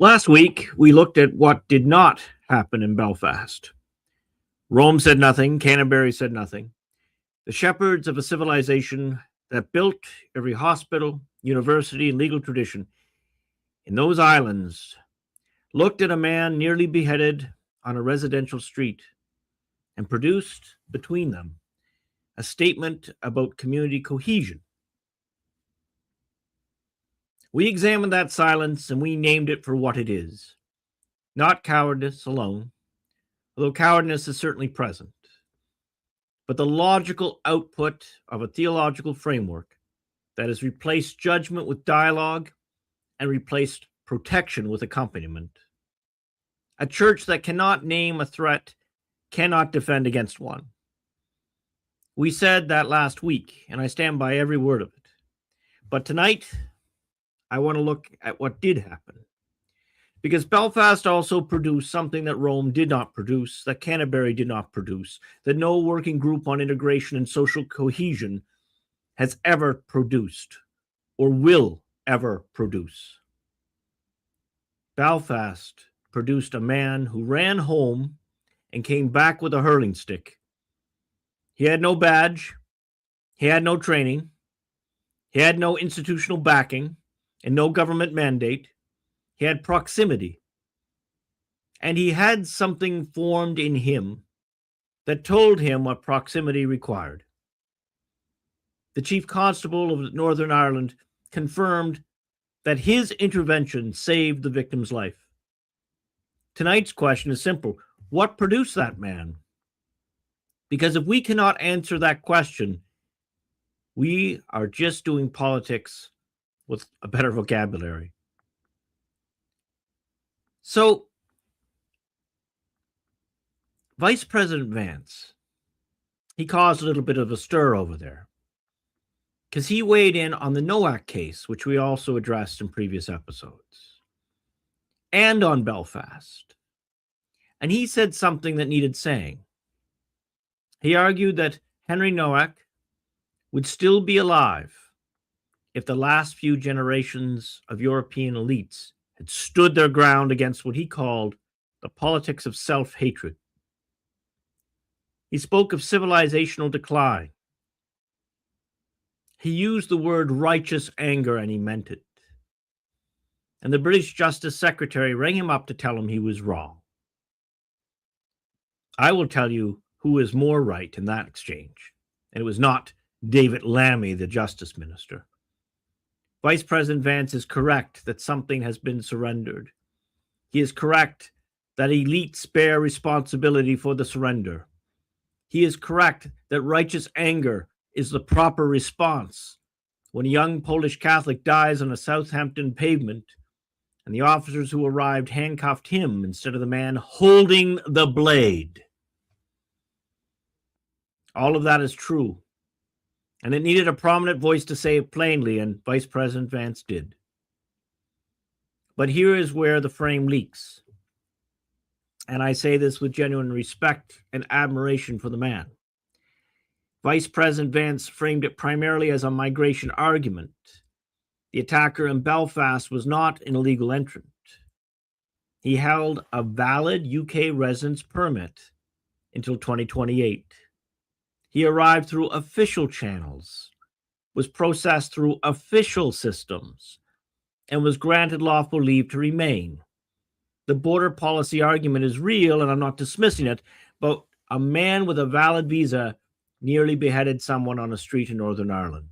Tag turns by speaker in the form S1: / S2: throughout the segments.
S1: Last week, we looked at what did not happen in Belfast. Rome said nothing, Canterbury said nothing. The shepherds of a civilization that built every hospital, university, and legal tradition in those islands looked at a man nearly beheaded on a residential street and produced between them a statement about community cohesion. We examined that silence and we named it for what it is. Not cowardice alone, although cowardice is certainly present, but the logical output of a theological framework that has replaced judgment with dialogue and replaced protection with accompaniment. A church that cannot name a threat cannot defend against one. We said that last week, and I stand by every word of it. But tonight, I want to look at what did happen. Because Belfast also produced something that Rome did not produce, that Canterbury did not produce, that no working group on integration and social cohesion has ever produced or will ever produce. Belfast produced a man who ran home and came back with a hurling stick. He had no badge. He had no training. He had no institutional backing and no government mandate. He had proximity. And he had something formed in him that told him what proximity required. The Chief Constable of Northern Ireland confirmed that his intervention saved the victim's life. Tonight's question is simple. What produced that man? Because if we cannot answer that question, we are just doing politics with a better vocabulary. So, Vice President Vance, he caused a little bit of a stir over there because he weighed in on the Nowak case, which we also addressed in previous episodes, and on Belfast. And he said something that needed saying. He argued that Henry Nowak would still be alive if the last few generations of European elites had stood their ground against what he called the politics of self-hatred. He spoke of civilizational decline. He used the word righteous anger, and he meant it. And the British Justice Secretary rang him up to tell him he was wrong. I will tell you who is more right in that exchange. And it was not David Lammy, the Justice Minister. Vice President Vance is correct that something has been surrendered. He is correct that elites bear responsibility for the surrender. He is correct that righteous anger is the proper response when a young Polish Catholic dies on a Southampton pavement and the officers who arrived handcuffed him instead of the man holding the blade. All of that is true. And it needed a prominent voice to say it plainly, and Vice President Vance did. But here is where the frame leaks. And I say this with genuine respect and admiration for the man. Vice President Vance framed it primarily as a migration argument. The attacker in Belfast was not an illegal entrant. He held a valid UK residence permit until 2028. He arrived through official channels, was processed through official systems, and was granted lawful leave to remain. The border policy argument is real, and I'm not dismissing it, but a man with a valid visa nearly beheaded someone on a street in Northern Ireland.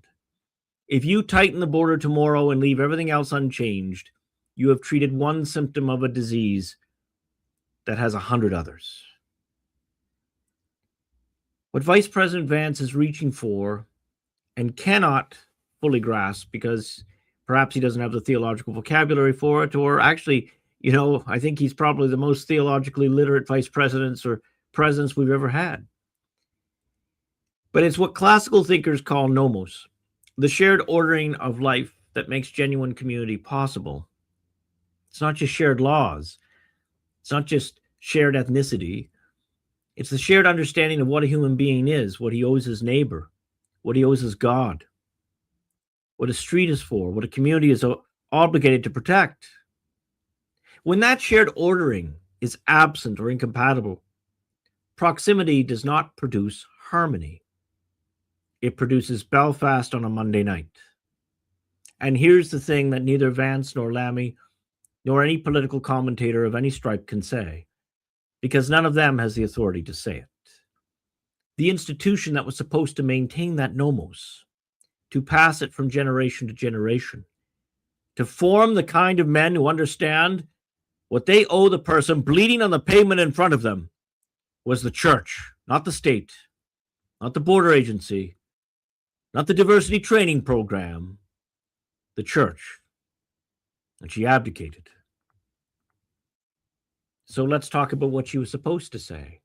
S1: If you tighten the border tomorrow and leave everything else unchanged, you have treated one symptom of a disease that has 100 others. What Vice President Vance is reaching for and cannot fully grasp because perhaps he doesn't have the theological vocabulary for it, or actually, I think he's probably the most theologically literate vice presidents or presidents we've ever had. But it's what classical thinkers call nomos, the shared ordering of life that makes genuine community possible. It's not just shared laws. It's not just shared ethnicity. It's the shared understanding of what a human being is, what he owes his neighbor, what he owes his God, what a street is for, what a community is obligated to protect. When that shared ordering is absent or incompatible, proximity does not produce harmony. It produces Belfast on a Monday night. And here's the thing that neither Vance nor Lammy nor any political commentator of any stripe can say, because none of them has the authority to say it. The institution that was supposed to maintain that nomos, to pass it from generation to generation, to form the kind of men who understand what they owe the person bleeding on the pavement in front of them, was the church, not the state, not the border agency, not the diversity training program, the church. And she abdicated. So let's talk about what she was supposed to say.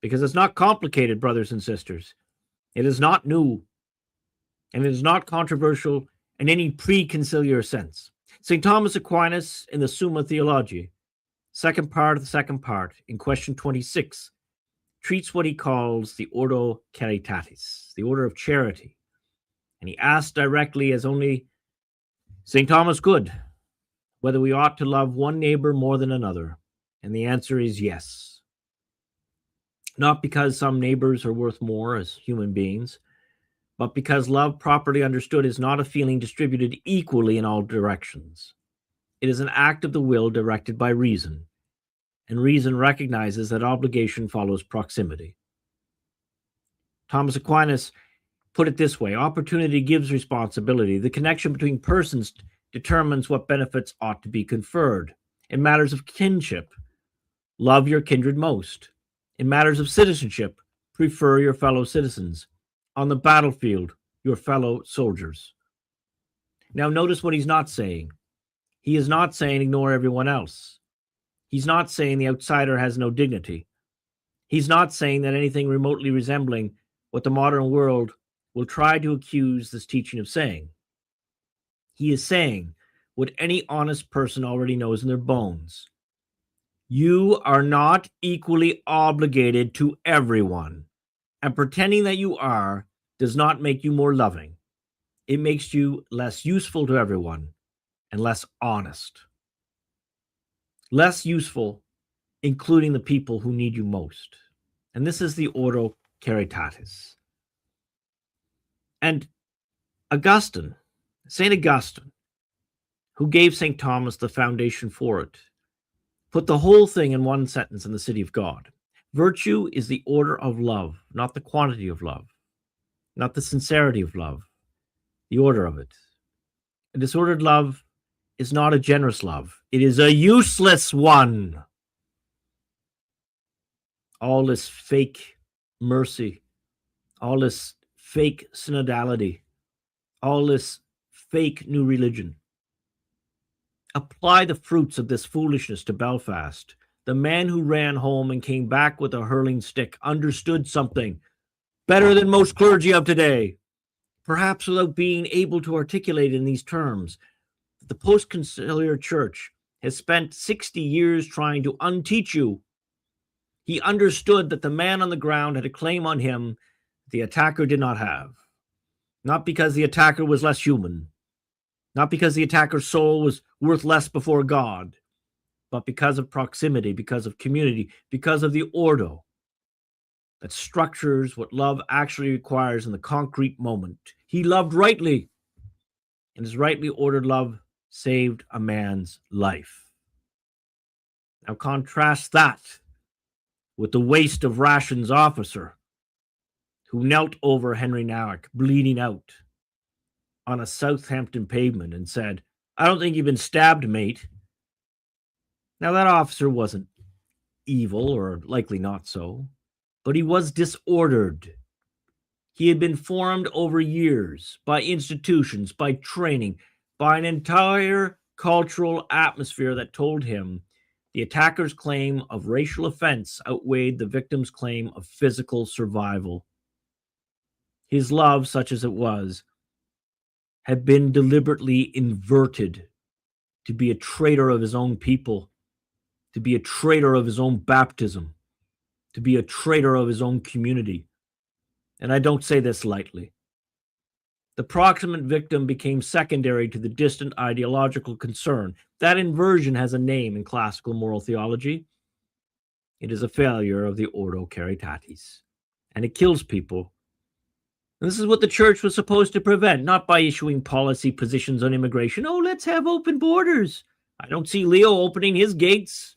S1: Because it's not complicated, brothers and sisters. It is not new. And it is not controversial in any pre-conciliar sense. Saint Thomas Aquinas in the Summa Theologiae, second part of the second part, in question 26, treats what he calls the ordo caritatis, the order of charity. And he asks directly, as only St. Thomas could, whether we ought to love one neighbor more than another. And the answer is yes. Not because some neighbors are worth more as human beings, but because love properly understood is not a feeling distributed equally in all directions. It is an act of the will directed by reason, and reason recognizes that obligation follows proximity. Thomas Aquinas put it this way: opportunity gives responsibility. The connection between persons determines what benefits ought to be conferred. In matters of kinship, love your kindred most. In matters of citizenship, prefer your fellow citizens. On the battlefield, your fellow soldiers. Now notice what he's not saying. He is not saying ignore everyone else. He's not saying the outsider has no dignity. He's not saying that anything remotely resembling what the modern world will try to accuse this teaching of saying. He is saying what any honest person already knows in their bones. You are not equally obligated to everyone, and pretending that you are does not make you more loving. It makes you less useful to everyone and less honest. Less useful, including the people who need you most. And this is the ordo caritatis. And Augustine, St. Augustine, who gave St. Thomas the foundation for it, put the whole thing in one sentence in the City of God. Virtue is the order of love, not the quantity of love, not the sincerity of love, the order of it. A disordered love is not a generous love. It is a useless one. All this fake mercy, all this fake synodality, all this fake new religion. Apply the fruits of this foolishness to Belfast. The man who ran home and came back with a hurling stick understood something better than most clergy of today, perhaps without being able to articulate in these terms. The post-conciliar church has spent 60 years trying to unteach you. He understood that the man on the ground had a claim on him the attacker did not have. Not because the attacker was less human, not because the attacker's soul was worth less before God, but because of proximity, because of community, because of the ordo that structures what love actually requires in the concrete moment. He loved rightly, and his rightly ordered love saved a man's life. Now contrast that with the waste of rations officer who knelt over Henry Nowak, bleeding out on a Southampton pavement and said, "I don't think you've been stabbed, mate." Now that officer wasn't evil, or likely not so, but he was disordered. He had been formed over years by institutions, by training, by an entire cultural atmosphere that told him the attacker's claim of racial offense outweighed the victim's claim of physical survival. His love, such as it was, had been deliberately inverted to be a traitor of his own people, to be a traitor of his own baptism, to be a traitor of his own community. And I don't say this lightly. The proximate victim became secondary to the distant ideological concern. That inversion has a name in classical moral theology. It is a failure of the ordo caritatis, and it kills people. And this is what the church was supposed to prevent, not by issuing policy positions on immigration. Oh, let's have open borders. I don't see Leo opening his gates.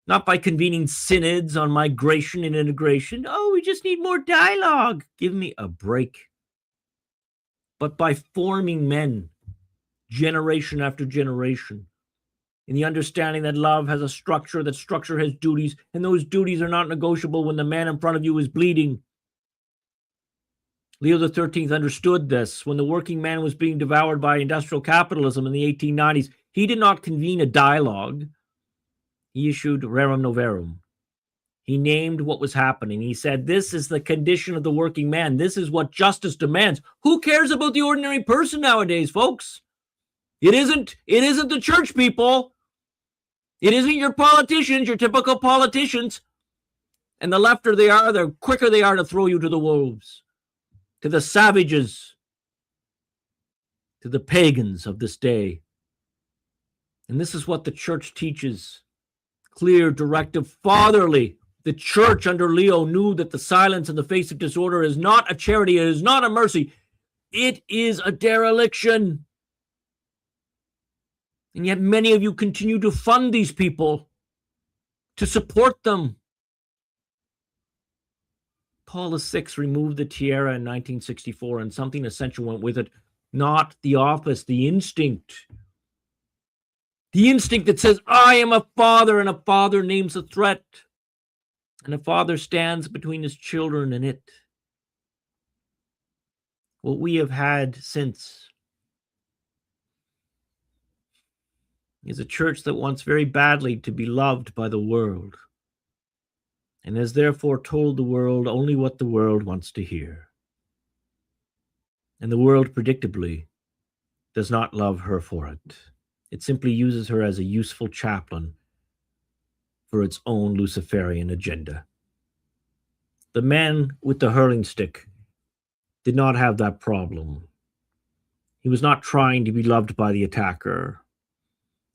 S1: Not by convening synods on migration and integration. Oh, we just need more dialogue. Give me a break. But by forming men, generation after generation, in the understanding that love has a structure, that structure has duties, and those duties are not negotiable when the man in front of you is bleeding. Leo XIII understood this. When the working man was being devoured by industrial capitalism in the 1890s, he did not convene a dialogue. He issued rerum novarum. He named what was happening. He said, this is the condition of the working man. This is what justice demands. Who cares about the ordinary person nowadays, folks? It isn't the church people. It isn't your politicians, your typical politicians. And the lefter they are, the quicker they are to throw you to the wolves, to the savages, to the pagans of this day. And this is what the church teaches. Clear, directive, fatherly. The church under Leo knew that the silence in the face of disorder is not a charity, it is not a mercy, it is a dereliction. And yet many of you continue to fund these people, to support them. Paul VI removed the tiara in 1964, and something essential went with it. Not the office, the instinct. The instinct that says, I am a father, and a father names a threat. And a father stands between his children and it. What we have had since is a church that wants very badly to be loved by the world, and has therefore told the world only what the world wants to hear. And the world, predictably, does not love her for it. It simply uses her as a useful chaplain for its own Luciferian agenda. The man with the hurling stick did not have that problem. He was not trying to be loved by the attacker.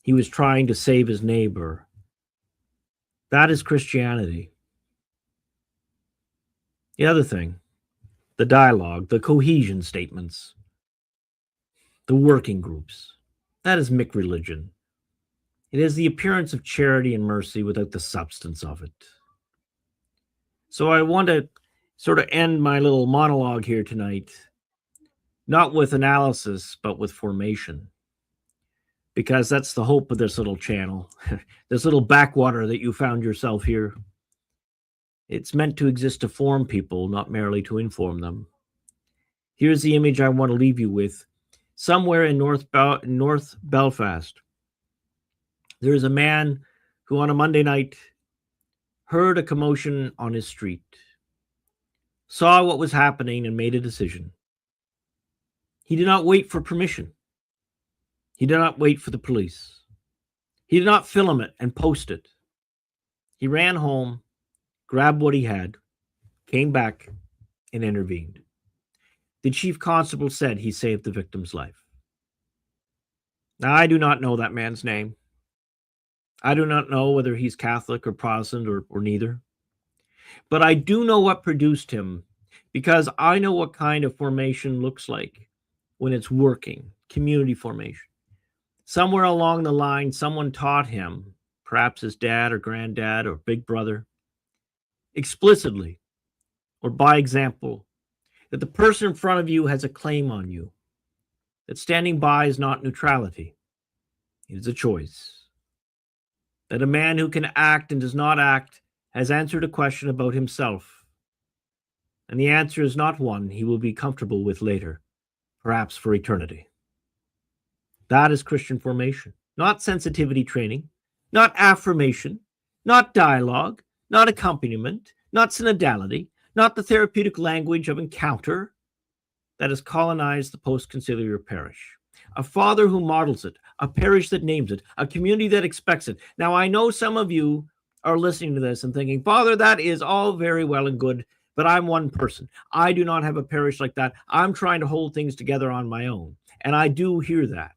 S1: He was trying to save his neighbor. That is Christianity. The other thing, the dialogue, the cohesion statements, the working groups, that is Mick religion. It is the appearance of charity and mercy without the substance of it. So I want to sort of end my little monologue here tonight, not with analysis, but with formation. Because that's the hope of this little channel, this little backwater that you found yourself here. It's meant to exist to form people, not merely to inform them. Here's the image I want to leave you with. Somewhere in North Belfast, there is a man who on a Monday night heard a commotion on his street, saw what was happening, and made a decision. He did not wait for permission. He did not wait for the police. He did not film it and post it. He ran home, grabbed what he had, came back, and intervened. The Chief Constable said he saved the victim's life. Now, I do not know that man's name. I do not know whether he's Catholic or Protestant or neither. But I do know what produced him, because I know what kind of formation looks like when it's working, community formation. Somewhere along the line, someone taught him, perhaps his dad or granddad or big brother, explicitly or by example, that the person in front of you has a claim on you, that standing by is not neutrality, it is a choice. That a man who can act and does not act has answered a question about himself. And the answer is not one he will be comfortable with later, perhaps for eternity. That is Christian formation, not sensitivity training, not affirmation, not dialogue, not accompaniment, not synodality, not the therapeutic language of encounter that has colonized the post-conciliar parish. A father who models it, a parish that names it, a community that expects it. Now, I know some of you are listening to this and thinking, Father, that is all very well and good, but I'm one person. I do not have a parish like that. I'm trying to hold things together on my own. And I do hear that.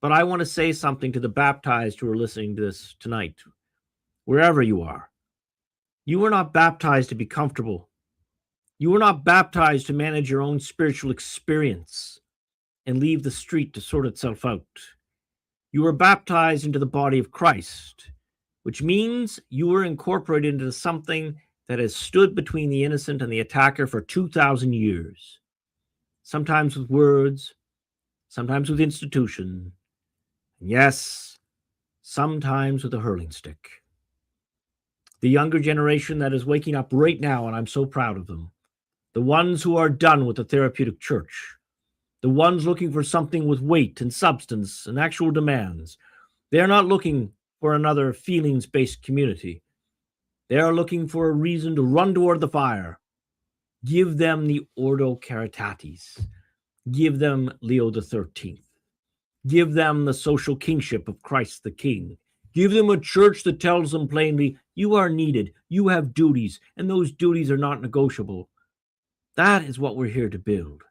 S1: But I want to say something to the baptized who are listening to this tonight, wherever you are. You were not baptized to be comfortable. You were not baptized to manage your own spiritual experience and leave the street to sort itself out. You were baptized into the body of Christ, which means you were incorporated into something that has stood between the innocent and the attacker for 2,000 years, sometimes with words, sometimes with institution, and yes, sometimes with a hurling stick. The younger generation that is waking up right now, and I'm so proud of them, the ones who are done with the therapeutic church, the ones looking for something with weight and substance and actual demands. They are not looking for another feelings-based community. They are looking for a reason to run toward the fire. Give them the ordo caritatis. Give them Leo XIII. Give them the social kingship of Christ the King. Give them a church that tells them plainly, you are needed, you have duties, and those duties are not negotiable. That is what we're here to build.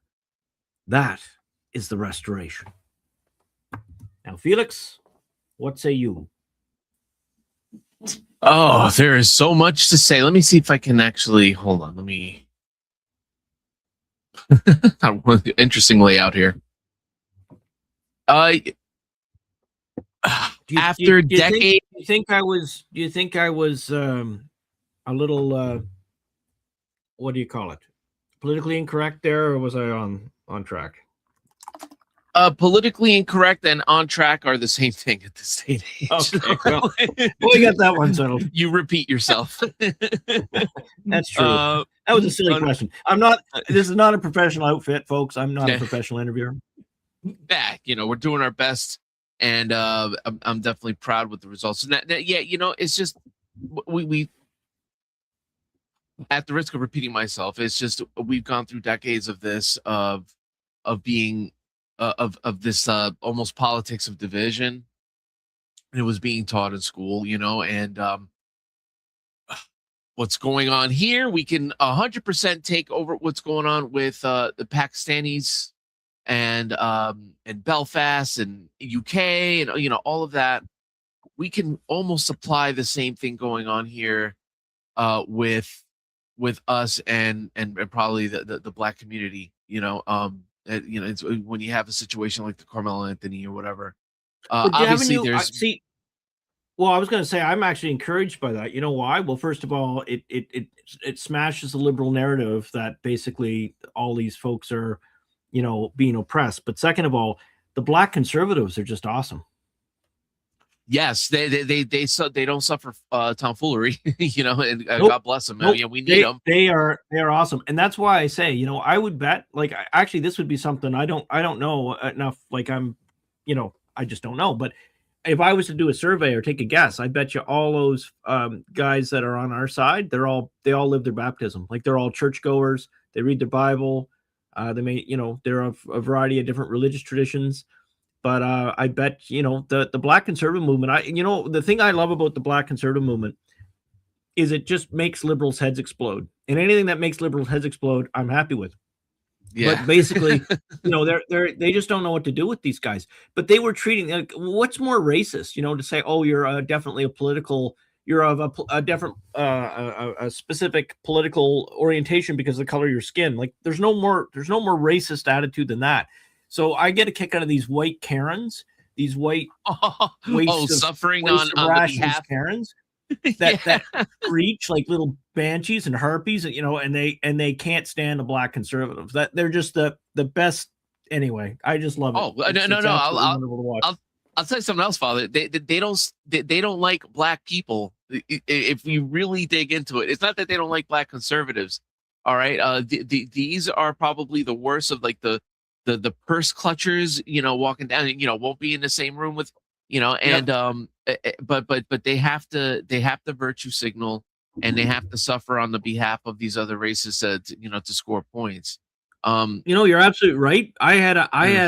S1: That is the restoration. Now, Felix, what say you?
S2: Oh, there is so much to say. Let me see if I can actually, hold on, let me, interesting layout here. After decades.
S1: Do you think I was a little, what do you call it? Politically incorrect there, or was I on track?
S2: Politically incorrect and on track are the same thing at this stage.
S1: Okay, well, we got that one settled.
S2: You repeat yourself.
S1: That's true. That was a silly question. This is not a professional outfit, folks. I'm not a professional interviewer.
S2: Back, we're doing our best, and I'm definitely proud with the results. And it's just we at the risk of repeating myself, it's just we've gone through decades of this of being of this almost politics of division, and it was being taught in school, and what's going on here, we can 100% take over what's going on with the Pakistanis and Belfast and UK and all of that. We can almost apply the same thing going on here with us and probably the Black community. It's when you have a situation like the Carmelo Anthony or whatever. Obviously,
S1: well, I was going to say I'm actually encouraged by that. You know why? Well, first of all, it smashes the liberal narrative that basically all these folks are, being oppressed. But second of all, the Black conservatives are just awesome.
S2: Yes, they don't suffer tomfoolery, and nope. God bless them. Nope. We need them.
S1: They are awesome, and that's why I say, I would bet, like, actually, this would be something I don't know enough. Like, I just don't know. But if I was to do a survey or take a guess, I bet you all those guys that are on our side, they all live their baptism. Like, they're all churchgoers. They read their Bible. They may, they're of a variety of different religious traditions. But I bet, the Black conservative movement, the thing I love about the Black conservative movement is it just makes liberals' heads explode. And anything that makes liberals' heads explode, I'm happy with. Yeah. But basically, they just don't know what to do with these guys. But they were treating, like, what's more racist, to say, oh, you're definitely you're of a different, a specific political orientation because of the color of your skin. Like, there's no more racist attitude than that. So I get a kick out of these white Karens, these white
S2: suffering on the behalf
S1: Karens that preach like little banshees and harpies, and they can't stand the Black conservatives. That they're just the best. Anyway, I just love it.
S2: Oh, no. I'll tell you something else, Father. They don't like Black people. If we really dig into it, it's not that they don't like Black conservatives. All right, these are probably the worst of like the purse clutchers, walking down, won't be in the same room with, and but they have to virtue signal, and they have to suffer on the behalf of these other races to score points.
S1: You're absolutely right. I had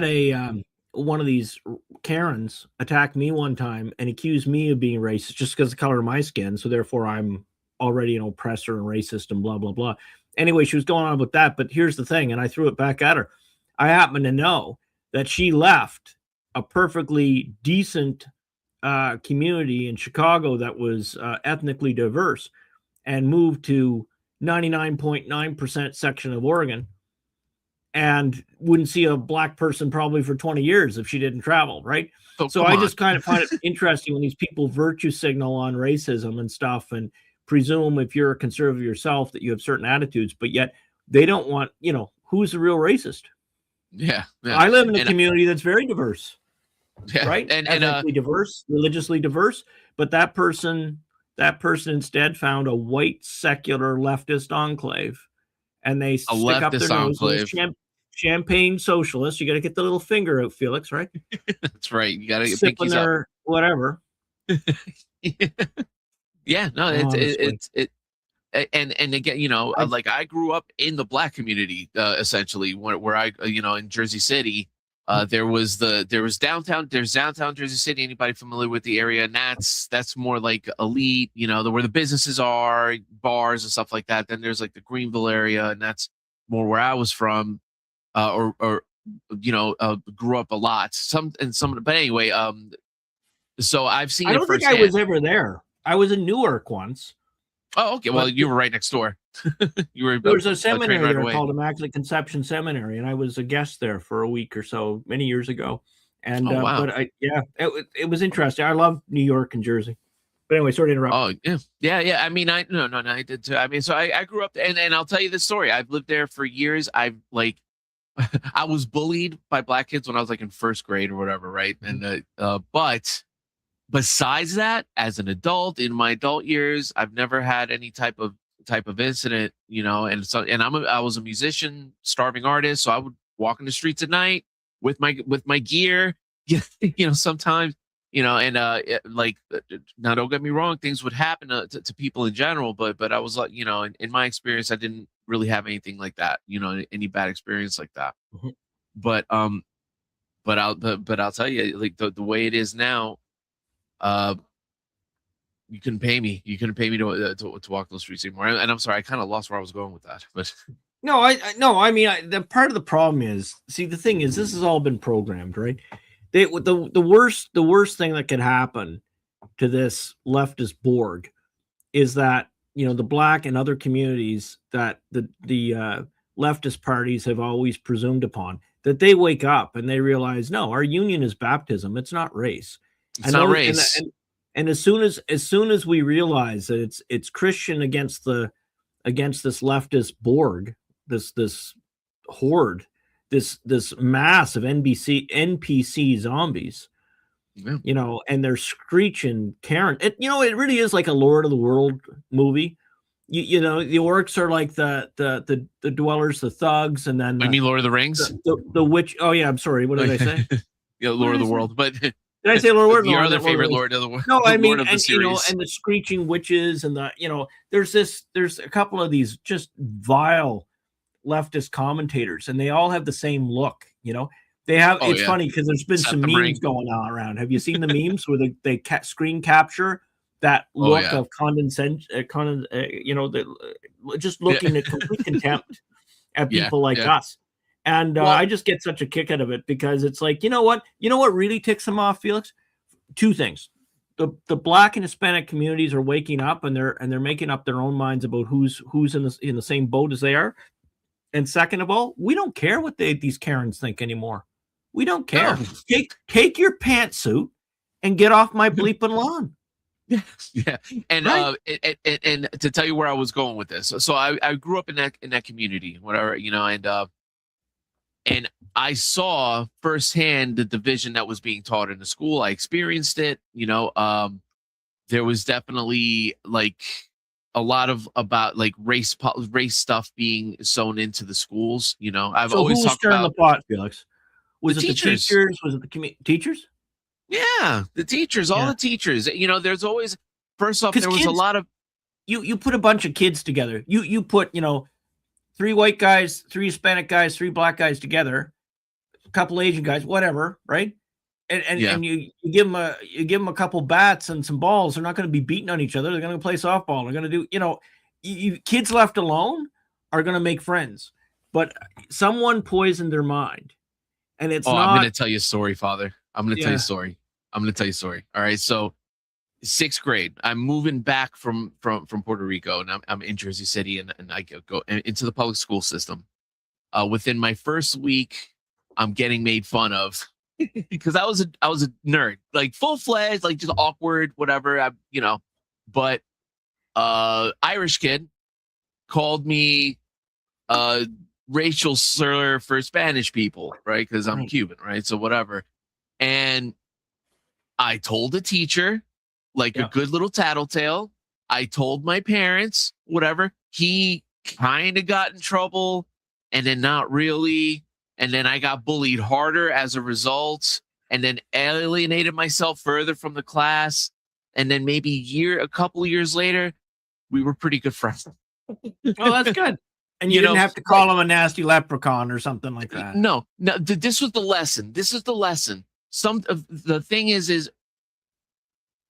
S1: a one of these Karens attack me one time and accused me of being racist just because of the color of my skin. So therefore I'm already an oppressor and racist and blah, blah, blah. Anyway, she was going on about that, but here's the thing, and I threw it back at her. I happen to know that she left a perfectly decent community in Chicago that was ethnically diverse and moved to 99.9% section of Oregon and wouldn't see a black person probably for 20 years if she didn't travel, right? So I just kind of find it interesting when these people virtue signal on racism and stuff and presume if you're a conservative yourself that you have certain attitudes, but yet they don't want, who's the real racist?
S2: Yeah.
S1: I live in a community that's very diverse, right?
S2: And
S1: ethnically diverse, religiously diverse, but that person instead found a white secular leftist enclave, and they stick up their nose with champagne socialists. You got to get the little finger out, Felix, right?
S2: That's right. You got to
S1: get pinkies up. Whatever.
S2: Yeah, no, it's and again, like I grew up in the black community, essentially, where I, in Jersey City, there's downtown Jersey City. Anybody familiar with the area? And that's more like elite, where the businesses are, bars and stuff like that. Then there's like the Greenville area, and that's more where I was from, or grew up a lot. But anyway, so I've seen.
S1: I don't think I was ever there. I was in Newark once.
S2: Oh, okay. Well, you were right next door.
S1: There was a seminary there called Immaculate Conception Seminary, and I was a guest there for a week or so many years ago. And
S2: wow.
S1: But it was interesting. I love New York and Jersey. But anyway, sorry to interrupt.
S2: Oh yeah. I mean, I did too. I mean, so I grew up, and I'll tell you this story. I've lived there for years. I was bullied by black kids when I was like in first grade or whatever, right? And but besides that, as an adult in my adult years, I've never had any type of incident, and so, and I was a musician, starving artist, so I would walk in the streets at night with my gear, sometimes, and now don't get me wrong, things would happen to people in general, but I was like, in my experience, I didn't really have anything like that, any bad experience like that.
S1: Mm-hmm.
S2: But I'll tell you, like the way it is now, you couldn't pay me. You couldn't pay me to walk those streets anymore. And I'm sorry, I kind of lost where I was going with that. But
S1: no, I mean, the part of the problem is, see, the thing is, this has all been programmed, right? The worst thing that could happen to this leftist Borg is that the black and other communities that the leftist parties have always presumed upon, that they wake up and they realize, no, our union is baptism. It's not race.
S2: It's not race.
S1: And as soon as we realize that it's Christian against this leftist Borg, this horde, this mass of NPC zombies, and they're screeching Karen. It really is like a Lord of the World movie. The orcs are like the dwellers, the thugs, and then
S2: I mean Lord of the Rings,
S1: the witch. Oh yeah, I'm sorry. What did I say?
S2: Lord of the World, but.
S1: Did I say Lord of the World?
S2: Your other favorite Lord of the World.
S1: No, I mean,
S2: and
S1: the screeching witches and there's a couple of these just vile leftist commentators, and they all have the same look. They have. It's funny because there's been some memes going on around. Have you seen the memes where they screen capture that look of condescension? Just looking at complete contempt at people like us. And I just get such a kick out of it because it's like, you know what really ticks them off, Felix? Two things. The black and Hispanic communities are waking up and they're making up their own minds about who's in the same boat as they are. And second of all, we don't care what these Karens think anymore. We don't care. No. Take your pantsuit and get off my bleeping lawn.
S2: Yeah. And right? And to tell you where I was going with this. So I grew up in that community, whatever, and I saw firsthand the division that was being taught in the school. I experienced it, there was definitely like a lot about like race stuff being sewn into the schools. I've always talked about
S1: the pot, Felix. Was it the teachers? Was it the teachers?
S2: Yeah, the teachers, all the teachers. There's always, first off, there was a lot of
S1: you put a bunch of kids together. You put 3 white guys, 3 Hispanic guys, 3 black guys together, a couple Asian guys, whatever, right? and you give them a couple bats and some balls, they're not going to be beating on each other. They're going to play softball. They're going to do, kids left alone are going to make friends, but someone poisoned their mind, and it's not.
S2: I'm going to tell you a story, Father. I'm going to tell you a story. All right. So 6th grade, I'm moving back from Puerto Rico, and I'm in Jersey City, and I go into the public school system. Within my first week, I'm getting made fun of because I was a nerd, like full-fledged, like just awkward, whatever. But Irish kid called me racial slur for Spanish people, right? Because I'm Cuban, right? So whatever. And I told the teacher, like a good little tattletale. I told my parents, whatever. He kind of got in trouble, and then not really. And then I got bullied harder as a result, and then alienated myself further from the class. And then maybe a couple of years later, we were pretty good friends.
S1: Oh, that's good. And you didn't have to call him a nasty leprechaun or something like that.
S2: No, this was the lesson. This is the lesson. The thing is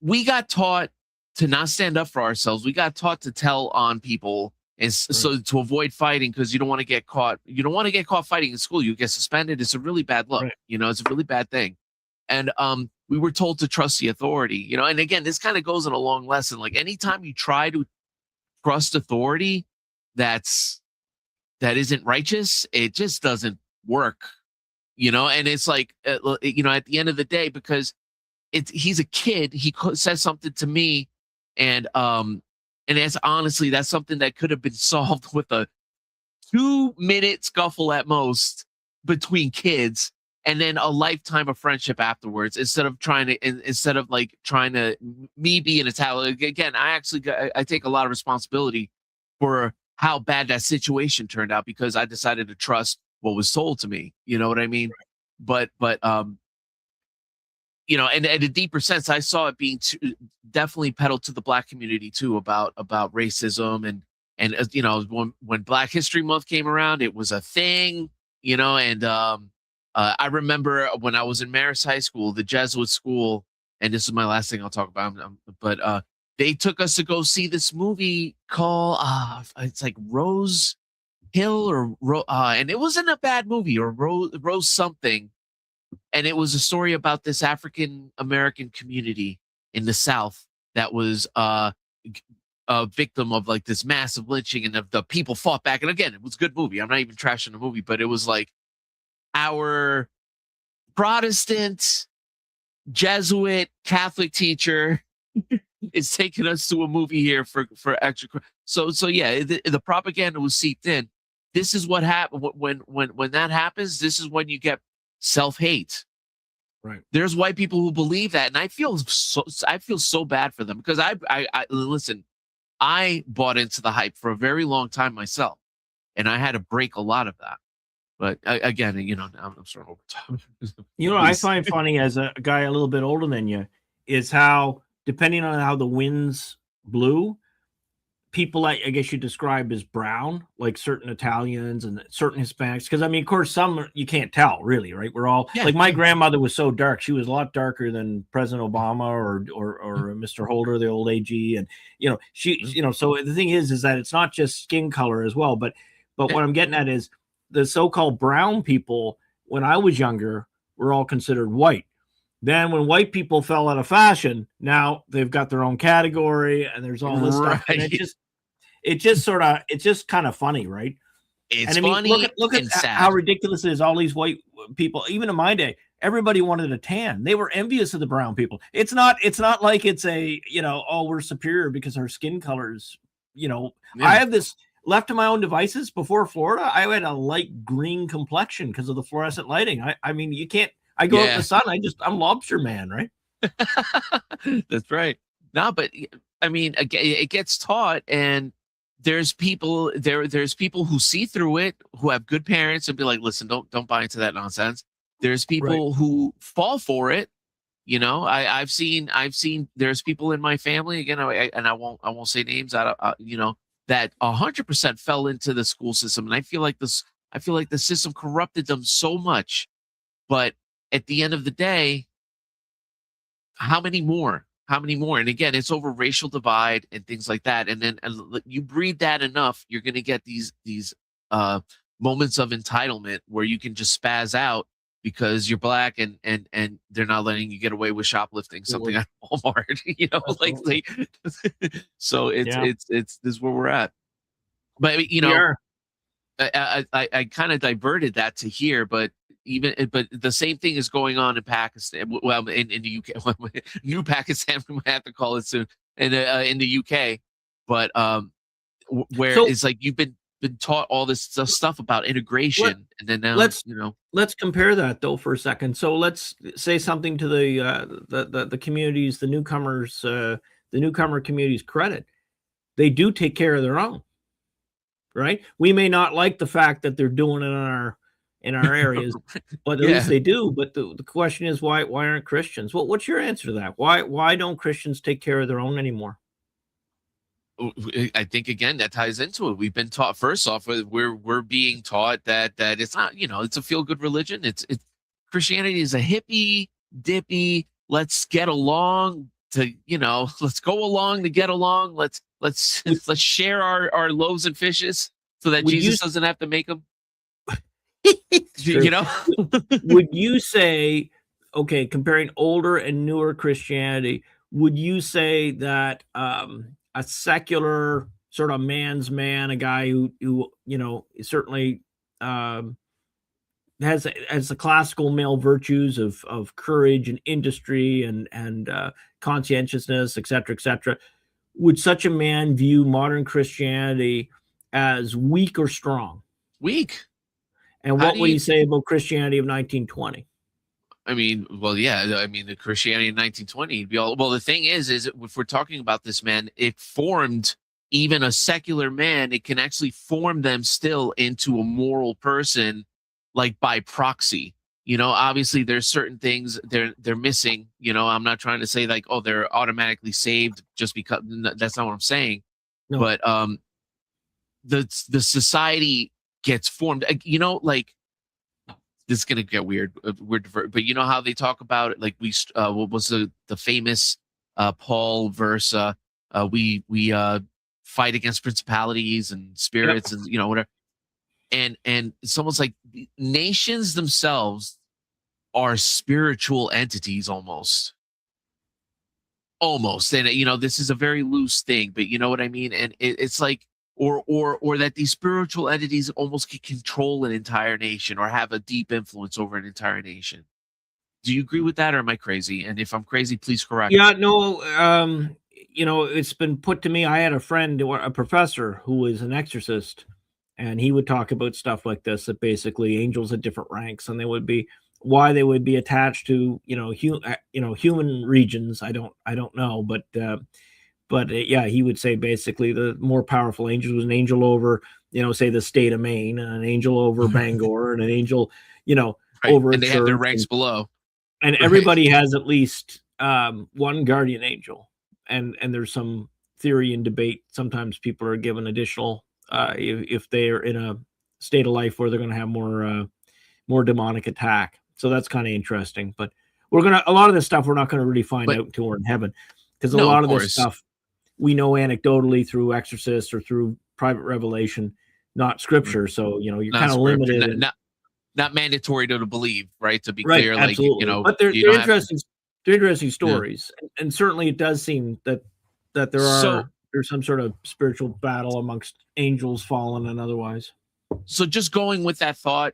S2: we got taught to not stand up for ourselves. We got taught to tell on people, and so to avoid fighting, because you don't want to get caught. You don't want to get caught fighting in school. You get suspended. It's a really bad look. Right. It's a really bad thing. And we were told to trust the authority. And again, this kind of goes in a long lesson. Like anytime you try to trust authority, that isn't righteous, it just doesn't work. And it's like at the end of the day, because he's a kid, he says something to me, and that's honestly, that's something that could have been solved with a 2-minute scuffle at most between kids, and then a lifetime of friendship afterwards, instead of me be an Italian. Again, I take a lot of responsibility for how bad that situation turned out, because I decided to trust what was told to me. You know what I mean? Right. But and at a deeper sense, I saw it being definitely peddled to the Black community too, about racism, and when Black History Month came around, it was a thing, and I remember when I was in Marist High School, the Jesuit school, and this is my last thing I'll talk about, but they took us to go see this movie called it's like Rose Hill, and it wasn't a bad movie, or Rose something. And it was a story about this African American community in the South that was a victim of like this massive lynching, and the people fought back. And again, it was a good movie. I'm not even trashing the movie, but it was like our Protestant Jesuit Catholic teacher is taking us to a movie here for extra. So yeah, the propaganda was seeped in. This is what happened when that happens. This is when you get self-hate.
S1: Right.
S2: There's white people who believe that, and I feel so bad for them, because I listen, I bought into the hype for a very long time myself, and I had to break a lot of that. But again, I'm starting over time.
S1: I find funny as a guy a little bit older than you is how, depending on how the winds blew, people I guess you describe as brown, like certain Italians and certain Hispanics. Because of course, some you can't tell really, right? We're all like, my grandmother was so dark; she was a lot darker than President Obama or Mr. Holder, the old AG, and she, So the thing is that it's not just skin color as well, but what I'm getting at is the so-called brown people. When I was younger, were all considered white. Then when white people fell out of fashion, now they've got their own category, and there's all this stuff. And it's just kind of funny, right?
S2: It's funny.
S1: Look at how ridiculous it is. All these white people, even in my day, everybody wanted a tan. They were envious of the brown people. It's not like it's a, we're superior because our skin colors, I have this, left to my own devices before Florida, I had a light green complexion because of the fluorescent lighting. You can't, I go out in the sun, I'm lobster man, right?
S2: That's right. No, but it gets taught, and there's people who see through it, who have good parents, and be like, listen, don't buy into that nonsense. There's people who fall for it. I've seen there's people in my family, again, I won't say names, that 100% fell into the school system, and I feel like the system corrupted them so much. But at the end of the day, how many more? How many more? And again, it's over racial divide and things like that. And then you breed that enough, you're going to get these moments of entitlement where you can just spaz out because you're black and they're not letting you get away with shoplifting something at Walmart. So it's this is where we're at. But I kind of diverted that to here, but the same thing is going on in Pakistan. Well, in the UK, New Pakistan, we might have to call it soon, in the UK. But where it's like you've been taught all this stuff about integration, and then now
S1: let's compare that though for a second. So let's say something to the communities, the newcomers, the newcomer community's credit. They do take care of their own. Right? We may not like the fact that they're doing it in our areas, but at least they do. But the question is, why aren't Christians? Well, what's your answer to that? Why don't Christians take care of their own anymore?
S2: I think again that ties into it. We've been taught, first off, we're being taught that it's not, it's a feel-good religion. It's Christianity is a hippy dippy. Let's get along to let's go along to get along. Let's share our loaves and fishes so that Jesus doesn't have to make them.
S1: Would you say, okay, comparing older and newer Christianity, would you say that a secular sort of man's man, a guy who certainly has the classical male virtues of courage and industry and conscientiousness, et cetera, would such a man view modern Christianity as weak or strong?
S2: Weak.
S1: And what would you say about Christianity of 1920?
S2: I mean, well, yeah. I mean, the Christianity in 1920. Well, the thing is if we're talking about this man, it formed even a secular man. It can actually form them still into a moral person, like by proxy. Obviously there's certain things they're missing. I'm not trying to say like, oh, they're automatically saved just because. That's not what I'm saying. No. But the society gets formed. Like, this is gonna get weird. But you know how they talk about it? Like what was the famous Paul verse? We fight against principalities and spirits, and whatever. And it's almost like nations themselves are spiritual entities almost. And this is a very loose thing, but you know what I mean. And it's like, or that these spiritual entities almost can control an entire nation or have a deep influence over an entire nation. Do you agree with that, or am I crazy? And if I'm crazy, please correct me.
S1: Yeah, no. It's been put to me. I had a friend, a professor, who was an exorcist. And he would talk about stuff like this, that basically angels at different ranks, and they would be attached to human regions. I don't know, but yeah, he would say basically the more powerful angels was an angel over say the state of Maine, and an angel over Bangor, and an angel over
S2: and they have their ranks below,
S1: and everybody has at least one guardian angel, and there's some theory and debate. Sometimes people are given additional. If they're in a state of life where they're going to have more demonic attack. So that's kind of interesting. But a lot of this stuff we're not going to really find out until we're in heaven, because a lot of this stuff we know anecdotally through exorcists or through private revelation, not scripture. So you're kind of limited.
S2: Not mandatory to believe, right? To be clear,
S1: absolutely. But they're interesting. They're interesting stories, and certainly it does seem that there's some sort of spiritual battle amongst angels fallen and otherwise.
S2: So just going with that thought,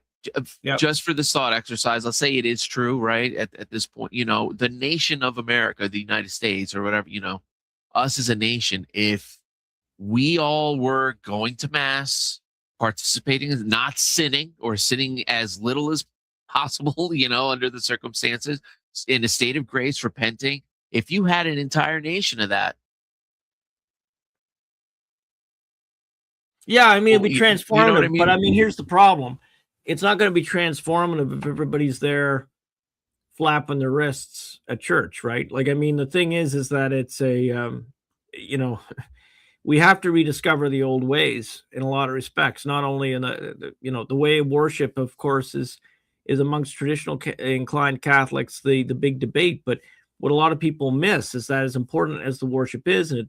S2: just for this thought exercise, let's say it is true, right? At this point, the nation of America, the United States or whatever, us as a nation, if we all were going to mass, participating, not sinning or sinning as little as possible, under the circumstances, in a state of grace, repenting, if you had an entire nation of that,
S1: yeah, I mean, it'd be transformative, but I mean, here's the problem. It's not going to be transformative if everybody's there flapping their wrists at church, right? Like, I mean, the thing is that it's we have to rediscover the old ways in a lot of respects, not only in the way of worship, of course, is amongst traditional inclined Catholics, the big debate, but what a lot of people miss is that as important as the worship is, and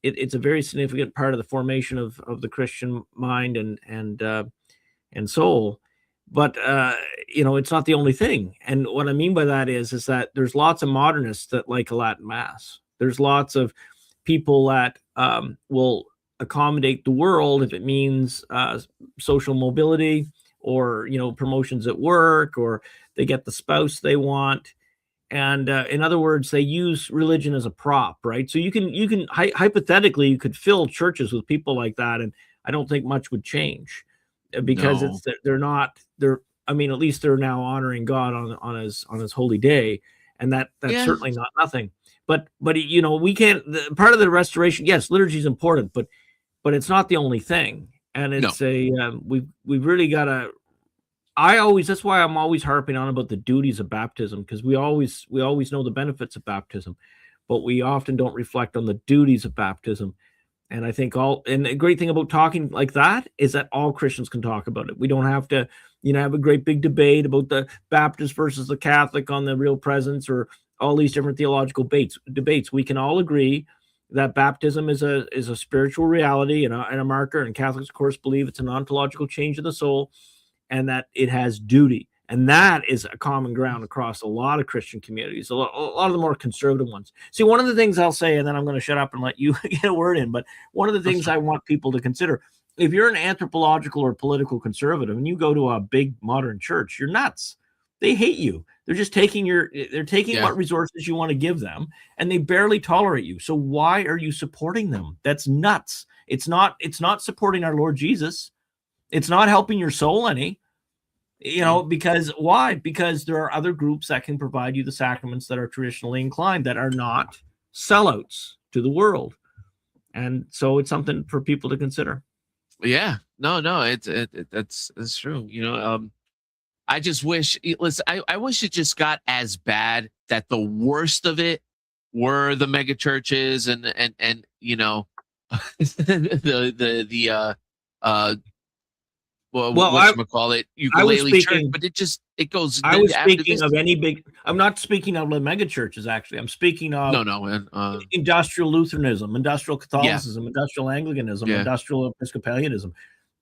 S1: it's a very significant part of the formation of the Christian mind and soul. But it's not the only thing. And what I mean by that is that there's lots of modernists that like a Latin Mass. There's lots of people that will accommodate the world if it means social mobility, or promotions at work, or they get the spouse they want. And in other words, they use religion as a prop, right? So you can hypothetically, you could fill churches with people like that, and I don't think much would change, because they're I mean, at least they're now honoring God on his holy day, and that's certainly not nothing. But we can't. Part of the restoration, yes, liturgy is important, but it's not the only thing, and it's we've really got to. That's why I'm always harping on about the duties of baptism, because we always know the benefits of baptism, but we often don't reflect on the duties of baptism. And I think and the great thing about talking like that is that all Christians can talk about it. We don't have to, have a great big debate about the Baptist versus the Catholic on the real presence, or all these different theological debates. We can all agree that baptism is a spiritual reality and a marker, and Catholics, of course, believe it's an ontological change of the soul, and that it has duty. And that is a common ground across a lot of Christian communities, a lot of the more conservative ones. See, one of the things I'll say, and then I'm going to shut up and let you get a word in, but one of the things I want people to consider, if you're an anthropological or political conservative and you go to a big modern church, you're nuts. They hate you. They're just taking what resources you want to give them, and they barely tolerate you. So why are you supporting them? That's nuts. It's not supporting our Lord Jesus. It's not helping your soul any. Because why? Because there are other groups that can provide you the sacraments that are traditionally inclined, that are not sellouts to the world. And so it's something for people to consider.
S2: Yeah, no, that's true. I just wish, listen, I wish it just got as bad that the worst of it were the mega churches and whatchamacallit, ukulele church, but it goes.
S1: I was speaking of any big. I'm not speaking of the mega churches. Actually, I'm speaking of industrial Lutheranism, industrial Catholicism, industrial Anglicanism, industrial Episcopalianism.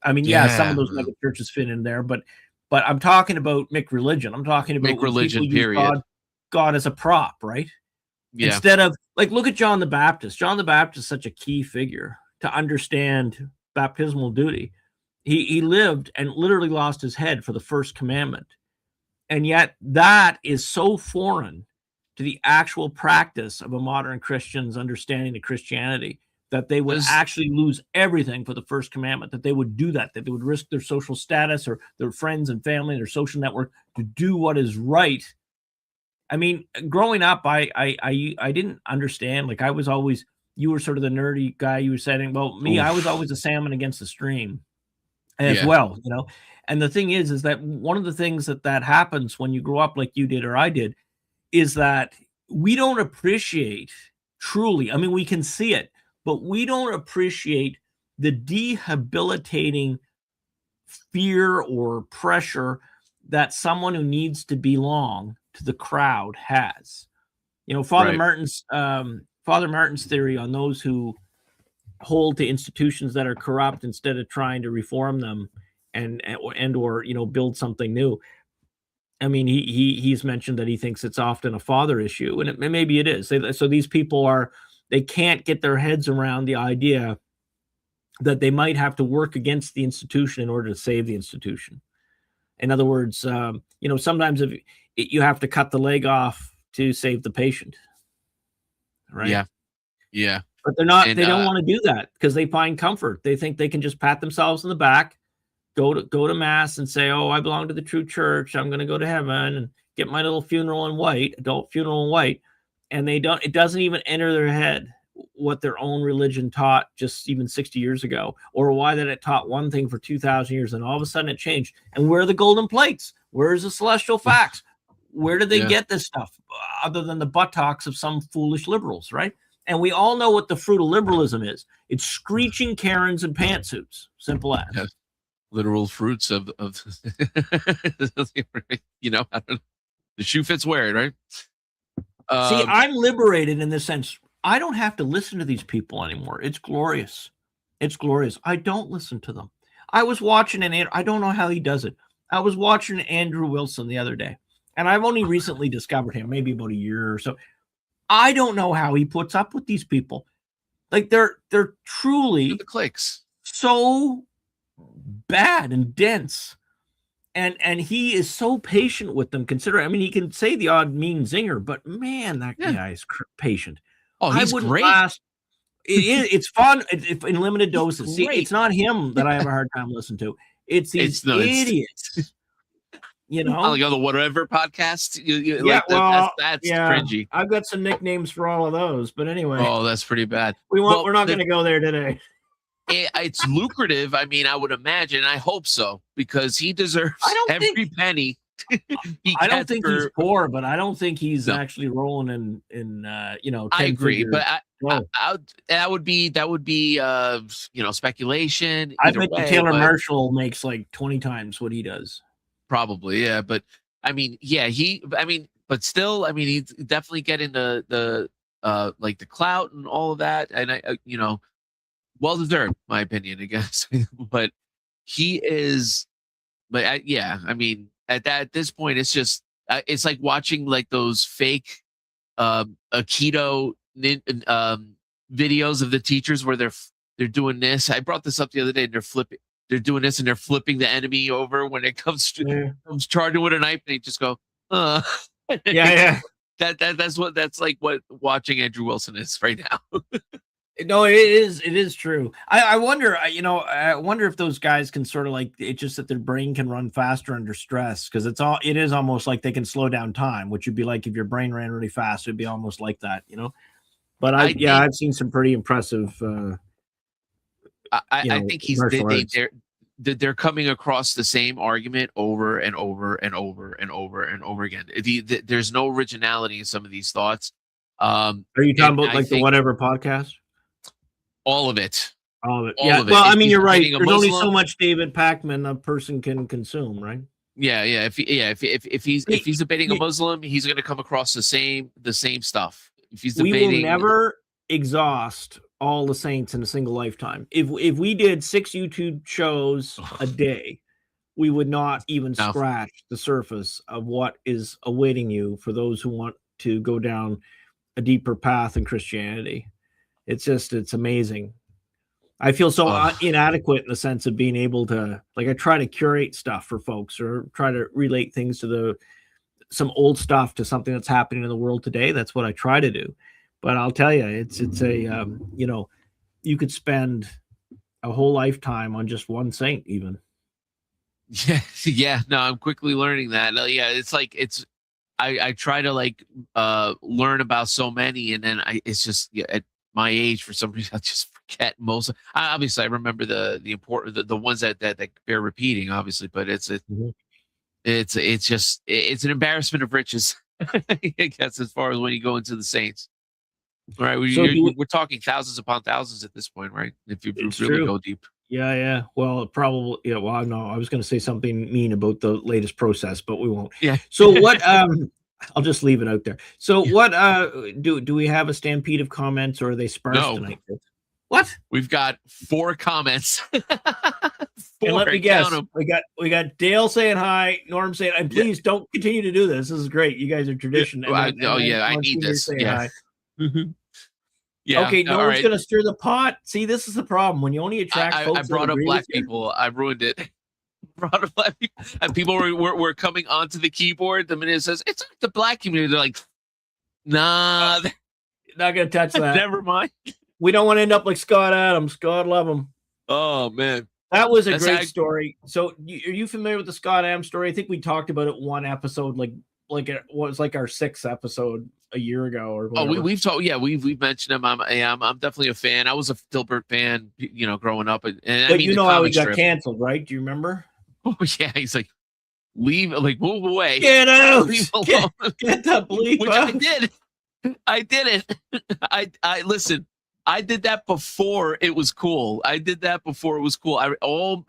S1: I mean, some of those mega churches fit in there, but I'm talking about McReligion. I'm talking about
S2: McReligion. Period.
S1: God as a prop, right? Yeah. Instead of, like, look at John the Baptist. John the Baptist is such a key figure to understand baptismal duty. He lived and literally lost his head for the first commandment. And yet that is so foreign to the actual practice of a modern Christian's understanding of Christianity that they would actually lose everything for the first commandment, that they would do that they would risk their social status or their friends and family and their social network to do what is right. I mean, growing up, I didn't understand. Like, I was always, you were sort of the nerdy guy. You were saying, well, me, I was always a salmon against the stream as well, And the thing is that one of the things that happens when you grow up like you did or I did is that we don't appreciate truly. I mean, we can see it, but we don't appreciate the debilitating fear or pressure that someone who needs to belong to the crowd has. Father Martin's theory on those who hold to institutions that are corrupt instead of trying to reform them and build something new. I mean, he's mentioned that he thinks it's often a father issue, and maybe it is. So these people they can't get their heads around the idea that they might have to work against the institution in order to save the institution. In other words, sometimes if you have to cut the leg off to save the patient, right?
S2: Yeah.
S1: But they're not. They don't want to do that because they find comfort. They think they can just pat themselves in the back, go to mass, and say, "Oh, I belong to the true church. I'm going to go to heaven," and get my little adult funeral in white. And they don't. It doesn't even enter their head what their own religion taught just even 60 years ago, or why that it taught one thing for 2,000 years, and all of a sudden it changed. And where are the golden plates? Where's the celestial facts? Where did they get this stuff other than the buttocks of some foolish liberals, right? And we all know what the fruit of liberalism is. It's screeching Karens and pantsuits. Simple as.
S2: Yes. Literal fruits of I don't know. The shoe fits where it, right?
S1: See, I'm liberated in this sense. I don't have to listen to these people anymore. It's glorious. It's glorious. I don't listen to them. I was watching I don't know how he does it. I was watching Andrew Wilson the other day, and I've only recently discovered him, maybe about a year or so. I don't know how he puts up with these people. Like they're truly
S2: the clicks
S1: so bad and dense. And he is so patient with them. Considering, I mean, he can say the odd mean zinger, but man, that guy is patient.
S2: Oh, he's great.
S1: It's fun in limited doses. See, it's not him that I have a hard time listening to. It's these idiots. You know,
S2: like on the whatever podcast. That's cringy.
S1: I've got some nicknames for all of those, but anyway.
S2: Oh, that's pretty bad.
S1: We're not going to go there today.
S2: It's lucrative. I mean, I would imagine. I hope so, because he deserves every penny.
S1: I don't think he's poor, but I don't think he's actually rolling in
S2: I agree, but that would be speculation.
S1: I bet Taylor Marshall makes like 20 times what he does.
S2: Probably, yeah. But I mean, but still, I mean, he's definitely getting the like the clout and all of that, and well deserved, my opinion, I guess. But he is, I mean, at this point, it's just it's like watching like those fake Aikido videos of the teachers where they're doing this. I brought this up the other day, and they're doing this, and they're flipping the enemy over when it comes charging with a knife, and they just go,
S1: yeah.
S2: That's like what watching Andrew Wilson is right now.
S1: No, it is true. I wonder, I wonder if those guys can sort of like, it's just that their brain can run faster under stress, because it is almost like they can slow down time, which would be like if your brain ran really fast, it'd be almost like that, But I've seen some pretty impressive.
S2: I think they're coming across the same argument over and over and over and over and over again. There's no originality in some of these thoughts.
S1: Are you talking about like the whatever podcast?
S2: All of it.
S1: All of it. Yeah. Well, I mean, you're right. There's only so much David Pacman a person can consume, right?
S2: Yeah. If he's debating a Muslim, he's going to come across the same stuff. If he's debating,
S1: we will never exhaust all the saints in a single lifetime. If we did 6 YouTube shows a day, we would not even scratch the surface of what is awaiting you for those who want to go down a deeper path in Christianity. It's amazing. I feel so inadequate in the sense of being able to, like, I try to curate stuff for folks or try to relate things to some old stuff to something that's happening in the world today. That's what I try to do. But I'll tell you, it's a, you could spend a whole lifetime on just one saint even.
S2: Yeah. No, I'm quickly learning that. Yeah. It's like, I try to like learn about so many, and then it's just at my age, for some reason, I just forget most. Obviously, I remember the important, the ones that bear repeating, obviously, but it's an embarrassment of riches, I guess, as far as when you go into the saints. All right, we're talking thousands upon thousands at this point, right? If you really go deep.
S1: Yeah. Well, probably. Yeah. Well, no, I was going to say something mean about the latest process, but we won't.
S2: Yeah.
S1: So what? I'll just leave it out there. So what? Do we have a stampede of comments, or are they sparse tonight? What?
S2: We've got 4 comments. 4,
S1: and let me guess. We got Dale saying hi, Norm saying, and please don't continue to do this. This is great. You guys are tradition.
S2: I need this. Yeah.
S1: Yeah. Okay, no one's gonna stir the pot. See, this is the problem when you only attract folks.
S2: I brought up black people. I ruined it. Brought up black people, and people were coming onto the keyboard. The minute it says it's the black community, they're like, "Nah,
S1: not gonna touch that."
S2: Never mind.
S1: We don't want to end up like Scott Adams. God love him.
S2: Oh man,
S1: that was a great story. So, are you familiar with the Scott Adams story? I think we talked about it one episode, like it was like our 6th episode a year ago or whatever.
S2: We've talked. Yeah, we've mentioned him. I'm definitely a fan. I was a Dilbert fan, growing up. And
S1: but how he got canceled, right? Do you remember?
S2: Oh yeah, he's like, leave, like move away,
S1: get out, leave alone. Get the bleep.
S2: Which I did it. I listen. I did that before it was cool.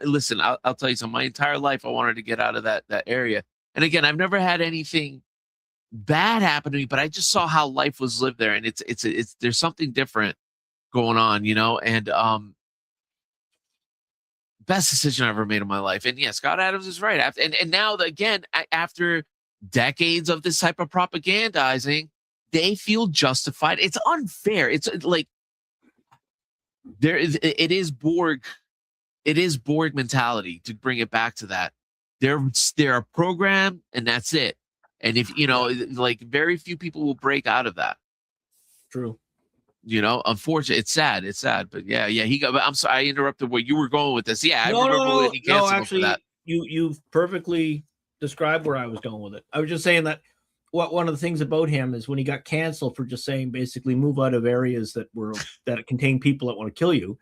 S2: Listen. I'll tell you something. My entire life, I wanted to get out of that area. And again, I've never had anything bad happened to me, but I just saw how life was lived there, and it's there's something different going on, you know. And best decision I ever made in my life. And yeah, Scott Adams is right. And now again, after decades of this type of propagandizing, they feel justified. It's unfair. It's like it is Borg mentality, to bring it back to that. They're a program, and that's it. And if you know, like, very few people will break out of that.
S1: True.
S2: You know, unfortunately, it's sad, but yeah, he got. I'm sorry, I interrupted where you were going with this. Yeah, I remember when he canceled
S1: actually,
S2: for that.
S1: You've perfectly described where I was going with it. I was just saying that one of the things about him is when he got canceled for just saying basically move out of areas that contain people that want to kill you.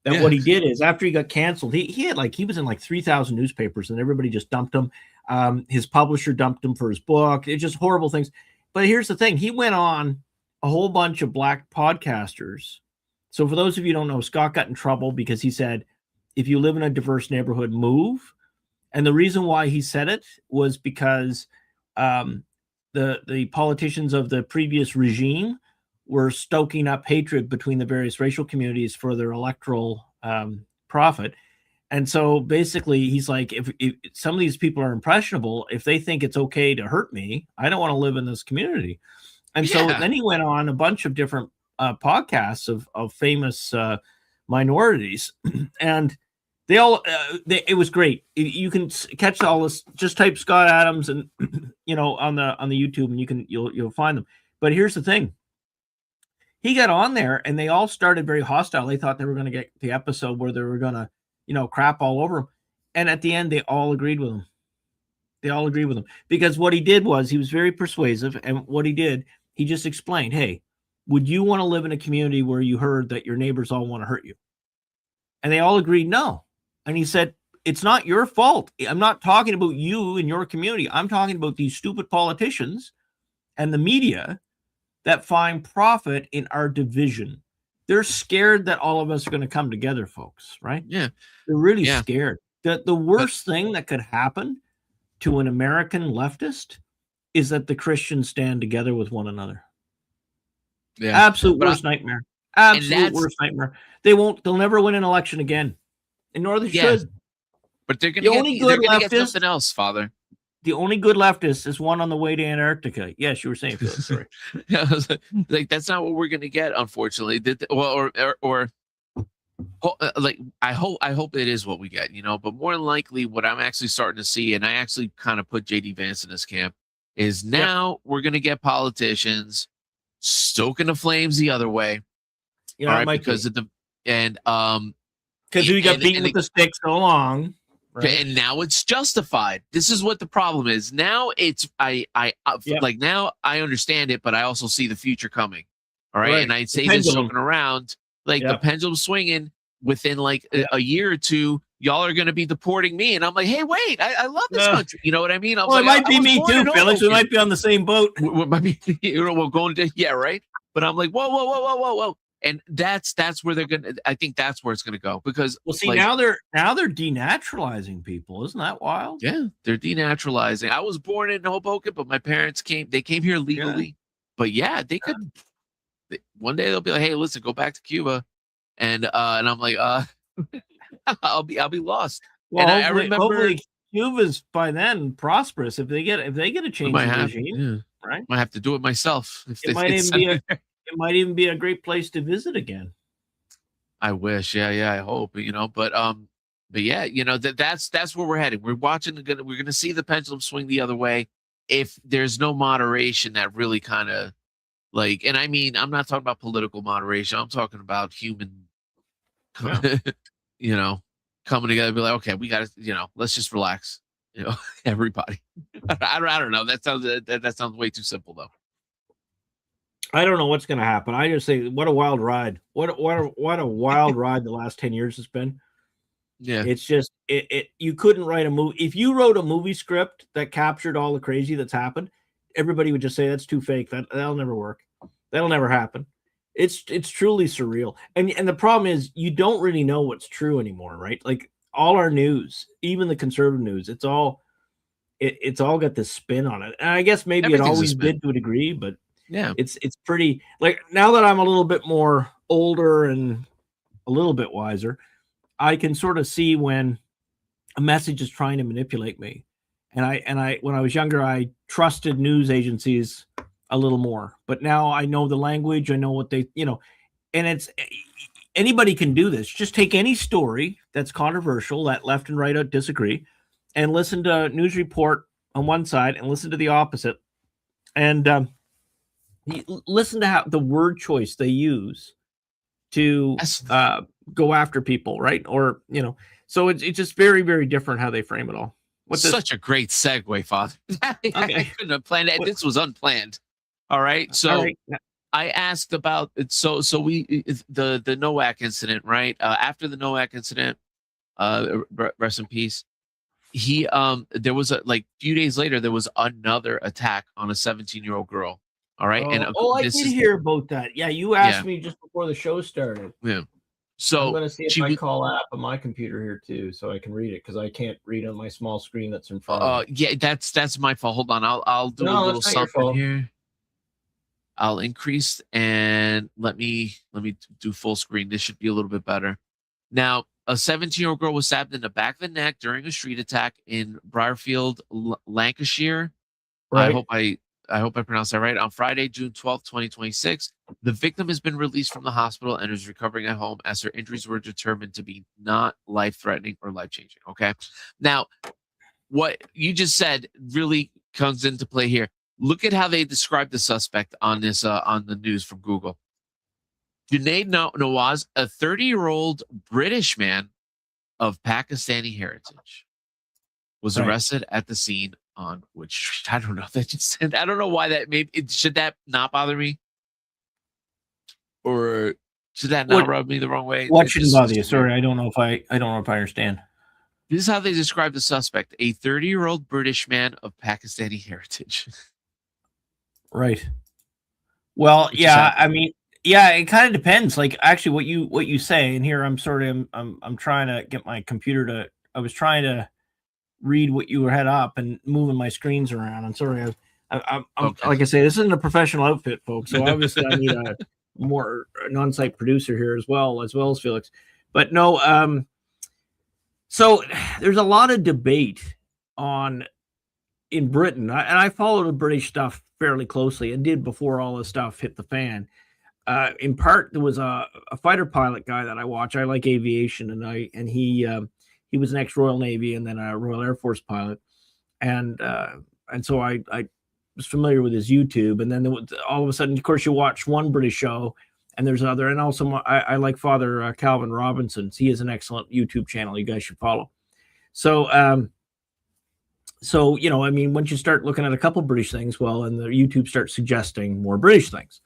S1: That what he did is, after he got canceled, he was in like 3,000 newspapers, and everybody just dumped him. His publisher dumped him for his book. It's just horrible things. But here's the thing: he went on a whole bunch of black podcasters. So for those of you who don't know, Scott got in trouble because he said, if you live in a diverse neighborhood, move. And the reason why he said it was because the politicians of the previous regime were stoking up hatred between the various racial communities for their electoral profit. And so basically he's like, if some of these people are impressionable, if they think it's okay to hurt me, I don't want to live in this community. And so then he went on a bunch of different podcasts of famous minorities, and they all it was great. You can catch all this. Just type Scott Adams and on the YouTube, and you'll find them. But here's the thing: he got on there, and they all started very hostile. They thought they were going to get the episode where they were going to crap all over him, and at the end, they all agreed with him. They all agreed with him, because what he did was he was very persuasive, and what he did, he just explained, hey, would you want to live in a community where you heard that your neighbors all want to hurt you? And they all agreed no. And he said, it's not your fault. I'm not talking about you and your community. I'm talking about these stupid politicians and the media that find profit in our division. They're scared that all of us are going to come together, folks, right?
S2: Yeah.
S1: They're really scared. The worst thing that could happen to an American leftist is that the Christians stand together with one another. Yeah. Absolute worst nightmare. Absolute worst nightmare. They'll never win an election again. And nor they should.
S2: But they're going to get something else, Father.
S1: The only good leftist is one on the way to Antarctica. Yes, you were saying, Phil. Sorry.
S2: Like, that's not what we're going to get, unfortunately. I hope it is what we get, but more than likely what I'm actually starting to see, and I actually kind of put JD Vance in this camp, is now we're going to get politicians stoking the flames the other way.
S1: Yeah,
S2: all right, because of because
S1: we got beaten with the stick so long.
S2: Right? And now it's justified. This is what the problem is. Now it's like, now I understand it, but I also see the future coming. All right. And I'd say this joking around, like the pendulum swinging within like a year or two, y'all are going to be deporting me. And I'm like, hey, wait, I love this country. You know what I mean?
S1: It might be me too, Felix. We might be on the same boat.
S2: We're going to, right. But I'm like, whoa. And that's where they're gonna. I think that's where it's gonna go, because
S1: now they're denaturalizing people. Isn't that wild?
S2: Yeah, they're denaturalizing. I was born in Hoboken, but my parents came here legally. Yeah. But they could. One day they'll be like, "Hey, listen, go back to Cuba," and I'm like, I'll be lost.
S1: Well, and I remember hopefully Cuba's by then prosperous if they get a change in regime, right?
S2: Might have to do it myself.
S1: It might even be a great place to visit again.
S2: I wish. Yeah, I hope, but that's where we're heading. We're we're going to see the pendulum swing the other way if there's no moderation that really kind of and I mean, I'm not talking about political moderation. I'm talking about human, coming together and be like, okay, we got to, let's just relax, everybody. I don't know. That sounds way too simple though.
S1: I don't know what's going to happen. I just say, what a wild ride! What a wild ride the last 10 years has been.
S2: Yeah,
S1: it's just you couldn't write a movie. If you wrote a movie script that captured all the crazy that's happened, everybody would just say that's too fake. That'll never work. That'll never happen. It's truly surreal. And the problem is you don't really know what's true anymore, right? Like all our news, even the conservative news, it's all got this spin on it. And I guess maybe it always did to a degree, but
S2: yeah,
S1: it's pretty, like, now that I'm a little bit more older and a little bit wiser, I can sort of see when a message is trying to manipulate me. And I when I was younger, I trusted news agencies a little more, but now I know the language, I know what they, and it's, anybody can do this. Just take any story that's controversial, that left and right disagree, and listen to a news report on one side and listen to the opposite, and listen to how the word choice they use to go after people, right? Or, so it's just very, very different how they frame it all.
S2: Such a great segue, Father. Okay. I couldn't have planned it. This was unplanned. All right. So I asked about it. So the Nowak incident, right? After the Nowak incident, rest in peace. There was a few days later, there was another attack on a 17-year-old girl. All right.
S1: I did hear about that. Yeah, you asked me just before the show started.
S2: Yeah. So
S1: I'm going to see if I call app on my computer here too, so I can read it, because I can't read on my small screen that's in front of me.
S2: Yeah, that's my fault. Hold on, I'll do a little something here. I'll increase and let me do full screen. This should be a little bit better. Now, a 17-year-old girl was stabbed in the back of the neck during a street attack in Briarfield, Lancashire. Right. I hope I pronounced that right. On Friday, June 12th, 2026, the victim has been released from the hospital and is recovering at home, as her injuries were determined to be not life-threatening or life-changing. Okay. Now, what you just said really comes into play here. Look at how they describe the suspect on this on the news from Google. Junaid Nawaz, a 30-year-old British man of Pakistani heritage, was arrested at the scene on which I don't know. That just I don't know why that should that not bother me, or should that not rub me the wrong way?
S1: What shouldn't bother you? Sorry, I don't know if I understand.
S2: This is how they describe the suspect: a 30-year-old British man of Pakistani heritage.
S1: Right. Well, yeah. I mean, yeah. It kind of depends. Like, actually, what you say, and here I'm trying to get my computer to. I was trying to read what you had up and moving my screens around. I'm sorry. I'm like I say, this isn't a professional outfit, folks. So obviously I need an on-site producer here as well as Felix. But no, so there's a lot of debate in Britain, and I follow the British stuff fairly closely and did before all this stuff hit the fan. In part, there was a fighter pilot guy that I watch. I like aviation, and he was an ex-Royal Navy and then a Royal Air Force pilot. And so I was familiar with his YouTube. And then all of a sudden, of course, you watch one British show and there's other. And also, I like Father Calvin Robinson. He has an excellent YouTube channel you guys should follow. So, I mean, once you start looking at a couple British things, and the YouTube starts suggesting more British things.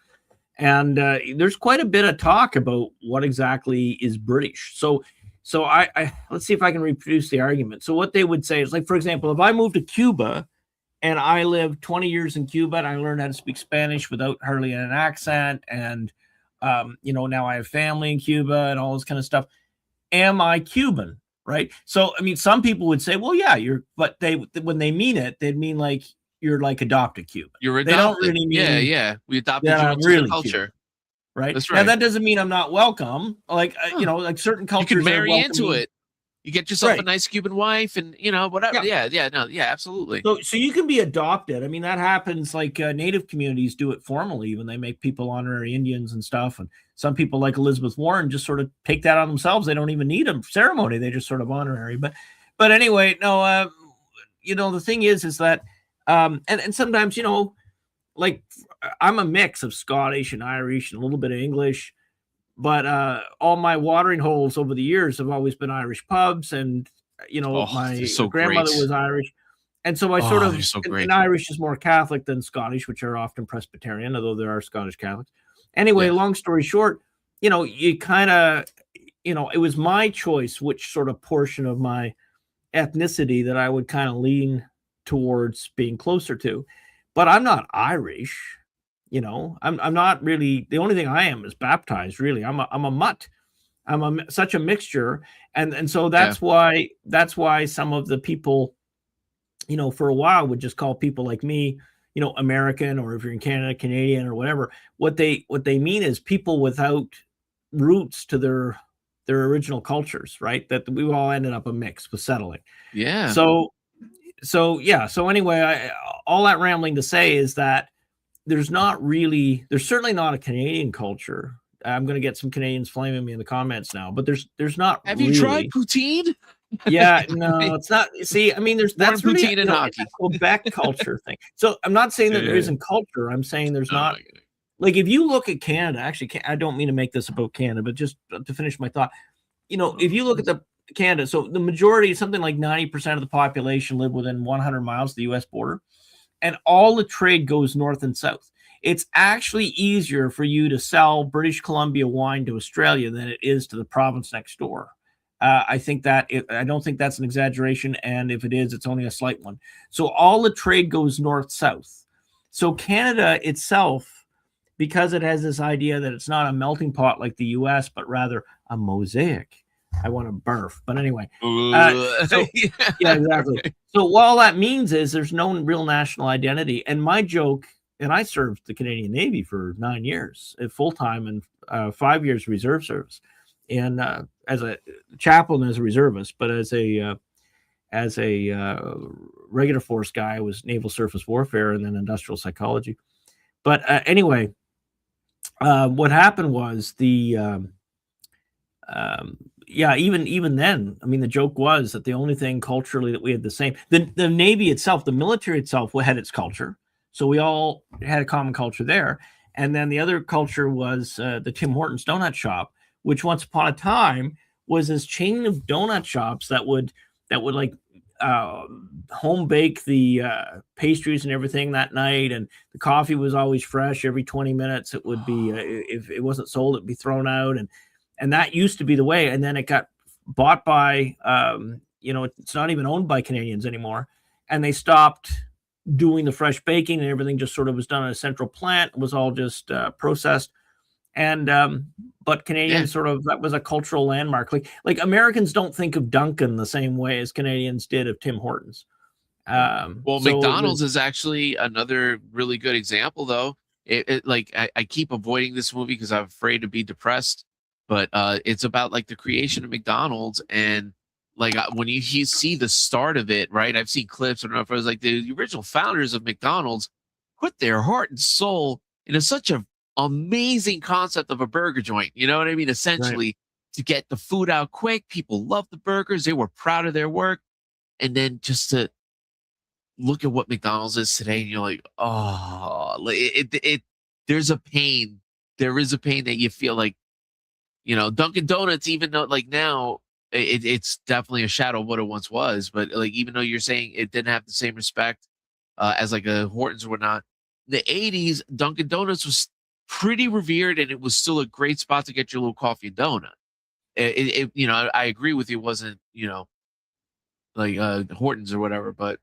S1: And there's quite a bit of talk about what exactly is British. So I let's see if I can reproduce the argument. So what they would say is, like, for example, if I moved to Cuba and I lived 20 years in Cuba and I learned how to speak Spanish without hardly an accent, and now I have family in Cuba and all this kind of stuff, am I Cuban? Right? So I mean, some people would say, well, yeah, but when they mean it, they'd mean like you're like adopted Cuban.
S2: You're adopted.
S1: They don't really mean,
S2: yeah. We adopted you into the culture. Cuban.
S1: Right.
S2: That's right.
S1: Now that doesn't mean I'm not welcome. Like, like certain cultures,
S2: you can marry into it. You get yourself a nice Cuban wife, and whatever. Yeah, absolutely.
S1: So you can be adopted. I mean, that happens. Like Native communities do it formally when they make people honorary Indians and stuff. And some people, like Elizabeth Warren, just sort of take that on themselves. They don't even need a ceremony. They just sort of honorary. But anyway, no. The thing is that, and sometimes like I'm a mix of Scottish and Irish and a little bit of English, but all my watering holes over the years have always been Irish pubs, and my grandmother was Irish, and so I sort of and Irish is more Catholic than Scottish, which are often Presbyterian, although there are Scottish Catholics. Anyway, long story short, you kind of it was my choice which sort of portion of my ethnicity that I would kind of lean towards being closer to. But I'm not Irish, I'm not really. The only thing I am is baptized. Really, I'm a mutt. I'm such a mixture, and so that's why some of the people for a while would just call people like me, American, or if you're in Canada, Canadian, or whatever. What they mean is people without roots to their original cultures, right? That we all ended up a mix with settling.
S2: Yeah.
S1: So anyway, all that rambling to say is that there's certainly not a Canadian culture. I'm going to get some Canadians flaming me in the comments now, but there's not.
S2: Have you tried poutine?
S1: Yeah, no, it's not. See, I mean, that's really
S2: poutine and hockey.
S1: A Quebec culture thing. So I'm not saying that there isn't culture. I'm saying there's not. Like, if you look at Canada, actually, I don't mean to make this about Canada, but just to finish my thought, if you look at Canada, so the majority, something like 90% of the population live within 100 miles of the U.S. border, and all the trade goes north and south. It's actually easier for you to sell British Columbia wine to Australia than it is to the province next door. I don't think that's an exaggeration, and if it is, it's only a slight one. So all the trade goes north-south. So Canada itself, because it has this idea that it's not a melting pot like the U.S., but rather a mosaic. I want to barf, but anyway. Yeah, exactly. So what all that means is there's no real national identity. And my joke, and I served the Canadian Navy for 9 years, full-time, and 5 years reserve service, and as a chaplain, as a reservist, but as a regular force guy, I was naval surface warfare and then industrial psychology. But anyway, what happened was even then, I mean, the joke was that the only thing culturally that we had the same, the Navy itself, the military itself had its culture. So we all had a common culture there. And then the other culture was the Tim Hortons donut shop, which once upon a time was this chain of donut shops that would like home bake the pastries and everything that night, and the coffee was always fresh. Every 20 minutes it would be if it wasn't sold, it'd be thrown out, and that used to be the way. And then it got bought by it's not even owned by Canadians anymore, and they stopped doing the fresh baking, and everything just sort of was done at a central plant. It was all just processed. And but Canadians sort of, that was a cultural landmark. Like Americans don't think of Dunkin' the same way as Canadians did of Tim Hortons.
S2: McDonald's is actually another really good example, though. I keep avoiding this movie because I'm afraid to be depressed, but it's about like the creation of McDonald's, and like when you see the start of it, right? I've seen clips. I don't know if it was like the original founders of McDonald's put their heart and soul into such a amazing concept of a burger joint. You know what I mean? Essentially, to get the food out quick. People love the burgers. They were proud of their work. And then just to look at what McDonald's is today, and you're like, oh, there's a pain. There is a pain that you feel like, Dunkin' Donuts, even though like now it's definitely a shadow of what it once was. But like, even though you're saying it didn't have the same respect as like a Hortons or whatnot, the 80s, Dunkin' Donuts was pretty revered, and it was still a great spot to get your little coffee and donut. I agree with you. It wasn't, like Hortons or whatever, but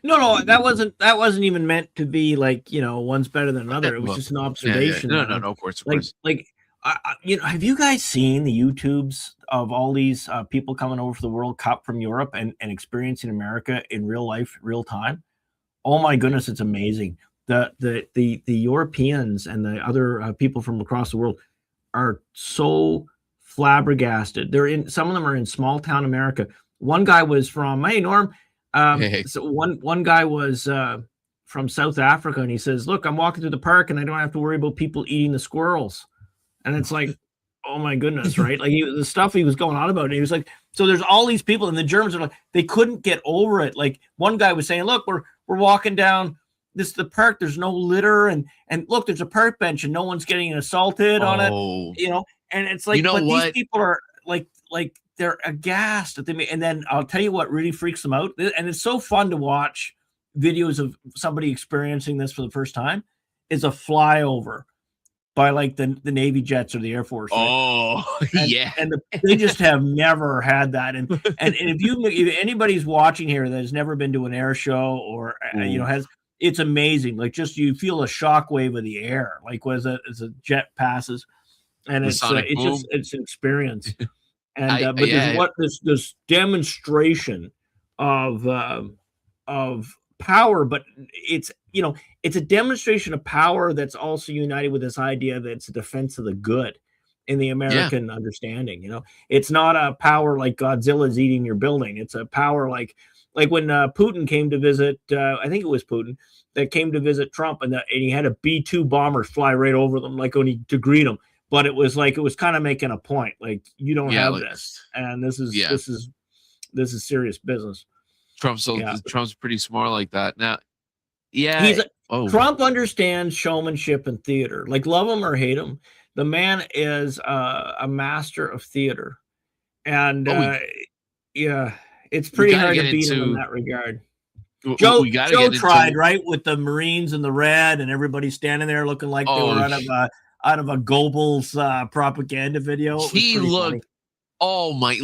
S1: no, that wasn't even meant to be like, one's better than another. It was just an observation.
S2: No, of course.
S1: Have you guys seen the YouTubes of all these people coming over for the World Cup from Europe and experiencing America in real life, real time? Oh my goodness, it's amazing. The Europeans and the other people from across the world are so flabbergasted. Some of them are in small town America. One guy was from, hey Norm, so one guy was from South Africa, and he says, look, I'm walking through the park and I don't have to worry about people eating the squirrels. And it's like, oh my goodness, right? Like the stuff he was going on about, and he was like, so there's all these people, and the Germans are like, they couldn't get over it. Like one guy was saying, look, we're walking down the park, there's no litter, and look, there's a park bench and no one's getting assaulted on it, and it's like, these people are like they're aghast at them. And then I'll tell you what really freaks them out, and it's so fun to watch videos of somebody experiencing this for the first time, is a flyover by like the Navy jets or the Air Force. Right? And they just have never had that. And if anybody's watching here that has never been to an air show or it's amazing. Like, just you feel a shockwave of the air, like as a jet passes, and it's an experience. And but there's this demonstration of power, but it's it's a demonstration of power that's also united with this idea that it's a defense of the good in the American understanding. It's not a power like Godzilla's eating your building. It's a power like when Putin came to visit, I think it was Putin that came to visit Trump, and he had a B-2 bomber fly right over them, like to greet him. But it was kind of making a point, like, you don't have this, and this is serious business.
S2: Trump's pretty smart like that. Now,
S1: Trump understands showmanship and theater. Like, love him or hate him, the man is a master of theater, and it's pretty hard to beat him in that regard. Joe tried, right, with the Marines and the red, and everybody standing there looking like they were out of a Goebbels propaganda video.
S2: He looked, funny.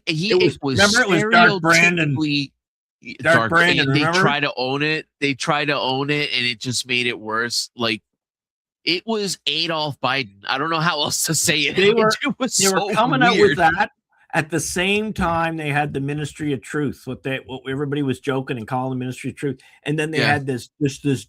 S1: It was Dark Brandon. Dark Brandon.
S2: They try to own it. And it just made it worse. Like, it was Adolf Biden. I don't know how else to say it.
S1: They were coming out with that at the same time they had the Ministry of Truth. What everybody was joking and calling the Ministry of Truth, and then they had this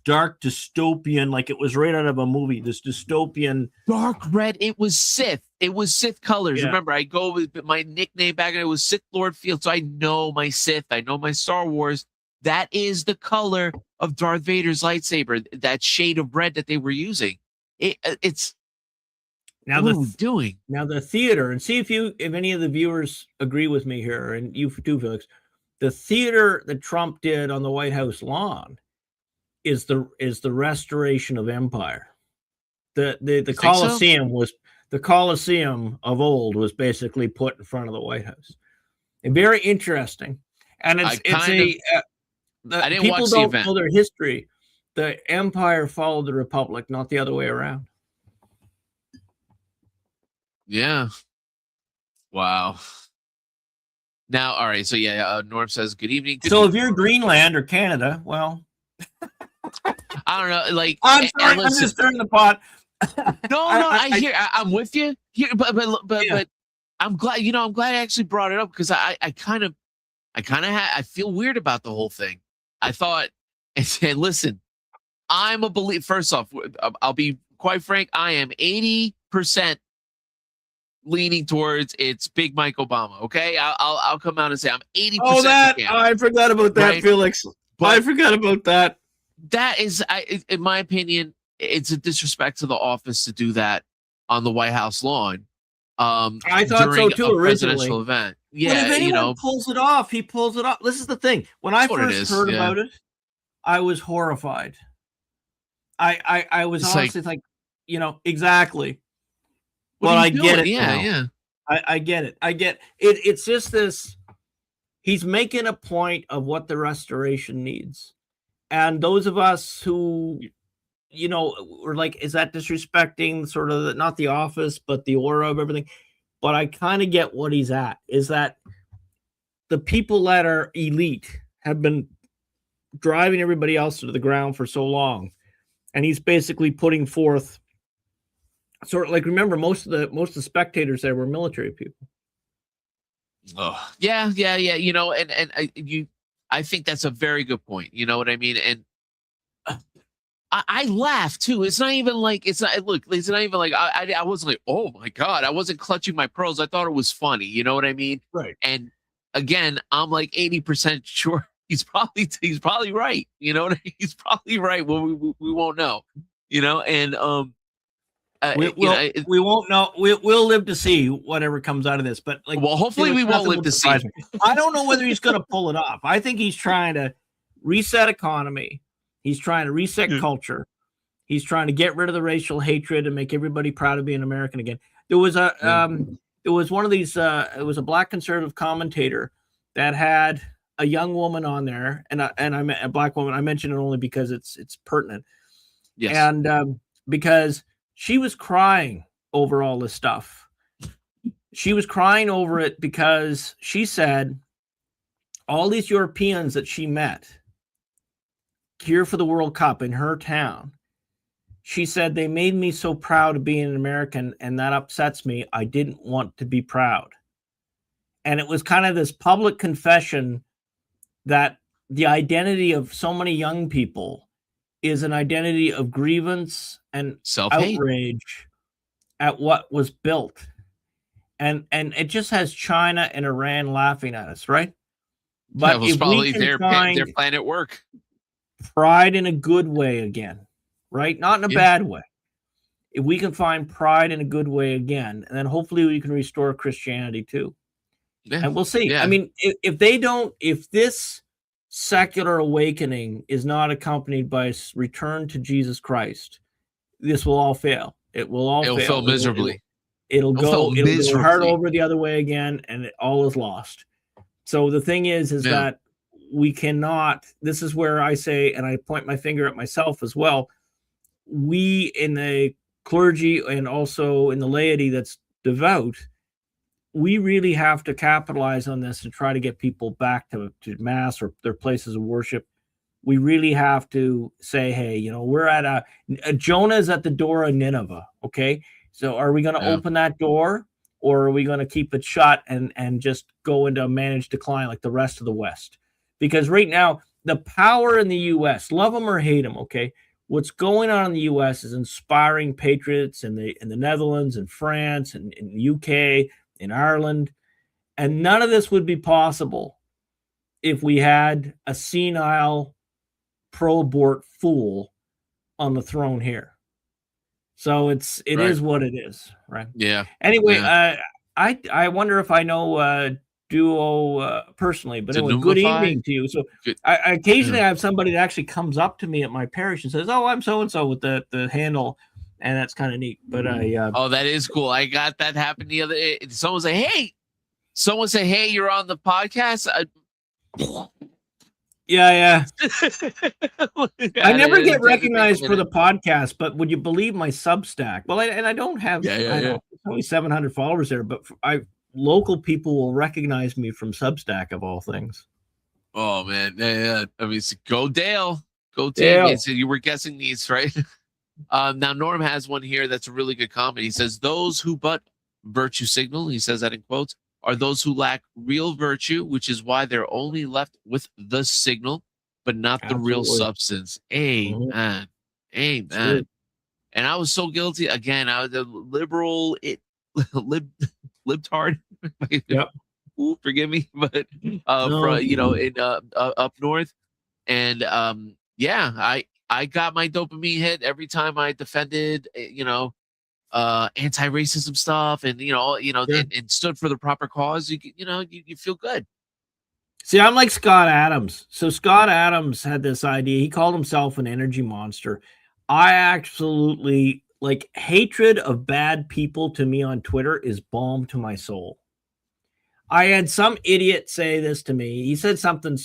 S1: dark dystopian, like it was right out of a movie. This dystopian
S2: dark red. It was Sith. It was Sith colors. Remember, I go with my nickname back, and it was Sith Lord Field. So I know my Sith. I know my Star Wars. That is the color of Darth Vader's lightsaber. That shade of red that they were using. It's
S1: now the theater, and see if any of the viewers agree with me here, and you too, Felix. The theater that Trump did on the White House lawn is the restoration of empire. The Colosseum was the Colosseum of old was basically put in front of the White House. And very interesting, and people don't know their history. The empire followed the republic, not the other way around.
S2: Yeah. Wow. Now, all right. So Norm says, "Good evening."
S1: If you're Greenland or Canada, well,
S2: I don't know. Like,
S1: I'm sorry, I'm just stirring the pot.
S2: I'm with you here, but I'm glad. I'm glad I actually brought it up, because I feel weird about the whole thing. I thought, and listen, I'm a believer. First off, I'll be quite frank. I am 80% leaning towards it's Big Mike Obama. Okay, I'll come out and say I'm 80%.
S1: Oh, I forgot about that, right? Felix. But I forgot about that.
S2: That is, in my opinion, it's a disrespect to the office to do that on the White House lawn.
S1: I thought so too. Originally,
S2: presidential event. Yeah,
S1: but if anyone pulls it off, he pulls it off. This is the thing. When I first heard about it, I was horrified. I was honestly like, exactly. Well, I get it.
S2: Yeah.
S1: I get it. I get it. It's just this. He's making a point of what the restoration needs, and those of us who, were like, is that disrespecting sort of not the office, but the aura of everything? But I kind of get what he's at. Is that the people that are elite have been driving everybody else to the ground for so long, and he's basically putting forth. Sort of like, remember, most of the spectators there were military people.
S2: Oh, yeah. I think that's a very good point. You know what I mean? And I laugh too. It's not even like I wasn't like, oh my God, I wasn't clutching my pearls. I thought it was funny. You know what I mean?
S1: Right.
S2: And again, I'm like 80% sure he's probably right. You know what I mean? He's probably right. Well, we won't know. And
S1: we won't know. We'll live to see whatever comes out of this. But
S2: hopefully we won't live to see.
S1: I don't know whether he's going to pull it off. I think he's trying to reset economy. He's trying to reset culture. He's trying to get rid of the racial hatred and make everybody proud to be an American again. There was one of these. It was a black conservative commentator that had a young woman on there, and I met a black woman. I mention it only because it's pertinent.
S2: Yes.
S1: And because she was crying over all this stuff. She was crying over it because she said all these Europeans that she met here for the World Cup in her town, she said, they made me so proud of being an American, and that upsets me. I didn't want to be proud. And it was kind of this public confession that the identity of so many young people is an identity of grievance and
S2: self-hate,
S1: outrage at what was built. And it just has China and Iran laughing at us, right? But if we can find
S2: their planet work,
S1: pride in a good way again, right? Not in a bad way. If we can find pride in a good way again, and then hopefully we can restore Christianity too. Yeah. And we'll see. Yeah. I mean, if this secular awakening is not accompanied by return to Jesus Christ, this will all fail. It'll fail miserably. It'll go hard over the other way again, and all is lost. So the thing is that we cannot, this is where I say, and I point my finger at myself as well, we in the clergy and also in the laity that's devout, we really have to capitalize on this and try to get people back to mass or their places of worship. We really have to say, hey, we're at Jonah is at the door of Nineveh, okay? So are we going to open that door, or are we going to keep it shut and just go into a managed decline like the rest of the West? Because right now, the power in the U.S., love them or hate them, okay? What's going on in the U.S. is inspiring patriots in the Netherlands and France and in the UK, in Ireland. And none of this would be possible if we had a senile pro-abort fool on the throne here. So it is what it is, right?
S2: Yeah.
S1: Anyway, I wonder if I know Duo personally, but anyway, good evening to you. So I occasionally have somebody that actually comes up to me at my parish and says, "Oh, I'm so and so" with the handle, and that's kind of neat. But
S2: that is cool. I got that happen the other day. Someone say, "Hey, you're on the podcast."
S1: Yeah. I never get recognized for the podcast, but would you believe my Substack? Well, I don't have only 700 followers there, but local people will recognize me from Substack of all things.
S2: Oh man, yeah. I mean, go Dale. So you were guessing these, right? Now Norm has one here that's a really good comment. He says, "Those who but virtue signal," he says that in quotes, "are those who lack real virtue, which is why they're only left with the signal, but not the real substance." Amen. Amen. And I was so guilty. Again, I was a liberal, libtard.
S1: Yep.
S2: Ooh, forgive me, but up north, and I got my dopamine hit every time I defended, anti-racism stuff, and and stood for the proper cause. You feel good.
S1: See, I'm like Scott Adams. So Scott Adams had this idea. He called himself an energy monster. I absolutely hatred of bad people to me on Twitter is balm to my soul. I had some idiot say this to me. He said something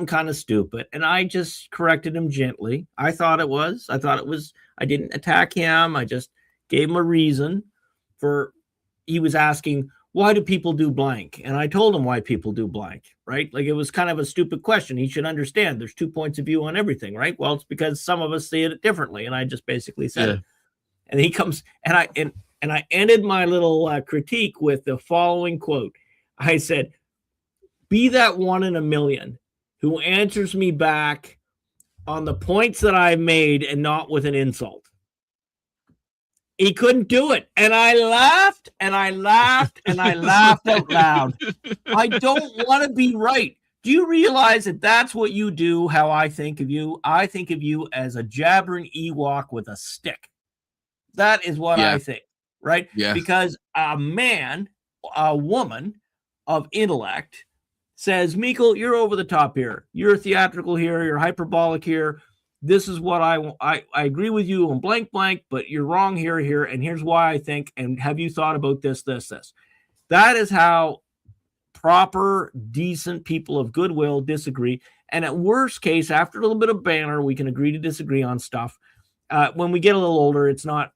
S1: kind of stupid, and I just corrected him gently. I thought it was. I didn't attack him. I just gave him a reason he was asking, why do people do blank? And I told him why people do blank, right? Like, it was kind of a stupid question. He should understand there's two points of view on everything, right? Well, it's because some of us see it differently. And I just basically said it. And he comes, and I ended my little critique with the following quote. I said, "Be that one in a million who answers me back on the points that I made and not with an insult." He couldn't do it. And I laughed and I laughed and I laughed out loud. I don't want to be right. Do you realize that that's what you do, how I think of you? I think of you as a jabbering Ewok with a stick. That is what I think, right?
S2: Yeah.
S1: Because a woman of intellect says, "Mikkel, you're over the top here. You're theatrical here. You're hyperbolic here. This is what I agree with you on blank, but you're wrong here, and here's why I think, and have you thought about this?" That is how proper, decent people of goodwill disagree. And at worst case, after a little bit of banter, we can agree to disagree on stuff. When we get a little older, it's not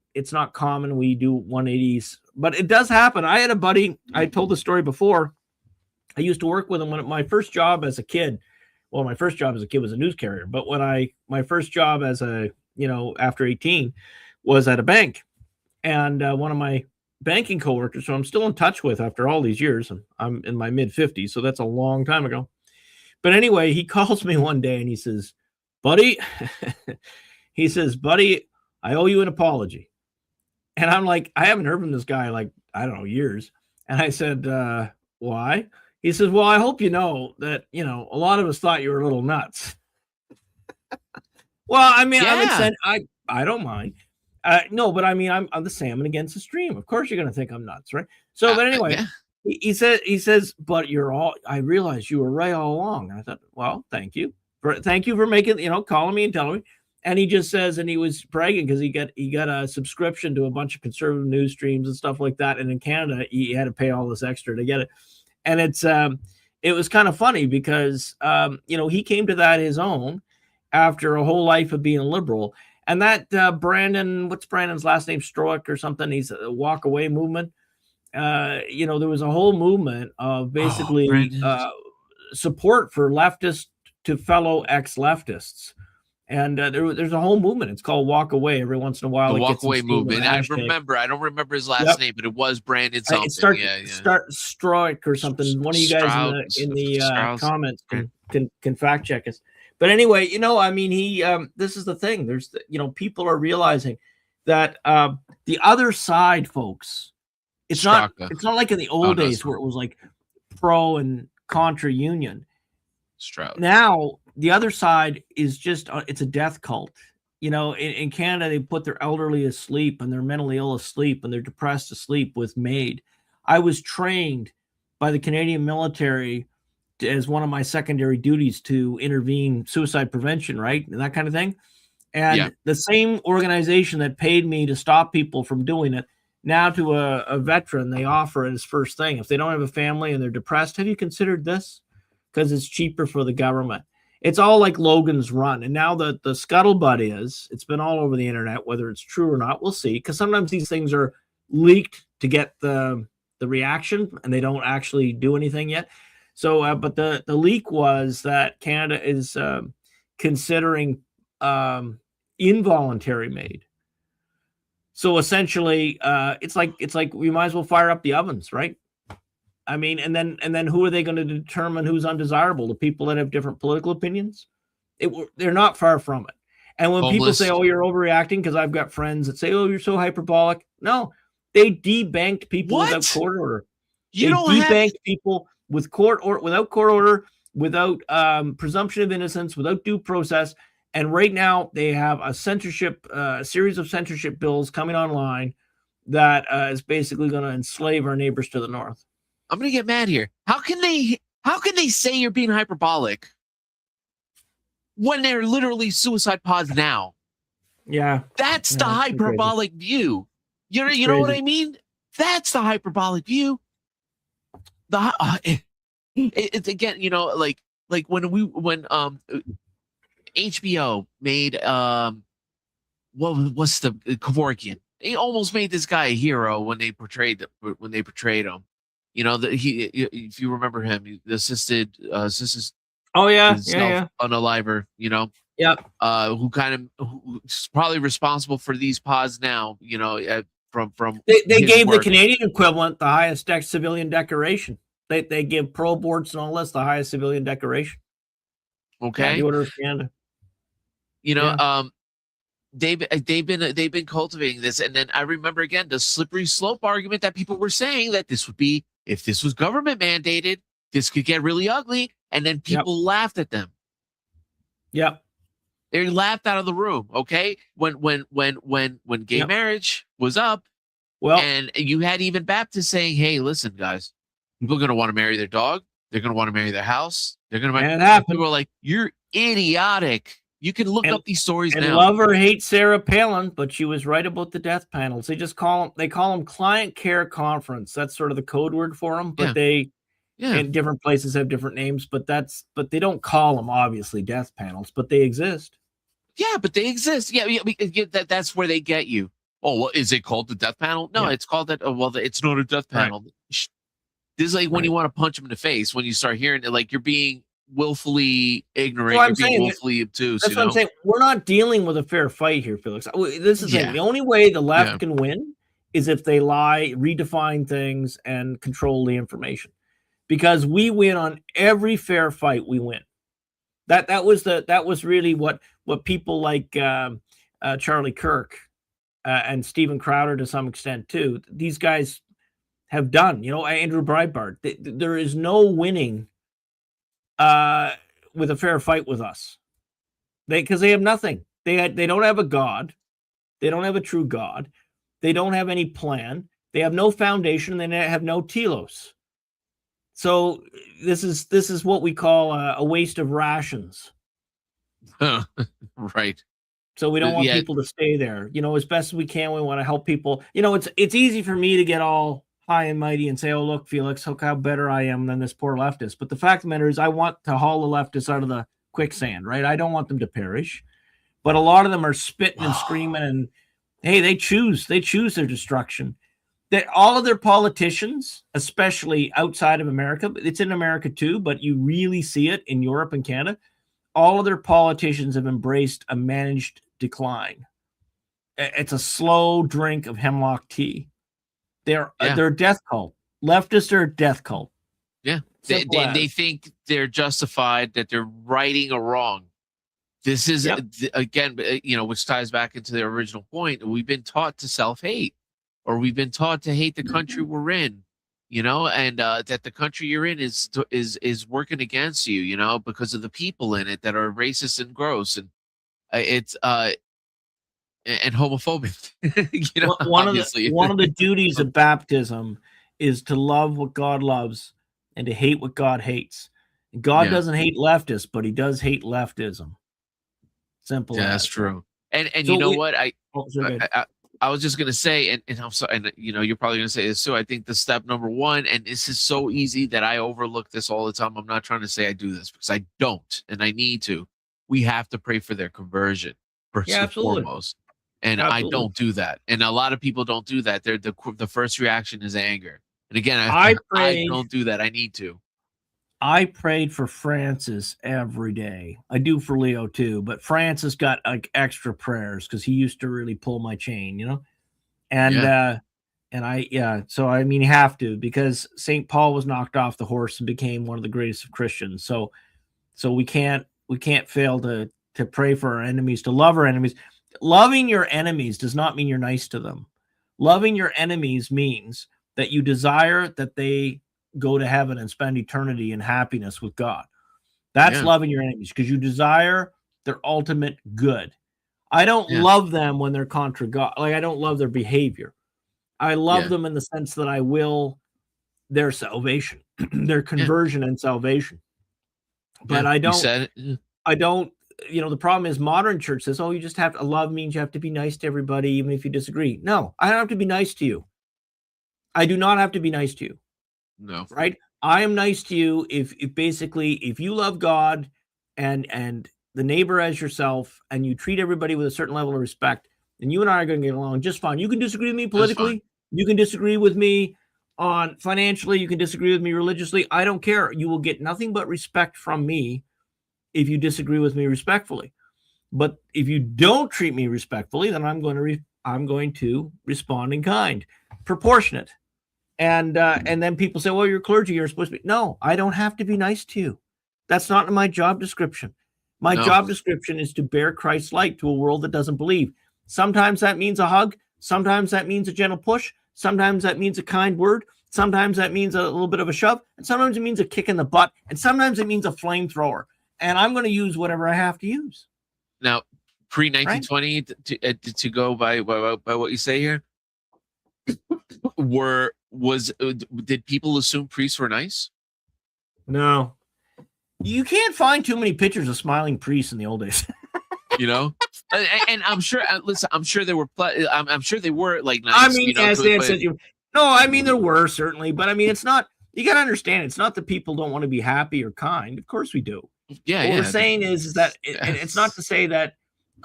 S1: common. We do 180s, but it does happen. I had a buddy, I told the story before. I used to work with him when my first job as a kid. Well, my first job as a kid was a news carrier, but my first job as after 18 was at a bank. And one of my banking coworkers, so I'm still in touch with after all these years, and I'm in my mid 50s, so that's a long time ago. But anyway, he calls me one day and he says, buddy, buddy, I owe you an apology. And I'm like, I haven't heard from this guy like, I don't know, years. And I said, why? He says, well, I hope you know that, a lot of us thought you were a little nuts. Well, I mean, I don't mind. No, but I mean, I'm the salmon against the stream. Of course you're going to think I'm nuts, right? So, but anyway, he says, but I realized you were right all along. And I thought, well, thank you for making, calling me and telling me. And he just says, and he was bragging because he got a subscription to a bunch of conservative news streams and stuff like that. And in Canada, he had to pay all this extra to get it. And it was kind of funny because, he came to that his own after a whole life of being a liberal. And that Brandon, what's Brandon's last name? Stroick or something. He's a walk away movement. There was a whole movement of basically support for leftists to fellow ex-leftists. And there's a whole movement. It's called Walk Away. Every once in a while,
S2: the Walk Away movement. I don't remember his last name, but it was Brandon something.
S1: Start Stroick or something. One of you guys in the comments can fact check us. But anyway, I mean, this is the thing. There's, people are realizing that the other side, folks, it's not like in the old days where it was like pro and contra union. Now the other side is just it's a death cult. In Canada, they put their elderly asleep and they're mentally ill asleep and they're depressed asleep with MAID. I was trained by the Canadian military as one of my secondary duties to intervene suicide prevention, right? And that kind of thing. And the same organization that paid me to stop people from doing it, now to a veteran, they offer it as first thing. If they don't have a family and they're depressed, have you considered this? Because it's cheaper for the government. It's all like Logan's Run. And now the scuttlebutt is, it's been all over the internet, whether it's true or not, we'll see. Because sometimes these things are leaked to get the reaction and they don't actually do anything yet. So, but the leak was that Canada is considering involuntary MAID. So essentially, it's like we might as well fire up the ovens, right? I mean, and then who are they going to determine who's undesirable? The people that have different political opinions? They're not far from it. And when people say, "Oh, you're overreacting," because I've got friends that say, "Oh, you're so hyperbolic," no, they debanked people without court order. They debanked people with court or without court order, without presumption of innocence, without due process. And right now they have a series of censorship bills coming online that is basically going to enslave our neighbors to the north.
S2: I'm going to get mad here. How can they say you're being hyperbolic when they're literally suicide pods now?
S1: Yeah.
S2: That's the hyperbolic view. You know what I mean? That's the hyperbolic view. It's again, like when HBO made what's the Kevorkian? They almost made this guy a hero when they portrayed him. If you remember him, the assisted unaliver, who's probably responsible for these pods now, from
S1: they gave the Canadian equivalent the highest civilian decoration. They give pro boards and all this the highest civilian decoration.
S2: Okay.
S1: The Order of Canada.
S2: They've been cultivating this, and then I remember again the slippery slope argument that people were saying that this would be, if this was government mandated, this could get really ugly, and then people laughed at them. Yep. They laughed out of the room. Okay, when gay marriage was up, and you had even Baptists saying, "Hey, listen, guys, people are going to want to marry their dog. They're going to want to marry their house. They're going to marry." People were like, "You're idiotic." You can look up these stories now.
S1: Love or hate Sarah Palin, but she was right about the death panels. They just call them client care conference. That's sort of the code word for them. But they, in different places, have different names. But they don't call them obviously death panels, but they exist.
S2: Yeah, but they exist. Yeah, that's where they get you. Oh, well, is it called the death panel? No, it's called that. Oh, well, it's not a death panel. Right. This is like when you want to punch them in the face when you start hearing it, like you're being willfully ignorant, you're being willfully obtuse.
S1: That's what I'm saying. We're not dealing with a fair fight here, Felix. This is the only way the left can win is if they lie, redefine things, and control the information. Because we win on every fair fight, we win. That was really what people like Charlie Kirk and Stephen Crowder to some extent too. These guys have done. Andrew Breitbart. There is no winning with a fair fight with us. Because they have nothing. They don't have a God. They don't have a true God. They don't have any plan. They have no foundation. They have no telos. So this is what we call a waste of rations.
S2: Right.
S1: So we don't want people to stay there. As best as we can, we want to help people. It's easy for me to get all high and mighty and say, oh, look, Felix, look how better I am than this poor leftist. But the fact of the matter is I want to haul the leftists out of the quicksand, right? I don't want them to perish. But a lot of them are spitting and screaming, and hey, they choose their destruction. That all of their politicians, especially outside of America, it's in America too, but you really see it in Europe and Canada. All of their politicians have embraced a managed decline. It's a slow drink of hemlock tea. They're a death cult. Leftists are a death cult.
S2: Yeah, they think they're justified, that they're righting a wrong. This is again, which ties back into the original point. We've been taught to self-hate, or we've been taught to hate the country we're in, and that the country you're in is working against you, because of the people in it that are racist and gross, and it's and homophobic.
S1: One of the duties of baptism is to love what God loves and to hate what God hates. God doesn't hate leftists, but he does hate leftism. Simple.
S2: Yeah, that's true. And so you know what? I was just gonna say, and I'm sorry, and you're probably gonna say this too. I think the step number one, and this is so easy that I overlook this all the time. I'm not trying to say I do this because I don't, and I need to. We have to pray for their conversion first and foremost. And I don't do that, and a lot of people don't do that. They're the first reaction is anger. And again, I don't do that. I need to.
S1: I prayed for Francis every day. I do for Leo too, but Francis got like extra prayers because he used to really pull my chain, and so I mean, you have to, because St. Paul was knocked off the horse and became one of the greatest of Christians. So we can't fail to pray for our enemies, to love our enemies. Loving your enemies does not mean you're nice to them. Loving your enemies means that you desire that they go to heaven and spend eternity in happiness with God. That's loving your enemies, because you desire their ultimate good. I don't love them when they're contra God. Like, I don't love their behavior. I love them in the sense that I will their salvation, their conversion and salvation. But I don't, the problem is modern church says, oh, you just have to love means you have to be nice to everybody, even if you disagree. No, I don't have to be nice to you. I do not have to be nice to you.
S2: No.
S1: Right? I am nice to you if you love God and the neighbor as yourself, and you treat everybody with a certain level of respect, then you and I are going to get along just fine. You can disagree with me politically. You can disagree with me on financially. You can disagree with me religiously. I don't care. You will get nothing but respect from me if you disagree with me respectfully. But if you don't treat me respectfully, then I'm going to respond in kind, proportionate. And then people say, well, you're clergy, you're supposed to be. No, I don't have to be nice to you. That's not in my job description. My job description is to bear Christ's light to a world that doesn't believe. Sometimes that means a hug. Sometimes that means a gentle push. Sometimes that means a kind word. Sometimes that means a little bit of a shove. And sometimes it means a kick in the butt. And sometimes it means a flamethrower. And I'm going to use whatever I have to use.
S2: Now, pre-1920, to go by what you say here, did people assume priests were nice?
S1: No. You can't find too many pictures of smiling priests in the old days.
S2: And I'm sure. Listen, I'm sure there were. I'm sure they were like nice.
S1: I mean, there were certainly, but I mean, it's not. You got to understand, it's not that people don't want to be happy or kind. Of course, we do.
S2: Yeah.
S1: What we're saying is that it's not to say that.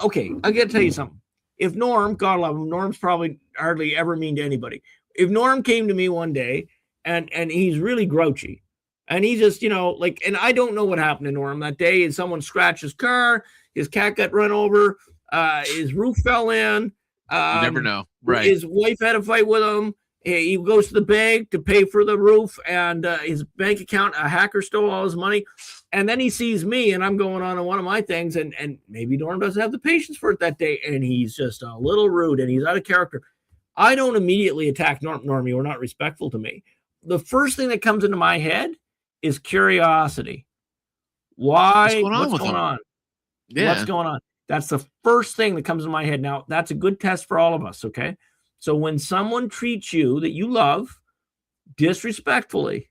S1: Okay, I got to tell you something. If Norm, God love him, Norm's probably hardly ever mean to anybody. If Norm came to me one day and he's really grouchy, and he just, and I don't know what happened to Norm that day, and someone scratched his car, his cat got run over, his roof fell in.
S2: You never know. Right.
S1: His wife had a fight with him. He goes to the bank to pay for the roof, and his bank account, a hacker stole all his money. And then he sees me, and I'm going on one of my things, and maybe Norm doesn't have the patience for it that day, and he's just a little rude, and he's out of character. I don't immediately attack Norm. You were not respectful to me. The first thing that comes into my head is curiosity. Why? What's going on? Yeah. What's going on? That's the first thing that comes in my head. Now, that's a good test for all of us, okay? So when someone treats you that you love disrespectfully,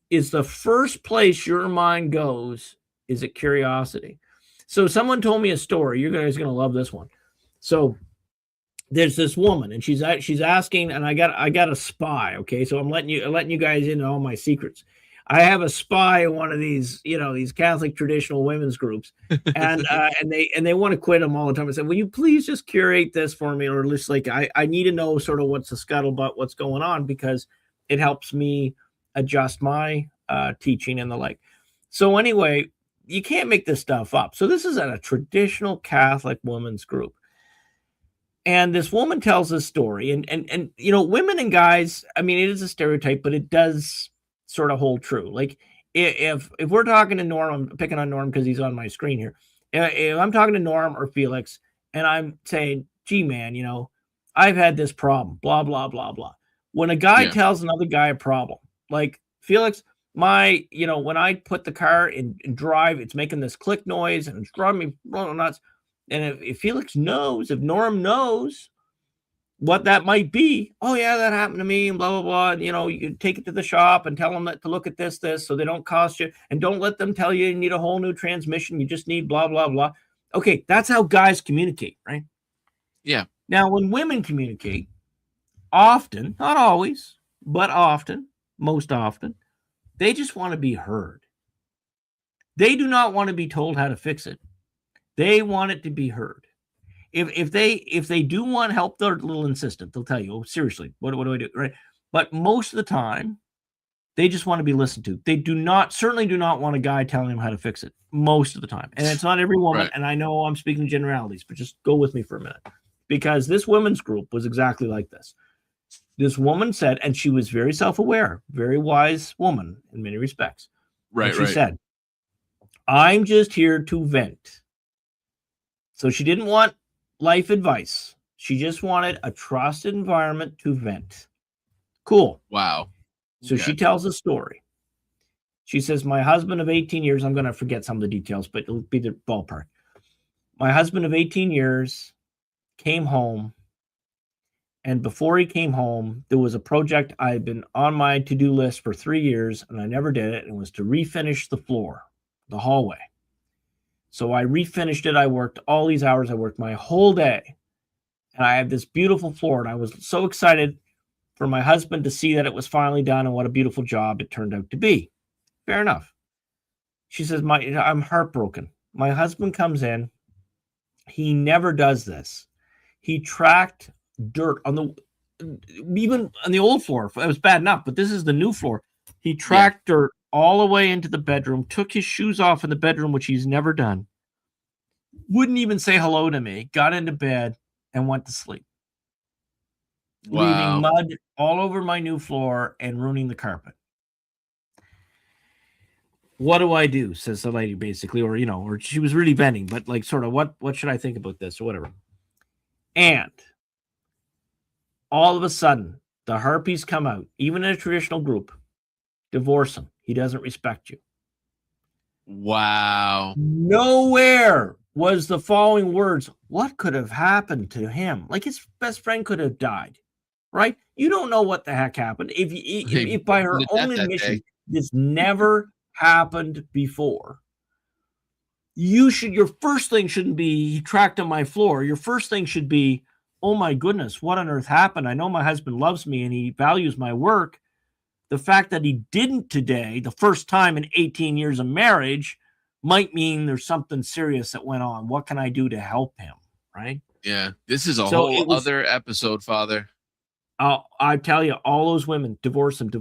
S1: is the first place your mind goes is at curiosity. So someone told me a story. You guys are going to love this one. So there's this woman, and she's asking, and I got a spy, okay? So I'm letting you guys into all my secrets. I have a spy in one of these, these Catholic traditional women's groups, and they want to quit them all the time. I said, will you please just curate this for me, or at least like I need to know sort of what's the scuttlebutt, what's going on, because it helps me adjust my teaching and the like. So anyway, you can't make this stuff up. So this is at a traditional Catholic women's group. And this woman tells this story, and women and guys, I mean, it is a stereotype, but it does sort of hold true. Like if we're talking to Norm, I'm picking on Norm because he's on my screen here. If I'm talking to Norm or Felix and I'm saying, gee, man, I've had this problem, blah, blah, blah, blah. When a guy tells another guy a problem, like Felix, when I put the car in drive, it's making this click noise and it's driving me nuts. And if Felix knows, if Norm knows what that might be, oh yeah, that happened to me, and blah, blah, blah. And, you take it to the shop and tell them to look at this, so they don't cost you, and don't let them tell you need a whole new transmission. You just need blah, blah, blah. Okay. That's how guys communicate, right?
S2: Yeah.
S1: Now, when women communicate, often, not always, but often, most often, they just want to be heard. They do not want to be told how to fix it. They want it to be heard. If they do want help, they're a little insistent. They'll tell you, oh, seriously, what do I do? Right. But most of the time, they just want to be listened to. They certainly do not want a guy telling them how to fix it most of the time. And it's not every woman. Right. And I know I'm speaking generalities, but just go with me for a minute, because this women's group was exactly like this. This woman said, and she was very self-aware, very wise woman in many respects.
S2: Right.
S1: And she said, I'm just here to vent. So she didn't want life advice. She just wanted a trusted environment to vent. Cool.
S2: Wow.
S1: So she tells a story. She says, my husband of 18 years, I'm going to forget some of the details, but it'll be the ballpark. My husband of 18 years came home, and before he came home, there was a project I'd been on my to-do list for 3 years, and I never did it. It was to refinish the floor, the hallway. So I refinished it. I worked all these hours. I worked my whole day. And I had this beautiful floor. And I was so excited for my husband to see that it was finally done and what a beautiful job it turned out to be. Fair enough. She says, I'm heartbroken. My husband comes in. He never does this. He tracked dirt even on the old floor. It was bad enough, but this is the new floor. He tracked dirt all the way into the bedroom, took his shoes off in the bedroom, which he's never done, wouldn't even say hello to me, got into bed and went to sleep. Wow. Leaving mud all over my new floor and ruining the carpet. What do I do? Says the lady basically, or she was really venting, but like sort of what should I think about this or whatever? And all of a sudden, the harpies come out, even in a traditional group. Divorce him. He doesn't respect you.
S2: Wow.
S1: Nowhere was the following words. What could have happened to him? Like his best friend could have died, right? You don't know what the heck happened. If by her own admission, this never happened before. Your first thing shouldn't be, he tracked on my floor. Your first thing should be, oh my goodness, what on earth happened? I know my husband loves me and he values my work. The fact that he didn't today, the first time in 18 years of marriage, might mean there's something serious that went on. What can I do to help him? Right?
S2: Yeah. This is a whole other episode, Father.
S1: I tell you, all those women, divorce him.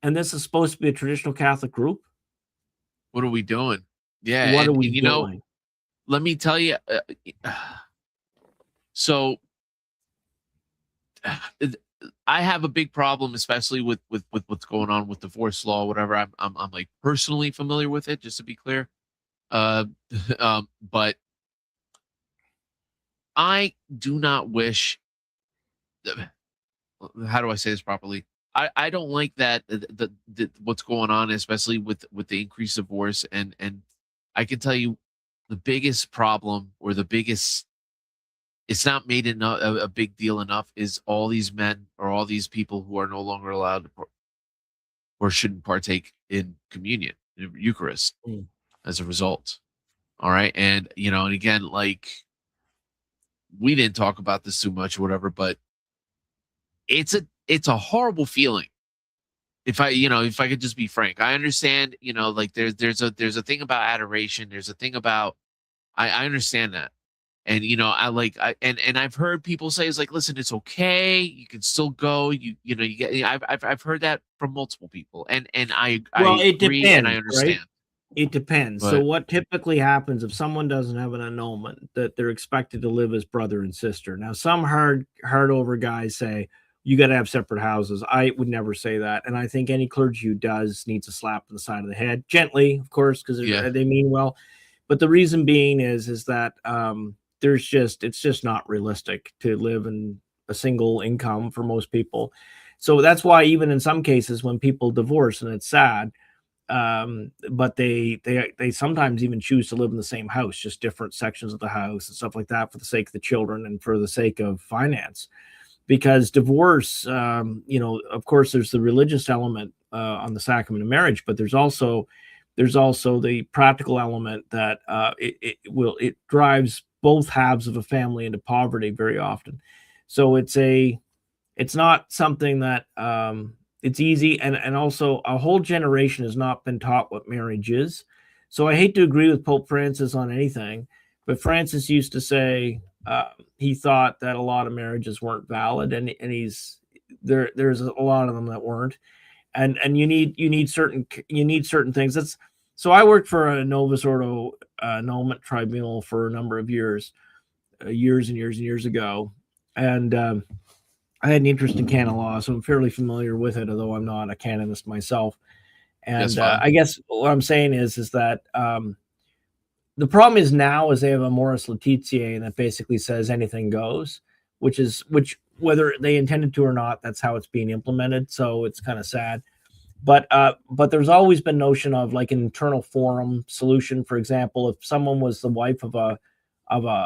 S1: And this is supposed to be a traditional Catholic group.
S2: What are we doing? Yeah.
S1: What are we doing?
S2: Let me tell you. So I have a big problem, especially with what's going on with divorce law, whatever. I'm like personally familiar with it, just to be clear. But I do not wish. How do I say this properly? I don't like that the what's going on, especially with the increased divorce, and I can tell you the biggest problem, or the biggest, it's not made a big deal enough, is all these men or all these people who are no longer allowed to, or shouldn't partake in communion, in Eucharist, as a result. All right, and and again, like, we didn't talk about this too much or whatever, but it's a horrible feeling. If I could just be frank, I understand, like, there's a thing about adoration. There's a thing about, I understand that. And, and I've heard people say, it's like, listen, it's okay. You can still go. You get, I've heard that from multiple people, and I
S1: it
S2: agree,
S1: depends,
S2: and I understand.
S1: right? It depends.
S2: But,
S1: so what typically happens if someone doesn't have an annulment, that they're expected to live as brother and sister. Now, some hard over guys say you got to have separate houses. I would never say that, and I think any clergy who does needs a slap on the side of the head, gently, of course, because they mean well. But the reason being is that it's just not realistic to live in a single income for most people. So that's why even in some cases when people divorce, and it's sad, but they sometimes even choose to live in the same house, just different sections of the house and stuff like that, for the sake of the children and for the sake of finance. Because divorce, of course, there's the religious element on the sacrament of marriage, but there's also the practical element that it drives both halves of a family into poverty very often. So it's not something that it's easy, and also a whole generation has not been taught what marriage is. So I hate to agree with Pope Francis on anything, but Francis used to say he thought that a lot of marriages weren't valid, and there's a lot of them that weren't, and you need certain things. So I worked for a Novus Ordo annulment tribunal for a number of years ago, and I had an interest in canon law, so I'm fairly familiar with it, although I'm not a canonist myself. And I guess what I'm saying is that the problem is now is they have a Amoris Laetitia that basically says anything goes, which whether they intended to or not, that's how it's being implemented. So it's kind of sad. But there's always been notion of like an internal forum solution. For example, if someone was the wife of a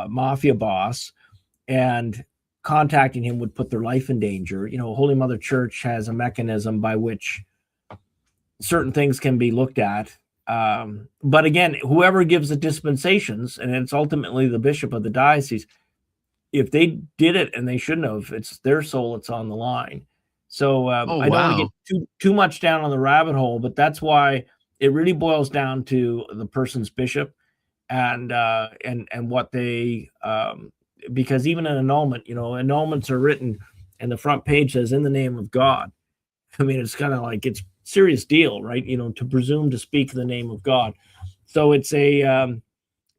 S1: mafia boss, and contacting him would put their life in danger, Holy Mother Church has a mechanism by which certain things can be looked at. But again, whoever gives the dispensations, and it's ultimately the bishop of the diocese, if they did it and they shouldn't have, it's their soul that's on the line. So I don't want to get too much down on the rabbit hole, but that's why it really boils down to the person's bishop and what they because even an annulment, annulments are written and the front page says in the name of God. I mean, it's kind of like, it's serious deal, right? To presume to speak in the name of God. So it's a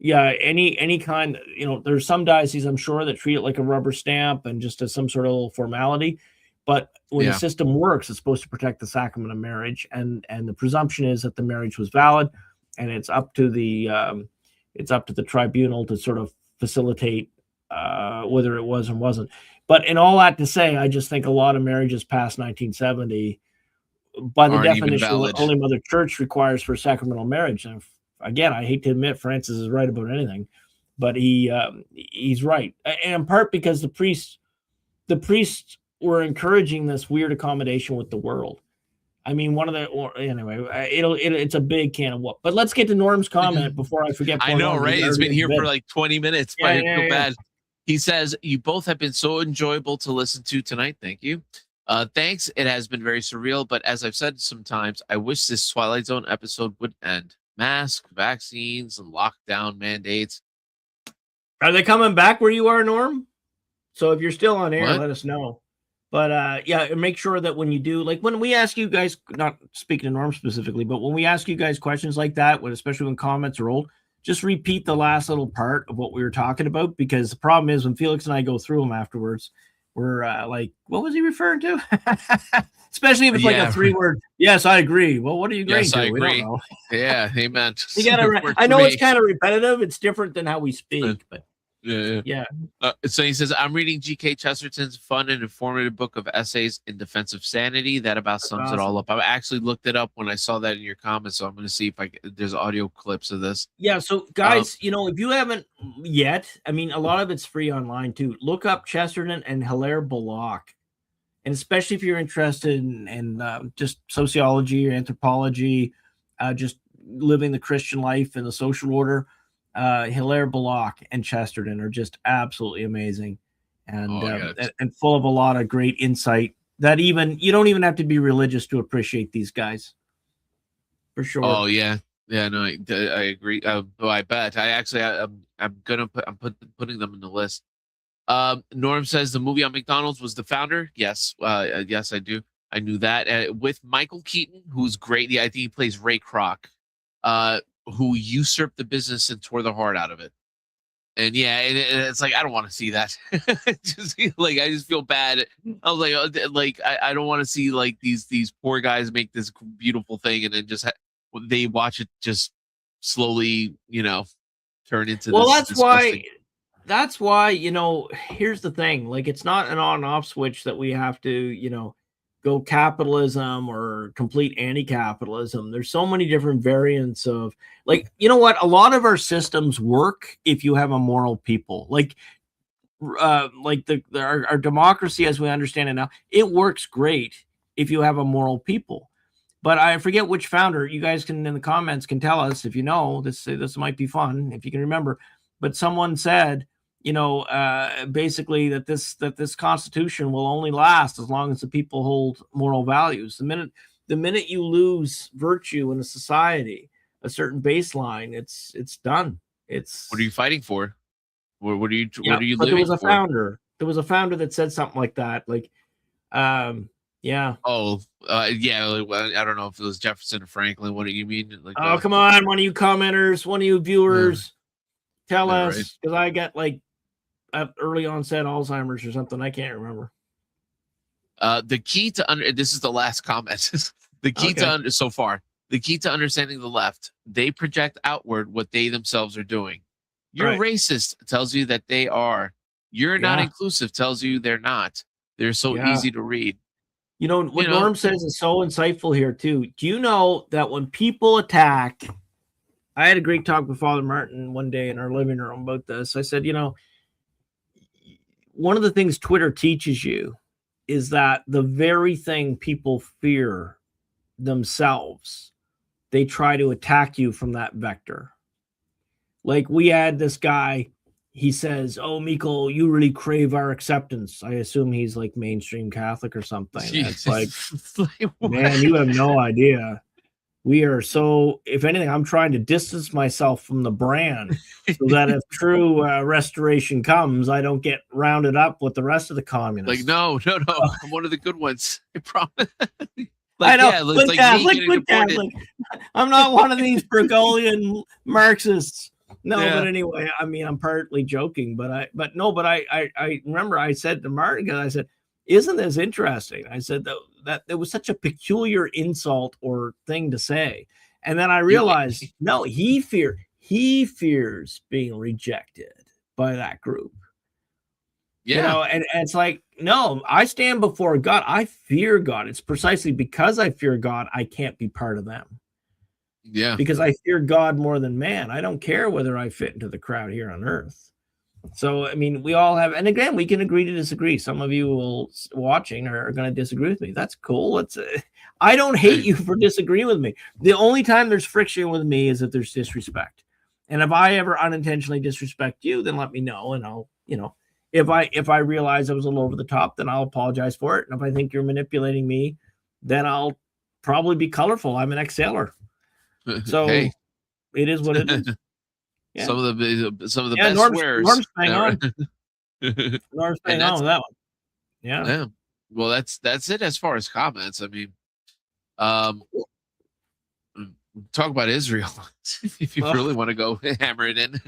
S1: any kind, there's some dioceses, I'm sure, that treat it like a rubber stamp and just as some sort of little formality. But when the system works, it's supposed to protect the sacrament of marriage, and the presumption is that the marriage was valid, and it's up to the tribunal to sort of facilitate whether it was and wasn't. But in all that to say, I just think a lot of marriages past 1970, by the definition what Holy Mother Church requires for sacramental marriage, and again, I hate to admit Francis is right about anything, but he's right, and in part because the priests were encouraging this weird accommodation with the world. I mean, it's a big can of whoop. But let's get to Norm's comment before I forget.
S2: I know, right? It's been here for like 20 minutes, but I feel bad. He says, you both have been so enjoyable to listen to tonight. Thank you. Thanks. It has been very surreal, but as I've said sometimes, I wish this Twilight Zone episode would end. Masks, vaccines, and lockdown mandates.
S1: Are they coming back where you are, Norm? So if you're still on air, let us know. But make sure that when you do, like when we ask you guys, not speaking to Norm specifically, but when we ask you guys questions like that, especially when comments are old, just repeat the last little part of what we were talking about, because the problem is when Felix and I go through them afterwards, like, what was he referring to? Especially if it's like a 3-word. Yes, I agree. Well, what are you agreeing
S2: Yes,
S1: to?
S2: I
S1: We don't
S2: agree.
S1: know.
S2: Yeah, amen.
S1: You gotta. I know it's kind of repetitive. It's different than how we speak, but yeah.
S2: So he says, I'm reading G.K. Chesterton's fun and informative book of essays in defense of sanity. That about sums it all up. I actually looked it up when I saw that in your comments, so I'm going to see if there's audio clips of this.
S1: Yeah, so guys, if you haven't yet, I mean, a lot of it's free online too. Look up Chesterton and Hilaire Belloc, and especially if you're interested in just sociology or anthropology, just living the Christian life and the social order. Hilaire Belloc and Chesterton are just absolutely amazing, and full of a lot of great insight that even you don't even have to be religious to appreciate these guys, for sure.
S2: Oh yeah, no, I agree. I bet I'm putting them in the list. Norm says the movie on McDonald's was The Founder. Yes, yes, I do. I knew that with Michael Keaton, who's great. I think he plays Ray Kroc, who usurped the business and tore the heart out of it. And yeah, and it's like I don't want to see that. Just like I just feel bad. I was like I don't want to see like these poor guys make this beautiful thing and then just they watch it just slowly, turn into.
S1: Well,
S2: this
S1: that's
S2: disgusting.
S1: that's why, here's the thing. Like, it's not an on off switch that we have to, go capitalism or complete anti-capitalism. There's so many different variants of, like, you know what? A lot of our systems work if you have a moral people. Like our democracy as we understand it now, it works great if you have a moral people. But I forget which founder. You guys can in the comments can tell us if you know this. This might be fun if you can remember. But someone said, basically that this Constitution will only last as long as the people hold moral values. The minute you lose virtue in a society, a certain baseline, it's done.
S2: What are you fighting for? What are you living
S1: for? There was a
S2: for?
S1: founder. There was a founder that said something like that. Like, yeah.
S2: Oh, yeah. I don't know if it was Jefferson or Franklin. What do you mean? Like,
S1: oh, come on, one of you commenters, one of you viewers, tell us, because I got like early onset Alzheimer's or something. I can't remember.
S2: The key to this is the last comment. The key to so far, the key to understanding the left, they project outward what they themselves are doing. You're racist tells you that they are. You're not inclusive tells you they're not. They're so easy to read.
S1: What Norm says is so insightful here too. Do you know that when people attack, I had a great talk with Father Martin one day in our living room about this. I said, one of the things Twitter teaches you is that the very thing people fear themselves, they try to attack you from that vector. Like we had this guy, he says, "Oh, Mikkel, you really crave our acceptance." I assume he's like mainstream Catholic or something. It's like, man, you have no idea. We are so, if anything, I'm trying to distance myself from the brand so that if true restoration comes, I don't get rounded up with the rest of the communists.
S2: Like, no. I'm one of the good ones. I promise.
S1: I know. Good Catholic. I'm not one of these Bergoglian Marxists. No, but anyway, I mean, I'm partly joking, but I remember I said to Martin, I said, isn't this interesting? I said that it was such a peculiar insult or thing to say. And then I realized, no, he fears being rejected by that group.
S2: Yeah.
S1: And it's like, no, I stand before God. I fear God. It's precisely because I fear God, I can't be part of them.
S2: Yeah.
S1: Because I fear God more than man. I don't care whether I fit into the crowd here on earth. So, I mean, we all have, and again, we can agree to disagree. Some of you watching are going to disagree with me. That's cool. I don't hate you for disagreeing with me. The only time there's friction with me is if there's disrespect. And if I ever unintentionally disrespect you, then let me know. And I'll, if I realize I was a little over the top, then I'll apologize for it. And if I think you're manipulating me, then I'll probably be colorful. I'm an ex-sailor. So it is what it is. Yeah.
S2: Some of the best swears.
S1: Norm's staying on. Norm's staying on with that one. Yeah.
S2: Well, that's it as far as comments. I mean, talk about Israel if you really want to go hammer it in,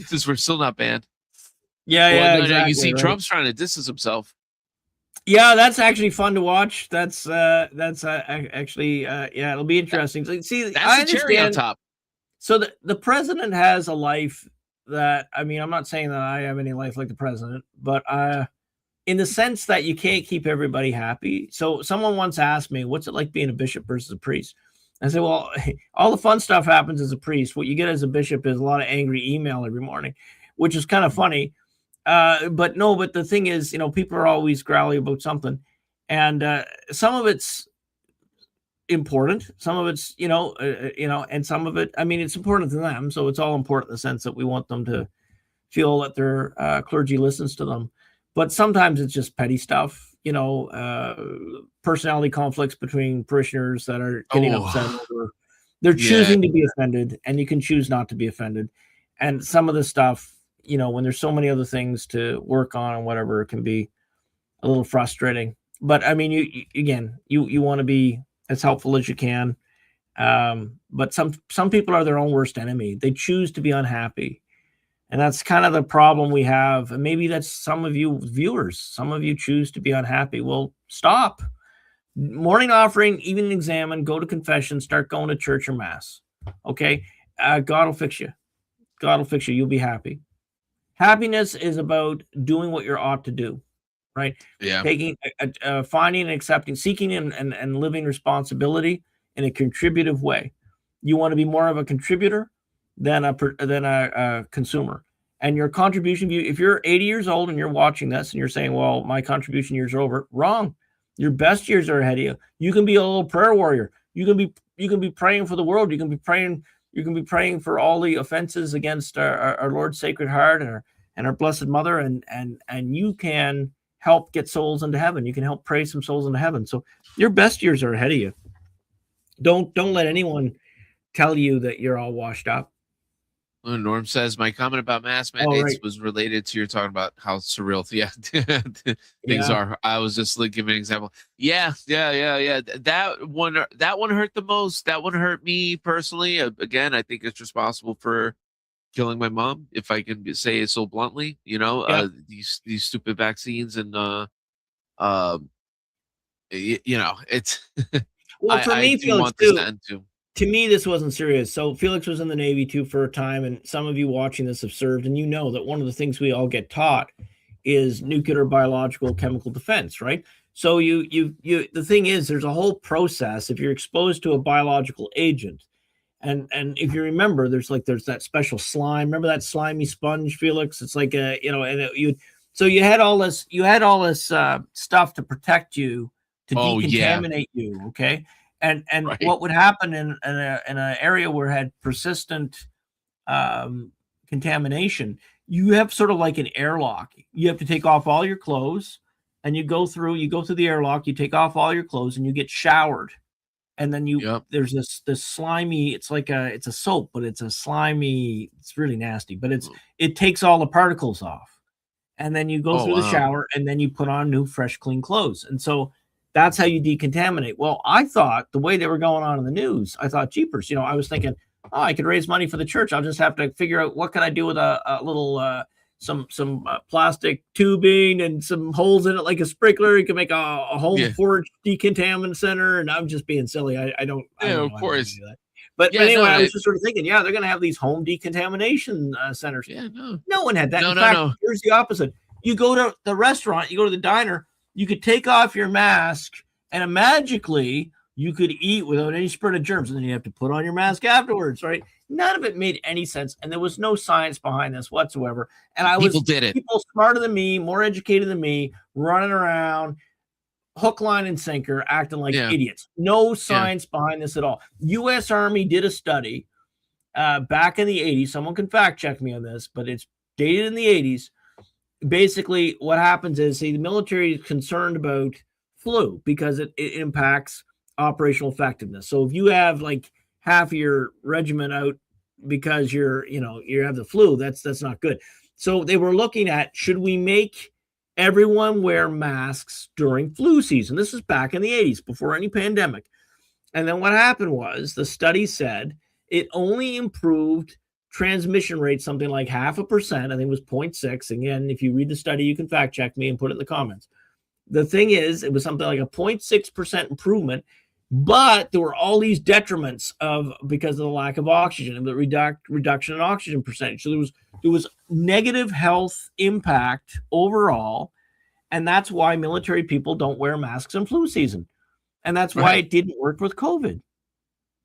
S2: since we're still not banned.
S1: Yeah, exactly.
S2: No, you see,
S1: right.
S2: Trump's trying to distance himself.
S1: Yeah, that's actually fun to watch. That's actually yeah, it'll be interesting. So, see,
S2: That's
S1: I
S2: the cherry on
S1: understand.
S2: top.
S1: So the president has a life that, I mean, I'm not saying that I have any life like the president, but in the sense that you can't keep everybody happy. So someone once asked me, what's it like being a bishop versus a priest? I said, well, all the fun stuff happens as a priest. What you get as a bishop is a lot of angry email every morning, which is kind of funny. But the thing is, people are always growly about something, and some of it's important, some of it's, and some of it, I mean, it's important to them. So it's all important in the sense that we want them to feel that their clergy listens to them. But sometimes it's just petty stuff, personality conflicts between parishioners that are getting upset over. They're choosing to be offended, and you can choose not to be offended. And some of the stuff, when there's so many other things to work on and whatever, it can be a little frustrating. But I mean, you want to be as helpful as you can. But some people are their own worst enemy. They choose to be unhappy. And that's kind of the problem we have. And maybe that's some of you viewers. Some of you choose to be unhappy. Well, stop. Morning offering, evening examine, go to confession, start going to church or mass. Okay? God will fix you. God will fix you. You'll be happy. Happiness is about doing what you ought to do, right?
S2: Yeah.
S1: Taking, finding and accepting, seeking and living responsibility in a contributive way. You want to be more of a contributor than a consumer. And your contribution, if you're 80 years old and you're watching this and you're saying, well, my contribution years are over, wrong. Your best years are ahead of you. You can be a little prayer warrior. You can be praying for the world. You can be praying for all the offenses against our Lord's Sacred Heart and our Blessed Mother, and you can help get souls into heaven. You can help pray some souls into heaven. So your best years are ahead of you. Don't let anyone tell you that you're all washed up.
S2: Norm says my comment about mass mandates was related to you're talking about how surreal things are. I was just giving an example. Yeah. That one hurt the most. That one hurt me personally. Again, I think it's responsible for killing my mom, if I can say it so bluntly. These stupid vaccines and it's.
S1: Well, for me, Felix, to me, this wasn't serious. So Felix was in the Navy too for a time, and some of you watching this have served, and that one of the things we all get taught is nuclear, biological, chemical defense, right? So the thing is, there's a whole process. If you're exposed to a biological agent, and if you remember, there's that special slime. Remember that slimy sponge, Felix? It's like so you had all this stuff to protect you, to decontaminate you, okay? And right. What would happen in an area where it had persistent contamination, you have sort of like an airlock. You have to take off all your clothes, and you go through the airlock, you take off all your clothes, and you get showered. And then there's this slimy, it's a soap, but it's a slimy, it's really nasty, but it takes all the particles off. And then you go through the shower, and then you put on new, fresh, clean clothes. And so that's how you decontaminate. Well, I thought the way they were going on in the news, I thought, jeepers, I was thinking, I could raise money for the church. I'll just have to figure out what can I do with a little, some plastic tubing and some holes in it, like a sprinkler. You can make a home porch decontaminant center. And I'm just being silly. I don't know
S2: of course.
S1: Do that. But anyway, I was just sort of thinking, they're going to have these home decontamination centers.
S2: Yeah,
S1: no one had that. In fact, here's the opposite. You go to the restaurant, you go to the diner, you could take off your mask, and magically you could eat without any spread of germs. And then you have to put on your mask afterwards, right? None of it made any sense. And there was no science behind this whatsoever. And people smarter than me, more educated than me, running around, hook, line, and sinker, acting like idiots. No science behind this at all. U.S. Army did a study back in the 80s. Someone can fact check me on this, but it's dated in the 80s. Basically, what happens is, the military is concerned about flu because it impacts operational effectiveness. So if you have like half of your regiment out because you have the flu, that's not good. So they were looking at, should we make everyone wear masks during flu season? This is back in the 80s, before any pandemic. And then what happened was, the study said it only improved transmission rate something like 0.5%. I think it was 0.6. Again, if you read the study, you can fact check me and put it in the comments. The thing is, it was something like a 0.6% improvement, but there were all these detriments because of the lack of oxygen and the reduction in oxygen percentage. So there was negative health impact overall, and that's why military people don't wear masks in flu season, and that's why it didn't work with COVID.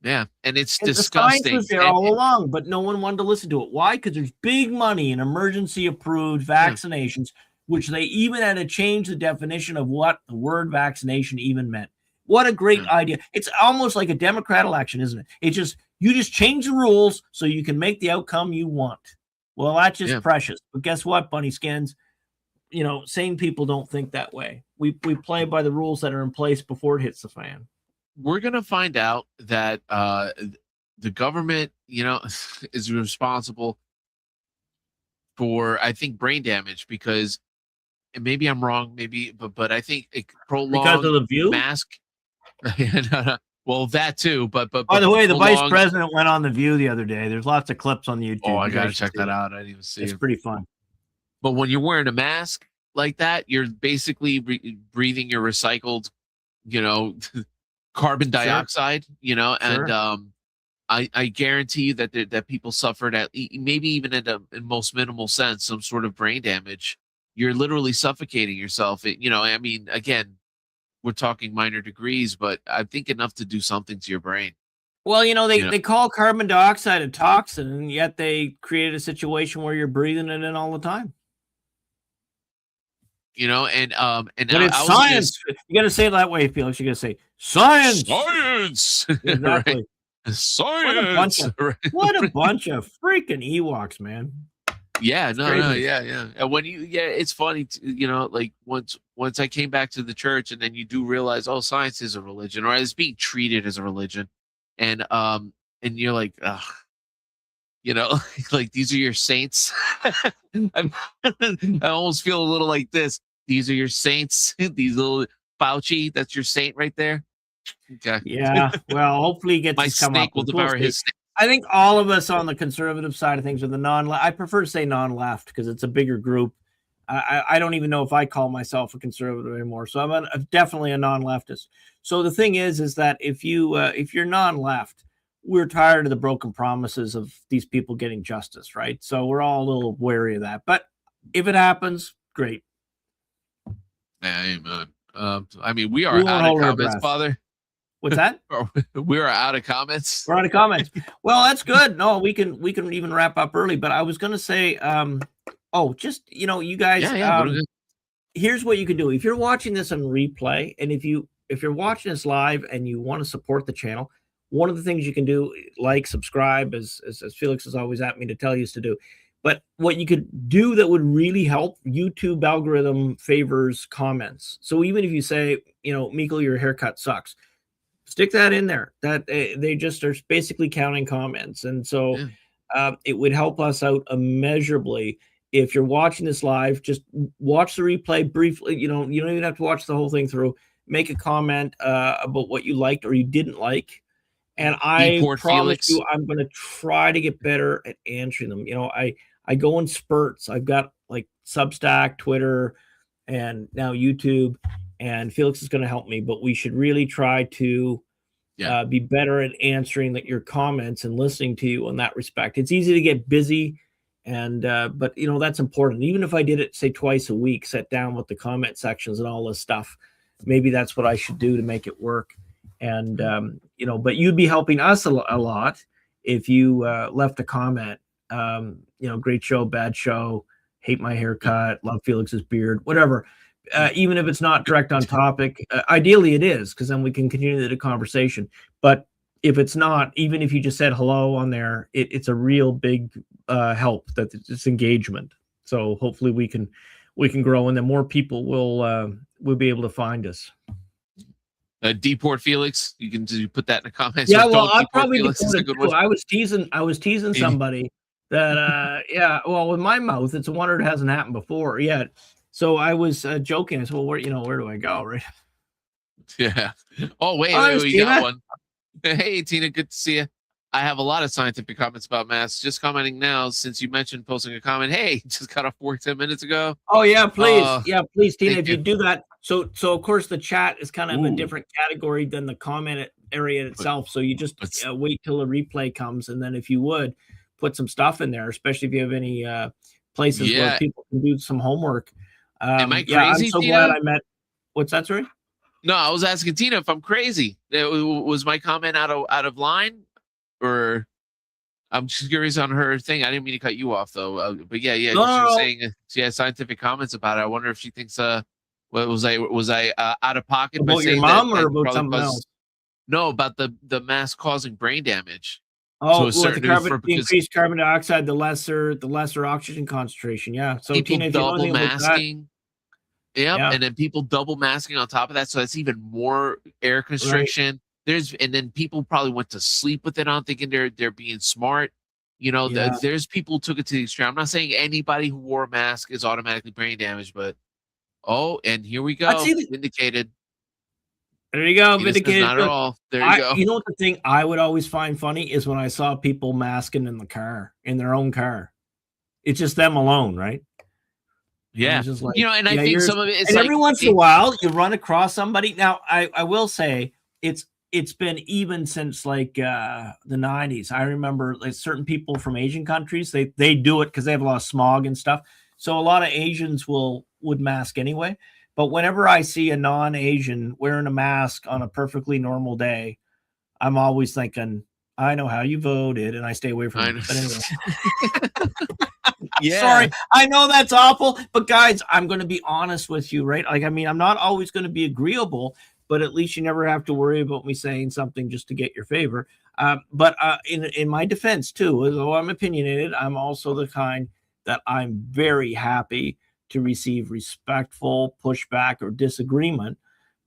S2: Yeah, and it's disgusting.
S1: The science was there all along, but no one wanted to listen to it. Why? Because there's big money in emergency-approved vaccinations, which they even had to change the definition of what the word vaccination even meant. What a great idea. It's almost like a Democrat election, isn't it? You just change the rules so you can make the outcome you want. Well, that's just precious. But guess what, bunny skins? Sane people don't think that way. We play by the rules that are in place before it hits the fan.
S2: We're going to find out that the government, is responsible for, I think, brain damage because, and maybe I'm wrong, but I think it prolonged
S1: because of the View
S2: mask. Well, that too, but
S1: by the way, the vice president went on the View the other day. There's lots of clips on YouTube.
S2: Oh, I gotta check that out. I didn't even see it.
S1: It's pretty fun.
S2: But when you're wearing a mask like that, you're basically breathing your recycled, carbon dioxide, and I guarantee you that people suffered at maybe even in most minimal sense some sort of brain damage. You're literally suffocating yourself. I mean, again, we're talking minor degrees, but I think enough to do something to your brain.
S1: Well, they call carbon dioxide a toxin, and yet they created a situation where you're breathing it in all the time.
S2: And
S1: but it's science. You got to say it that way, Felix. You got to say science.
S2: Science.
S1: Exactly.
S2: Right. Science.
S1: What a bunch of freaking Ewoks, man.
S2: Yeah, yeah. And when it's funny, like once I came back to the church, and then you do realize, oh, science is a religion, or it's being treated as a religion, and you're like, ugh. Like these are your saints. I almost feel a little like this. These are your saints. These little Fauci, that's your saint right there. Okay.
S1: Yeah. Well, hopefully he gets
S2: my
S1: come
S2: snake
S1: up.
S2: will devour his snake.
S1: I think all of us on the conservative side of things are the non-left. I prefer to say non-left because it's a bigger group. I don't even know if I call myself a conservative anymore. So I'm definitely a non-leftist. So the thing is that if you're non-left, we're tired of the broken promises of these people getting justice, right? So we're all a little wary of that. But if it happens, great.
S2: Yeah, amen. I mean, we are out of comments, Father.
S1: What's that?
S2: We are out of comments.
S1: We're out of comments. Well, that's good. No, we can even wrap up early. But I was going to say, you guys. Here's what you can do if you're watching this on replay, and if you're watching this live and you want to support the channel. One of the things you can do, like subscribe, as Felix is always at me to tell you to do. But what you could do that would really help, YouTube algorithm favors comments. So even if you say, Mikkel, your haircut sucks, stick that in there. That they just are basically counting comments. And so it would help us out immeasurably. If you're watching this live, just watch the replay briefly. You don't even have to watch the whole thing through. Make a comment about what you liked or you didn't like. And I promise you, I'm going to try to get better at answering them. I go in spurts. I've got like Substack, Twitter, and now YouTube. And Felix is going to help me. But we should really try to be better at answering your comments and listening to you in that respect. It's easy to get busy, but that's important. Even if I did it, say, twice a week, sit down with the comment sections and all this stuff. Maybe that's what I should do to make it work. And, but you'd be helping us a lot if you left a comment, great show, bad show, hate my haircut, love Felix's beard, whatever. Even if it's not direct on topic, ideally it is, because then we can continue the conversation. But if it's not, even if you just said hello on there, it's a real big help that it's engagement. So hopefully we can grow, and then more people will be able to find us.
S2: Deport Felix. You can put that in the comments.
S1: Yeah, well, I'll probably deport it too. I was teasing somebody that with my mouth, it's a wonder it hasn't happened before yet. So I was joking. I said, well, where do I go, right?
S2: Yeah. Oh, wait, we got one. Hey, Tina, good to see you. I have a lot of scientific comments about masks. Just commenting now, since you mentioned posting a comment. Hey, just got off work 10 minutes ago.
S1: Oh yeah, please. Yeah, please, Tina, if you do that. So of course the chat is kind of a different category than the comment area itself. So you just wait till a replay comes, and then if you would put some stuff in there, especially if you have any places where people can do some homework.
S2: Am I crazy?
S1: Yeah, I'm so
S2: Tina?
S1: glad I met. What's that, sorry?
S2: No, I was asking Tina if I'm crazy. Was my comment out of line, or I'm just curious on her thing. I didn't mean to cut you off though. But yeah, she was saying she has scientific comments about it. I wonder if she thinks was I out of pocket
S1: about
S2: by
S1: your
S2: saying
S1: mom
S2: that
S1: or about something else?
S2: No, about the mask causing brain damage.
S1: Oh, with the increased carbon dioxide, the lesser oxygen concentration. Yeah. So
S2: people
S1: Tina, if you know
S2: double masking.
S1: Yeah,
S2: and then people double masking on top of that, so that's even more air constriction. Right. And then people probably went to sleep with it on, thinking they're being smart. You know, there's people who took it to the extreme. I'm not saying anybody who wore a mask is automatically brain damaged, but and here we go, vindicated.
S1: There you go, vindicated.
S2: Not at all. There you go.
S1: You know what the thing I would always find funny is when I saw people masking in the car, in their own car. It's just them alone, right?
S2: Yeah, just like, and I think some of it is
S1: and like, every once in a while you run across somebody. Now, I will say it's been even since like the 90s. I remember like certain people from Asian countries, they do it because they have a lot of smog and stuff. So a lot of Asians would mask anyway. But whenever I see a non-Asian wearing a mask on a perfectly normal day, I'm always thinking, I know how you voted, and I stay away from it. But anyway. Yeah. Sorry, I know that's awful, but guys, I'm going to be honest with you, right? Like, I mean, I'm not always going to be agreeable, but at least you never have to worry about me saying something just to get your favor. But in my defense too, although I'm opinionated, I'm also the kind that I'm very happy to receive respectful pushback or disagreement,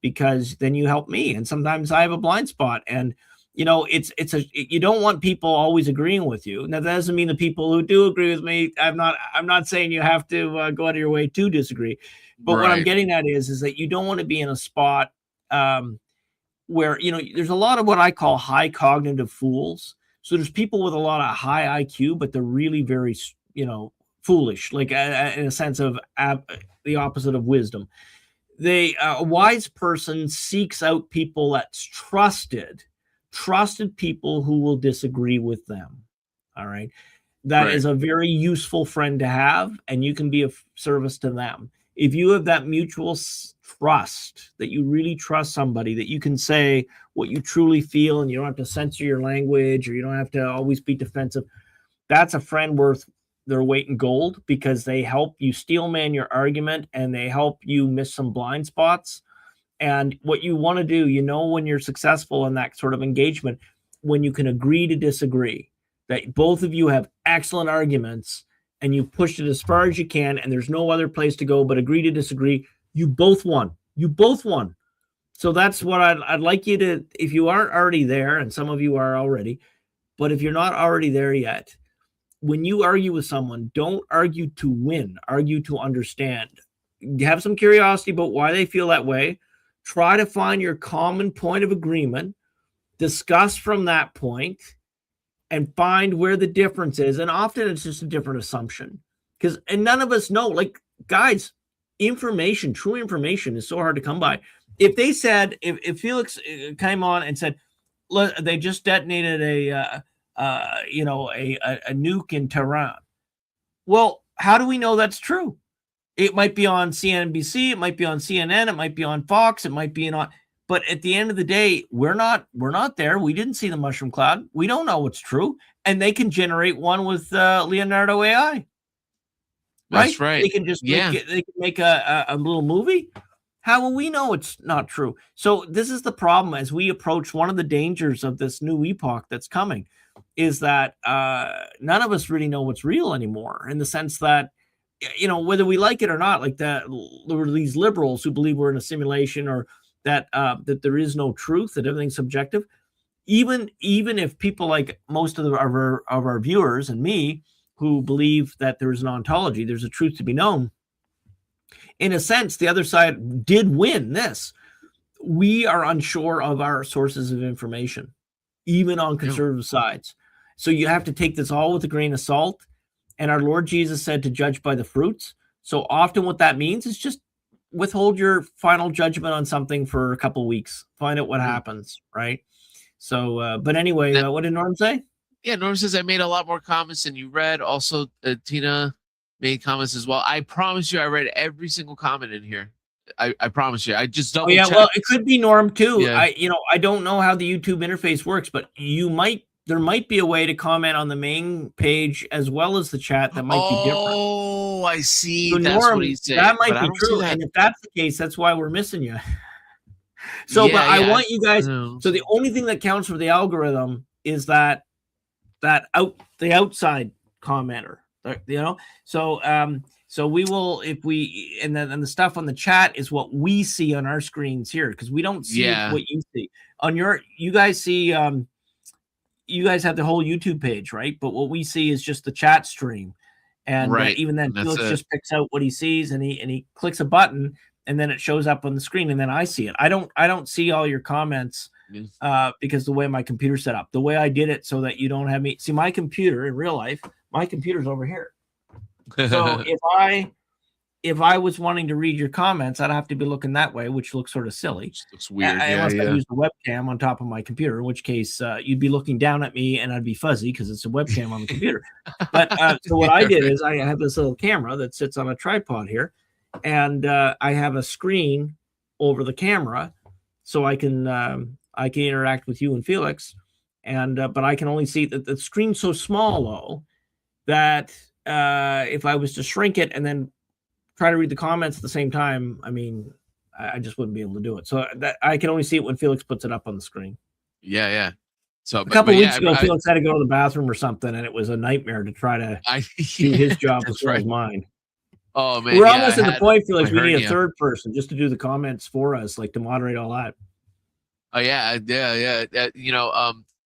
S1: because then you help me. And sometimes I have a blind spot, and you know, you don't want people always agreeing with you. Now, that doesn't mean the people who do agree with me, I'm not saying you have to go out of your way to disagree. But what I'm getting at is that you don't want to be in a spot where, you know, there's a lot of what I call high cognitive fools. So there's people with a lot of high IQ, but they're really very, you know, foolish, like in a sense of the opposite of wisdom. A wise person seeks out people that's trusted people who will disagree with them. All right. That is a very useful friend to have, and you can be of service to them. If you have that mutual trust, that you really trust somebody, that you can say what you truly feel, and you don't have to censor your language, or you don't have to always be defensive, that's a friend worth their weight in gold, because they help you steelman your argument, and they help you miss some blind spots. And what you want to do, you know, when you're successful in that sort of engagement, when you can agree to disagree, that both of you have excellent arguments and you pushed it as far as you can, and there's no other place to go but agree to disagree, you both won. You both won. So that's what I'd like you to, if you aren't already there, and some of you are already, but if you're not already there yet, when you argue with someone, don't argue to win, argue to understand. Have some curiosity about why they feel that way. Try to find your common point of agreement, discuss from that point, and find where the difference is. And often it's just a different assumption, and none of us know, like, guys, information, true information is so hard to come by. If they said, if Felix came on and said, look, they just detonated a nuke in Tehran. Well, how do we know that's true? It might be on CNBC, it might be on CNN, it might be on Fox, it might be on. But at the end of the day, we're not there. We didn't see the mushroom cloud. We don't know what's true, and they can generate one with Leonardo AI. Right?
S2: That's right.
S1: They can just make a little movie. How will we know it's not true? So this is the problem as we approach one of the dangers of this new epoch that's coming, is that none of us really know what's real anymore, in the sense that, you know, whether we like it or not, like that, these liberals who believe we're in a simulation, or that there is no truth, that everything's subjective. Even if people like most of our viewers and me, who believe that there is an ontology, there's a truth to be known, in a sense, the other side did win this. We are unsure of our sources of information. even on conservative sides. So you have to take this all with a grain of salt. And our Lord Jesus said to judge by the fruits. So often what that means is just withhold your final judgment on something for a couple of weeks. Find out what happens, right? So, but anyway, what did Norm say?
S2: Yeah, Norm says I made a lot more comments than you read. Also, Tina made comments as well. I promise you I read every single comment in here. I promise you. I just double checked.
S1: Well, it could be Norm too.
S2: Yeah.
S1: I don't know how the YouTube interface works, but there might be a way to comment on the main page as well as the chat that might be different.
S2: Oh, I see.
S1: So
S2: that's
S1: Norm,
S2: what he's saying.
S1: That might be true. And if that's the case, that's why we're missing you. So, but I want you guys. So the only thing that counts for the algorithm is the outside commenter. So we will, and then the stuff on the chat is what we see on our screens here, because we don't see what you see on you guys see. You guys have the whole YouTube page, right? But what we see is just the chat stream, and even then, Felix just picks out what he sees, and he clicks a button, and then it shows up on the screen, and then I see it. I don't see all your comments because the way my computer's set up, the way I did it, so that you don't have me see my computer in real life. My computer's over here. So if I was wanting to read your comments, I'd have to be looking that way, which looks sort of silly.
S2: Which looks weird.
S1: Unless I use the webcam on top of my computer, in which case you'd be looking down at me and I'd be fuzzy because it's a webcam on the computer. But so what I did is I have this little camera that sits on a tripod here, and I have a screen over the camera, so I can interact with you and Felix, and but I can only see that the screen's so small though that if I was to shrink it and then try to read the comments at the same time, I mean, I just wouldn't be able to do it. So that I can only see it when Felix puts it up on the screen.
S2: Yeah. So
S1: a couple weeks ago, Felix had to go to the bathroom or something, and it was a nightmare to try to do his job as well as mine.
S2: Oh man,
S1: we're almost at the point, Felix. We need a third person just to do the comments for us, like to moderate all that.
S2: Oh yeah.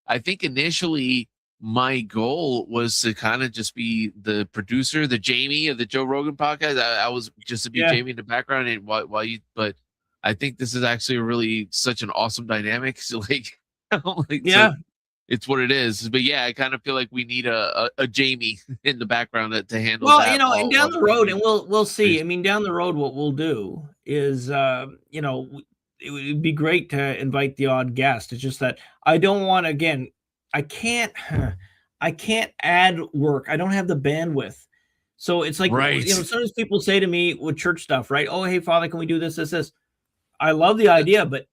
S2: I think initially my goal was to kind of just be the producer, the Jamie of the Joe Rogan podcast. I was just to be Jamie in the background, and but I think this is actually really such an awesome dynamic. So so it's what it is. But yeah, I kind of feel like we need a Jamie in the background to handle.
S1: Well, and down the road, and we'll see. I mean, down the road, what we'll do is, it would be great to invite the odd guest. It's just that I don't want, again, I can't add work. I don't have the bandwidth. So it's like, sometimes people say to me with church stuff, right? Oh, hey, Father, can we do this? I love the idea, but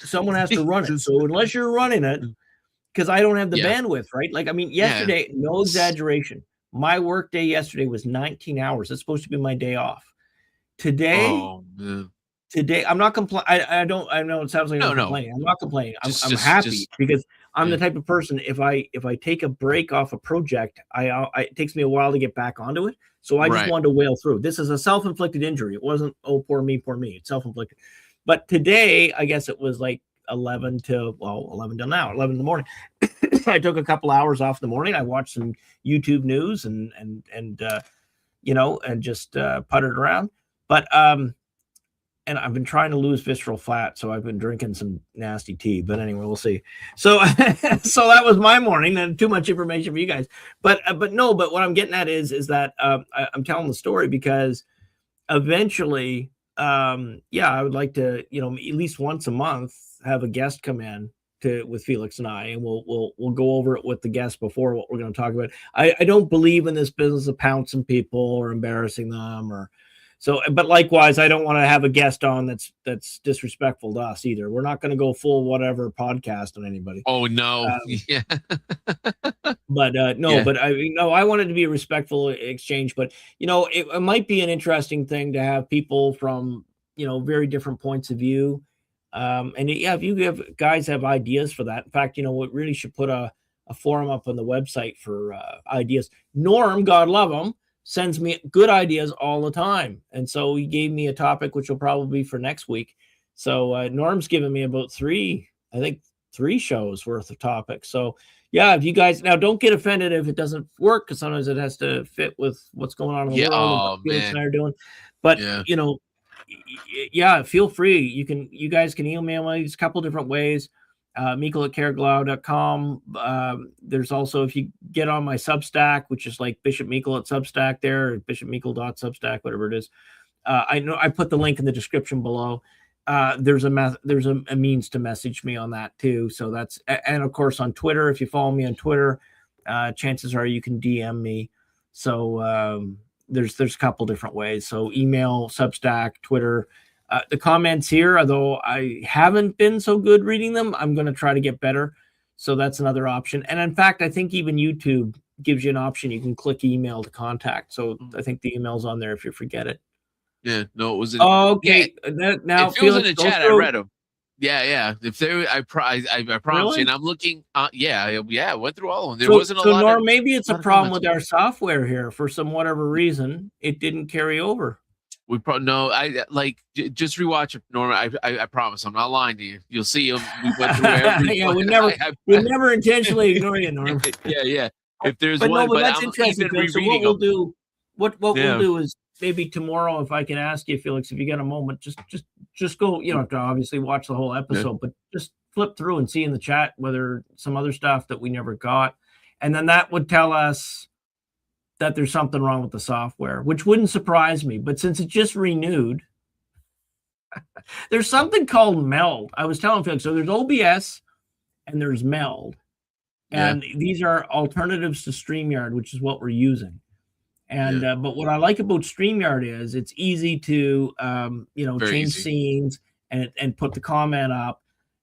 S1: someone has to run it. So unless you're running it, because I don't have the bandwidth, right? Like, I mean, yesterday, no exaggeration, my work day yesterday was 19 hours. It's supposed to be my day off. Today, I'm not complaining. I know it sounds like I'm complaining. I'm not complaining. I'm happy because I'm the type of person, if I take a break off a project, it takes me a while to get back onto it. So I just wanted to whale through. This is a self-inflicted injury. It wasn't, oh, poor me. It's self-inflicted. But today, I guess it was like 11 till now, 11 in the morning. I took a couple hours off in the morning. I watched some YouTube news and just puttered around. But and I've been trying to lose visceral fat, so I've been drinking some nasty tea. But anyway, we'll see. So, so that was my morning, and too much information for you guys. But what I'm getting at is that I'm telling the story because eventually, I would like to, at least once a month have a guest come in with Felix and I, and we'll go over it with the guest before what we're going to talk about. I don't believe in this business of pouncing people or embarrassing them but likewise, I don't want to have a guest on that's disrespectful to us either. We're not going to go full whatever podcast on anybody.
S2: Oh no,
S1: But I wanted to be a respectful exchange. But it might be an interesting thing to have people from very different points of view. If you guys have ideas for that, in fact, we really should put a forum up on the website for ideas. Norm, God love him, sends me good ideas all the time. And so he gave me a topic, which will probably be for next week. So Norm's given me about three shows worth of topics. So if you guys now don't get offended if it doesn't work, because sometimes it has to fit with what's going on in the world and what Felix and I are doing. But feel free. You guys can email me a couple different ways. Meikle@careglow.com. There's also, if you get on my Substack, which is like Bishop Meikle at Substack there, or bishopmeikle.substack, whatever it is. I know I put the link in the description below. There's a means to message me on that too. So that's, and of course on Twitter, if you follow me on Twitter, chances are you can DM me. So there's a couple different ways. So email, Substack, Twitter. The comments here, although I haven't been so good reading them, I'm going to try to get better. So that's another option. And in fact, I think even YouTube gives you an option. You can click email to contact. So I think the email's on there if you forget it.
S2: Yeah, no, it was.
S1: Okay,
S2: yeah,
S1: now
S2: if it was in the chat, I read them. Yeah. If there, I promise
S1: really?
S2: you. And I'm looking. Yeah. I went through all of them. There
S1: so,
S2: wasn't a
S1: so
S2: lot.
S1: Norm, maybe it's a problem with our software here. For some whatever reason, it didn't carry over.
S2: We probably no. I like just rewatch it, Norm. I promise. I'm not lying to you. You'll see. We went through every.
S1: Yeah, we never intentionally ignore you, Norm.
S2: Yeah. If there's
S1: but
S2: one,
S1: no, but that's interesting. So what we'll do, what we'll do is, maybe tomorrow, if I can ask you, Felix, if you get a moment, just go, you don't have to obviously watch the whole episode, but just flip through and see in the chat whether some other stuff that we never got. And then that would tell us that there's something wrong with the software, which wouldn't surprise me. But since it just renewed, there's something called Meld. I was telling Felix, so there's OBS and there's Meld. And these are alternatives to StreamYard, which is what we're using. And but what I like about StreamYard is it's easy to change scenes and put the comment up.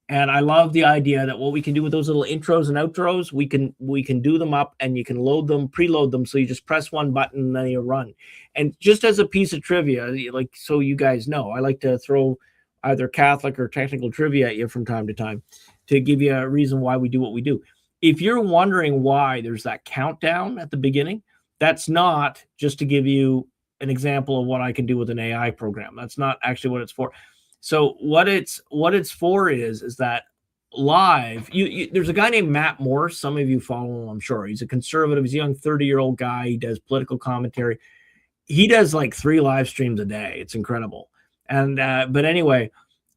S1: And I love the idea that what we can do with those little intros and outros, we can do them up and you can preload them. So you just press one button and then you run. And just as a piece of trivia, like so you guys know, I like to throw either Catholic or technical trivia at you from time to time to give you a reason why we do what we do. If you're wondering why there's that countdown at the beginning, that's not just to give you an example of what I can do with an AI program. That's not actually what it's for. So what it's for is that live, there's a guy named Matt Morse. Some of you follow him, I'm sure. He's a conservative. He's a young 30-year-old guy. He does political commentary. He does like 3 live streams a day. It's incredible. And but anyway,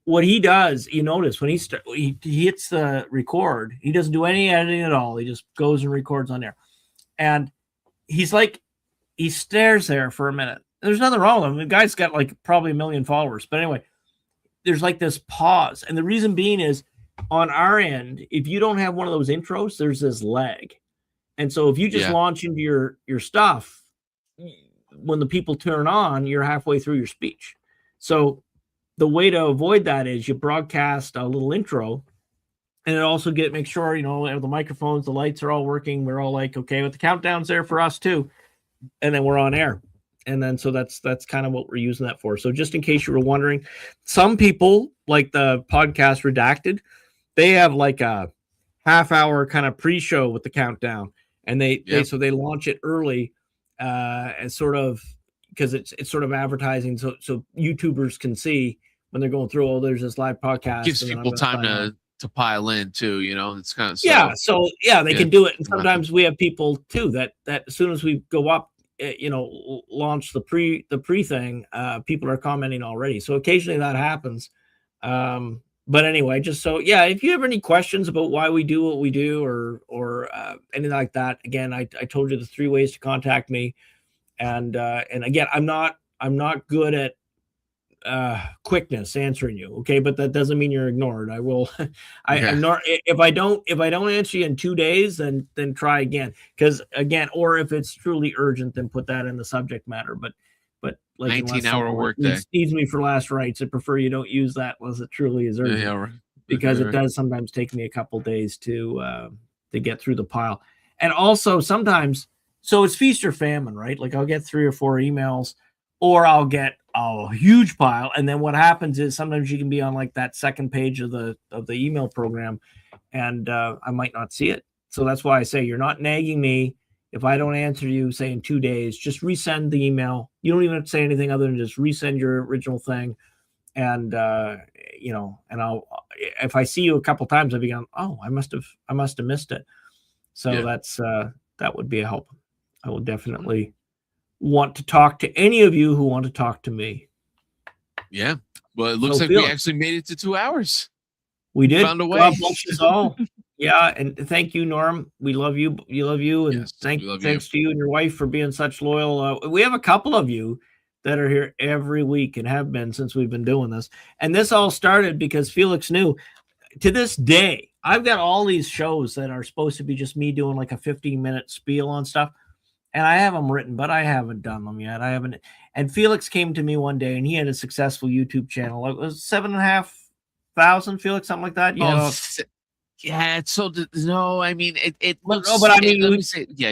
S1: what he does, you notice when he hits the record, he doesn't do any editing at all. He just goes and records on there. And he stares there for a minute. There's nothing wrong with him. The guy's got like probably 1 million followers. But anyway, there's like this pause. And the reason being is on our end, if you don't have one of those intros, there's this lag. And so if you just launch into your stuff, when the people turn on, you're halfway through your speech. So the way to avoid that is you broadcast a little intro, and it also make sure, the microphones, the lights are all working. We're all like, okay, with the countdowns there for us too. And then we're on air. And then, so that's kind of what we're using that for. So just in case you were wondering, some people like the podcast Redacted, they have like a half-hour kind of pre-show with the countdown, and they they launch it early, and sort of because it's sort of advertising, so YouTubers can see when they're going through. Oh, there's this live podcast.
S2: Gives people time to pile in too. It's kind of
S1: they can do it. And sometimes we have people too that as soon as we go up, launch the pre thing, people are commenting already. So occasionally that happens. But anyway, just so, if you have any questions about why we do what we do or anything like that, again, I told you the 3 ways to contact me. And again, I'm not good at quickness answering you. Okay. But that doesn't mean you're ignored. I will, if I don't answer you in 2 days, then try again. Cause again, or if it's truly urgent, then put that in the subject matter. But like
S2: 19-hour workday
S1: needs me for last rites. I prefer you don't use that unless it truly is urgent, because it does sometimes take me a couple days to get through the pile. And also sometimes, so it's feast or famine, right? Like I'll get 3 or 4 emails, or I'll get a huge pile. And then what happens is sometimes you can be on like that second page of the email program, and I might not see it. So that's why I say you're not nagging me. If I don't answer you, say in 2 days, just resend the email. You don't even have to say anything other than just resend your original thing. And, and I'll, if I see you a couple times, I'll be going, oh, I must have missed it. So that's, that would be a help. I will definitely want to talk to any of you who want to talk to me.
S2: Yeah. Well, it looks like we actually made it to 2 hours.
S1: We did.
S2: Found a way.
S1: God bless us all. Yeah, and thank you, Norm. We love you. You love you, and
S2: Yes,
S1: thanks to you and your wife for being such loyal. We have a couple of you that are here every week and have been since we've been doing this. And this all started because Felix knew. To this day, I've got all these shows that are supposed to be just me doing like a 15-minute spiel on stuff, and I have them written, but I haven't done them yet. I haven't. And Felix came to me one day, and he had a successful YouTube channel. It was 7,500, Felix, something like that.
S2: Yeah. So no, I mean it looks.
S1: No, but I mean,
S2: let me say, yeah.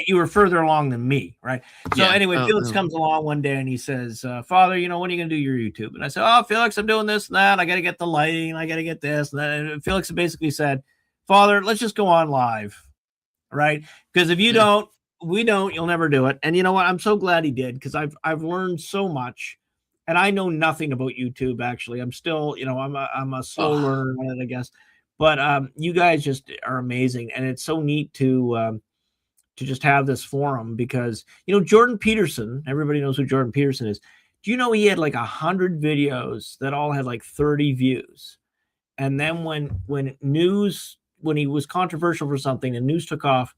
S1: You were further along than me, right? So anyway, Felix comes along one day and he says, Father, when are you going to do your YouTube? And I said, oh, Felix, I'm doing this and that. I got to get the lighting. I got to get this and that. And Felix basically said, Father, let's just go on live, right? Because if you don't, we don't, you'll never do it. And you know what? I'm so glad he did, because I've learned so much, and I know nothing about YouTube, actually. I'm still, I'm a slow learner, I guess. But you guys just are amazing, and it's so neat to just have this forum, because Jordan Peterson, everybody knows who Jordan Peterson is. Do you know he had like 100 videos that all had like 30 views? And then when he was controversial for something and news took off,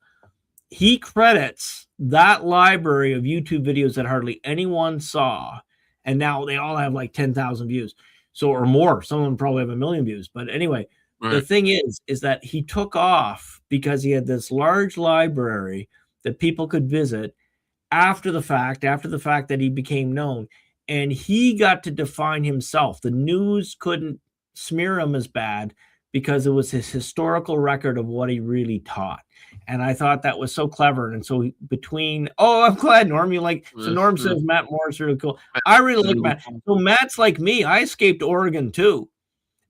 S1: he credits that library of YouTube videos that hardly anyone saw, and now they all have like 10,000 views, or more. Some of them probably have 1 million views. But anyway, the thing is that he took off because he had this large library that people could visit after the fact that he became known, and he got to define himself. The news couldn't smear him as bad because it was his historical record of what he really taught. And I thought that was so clever. And so I'm glad, Norm, you like. So Norm says Matt Moore's really cool. I really like Matt. So Matt's like me. I escaped Oregon too.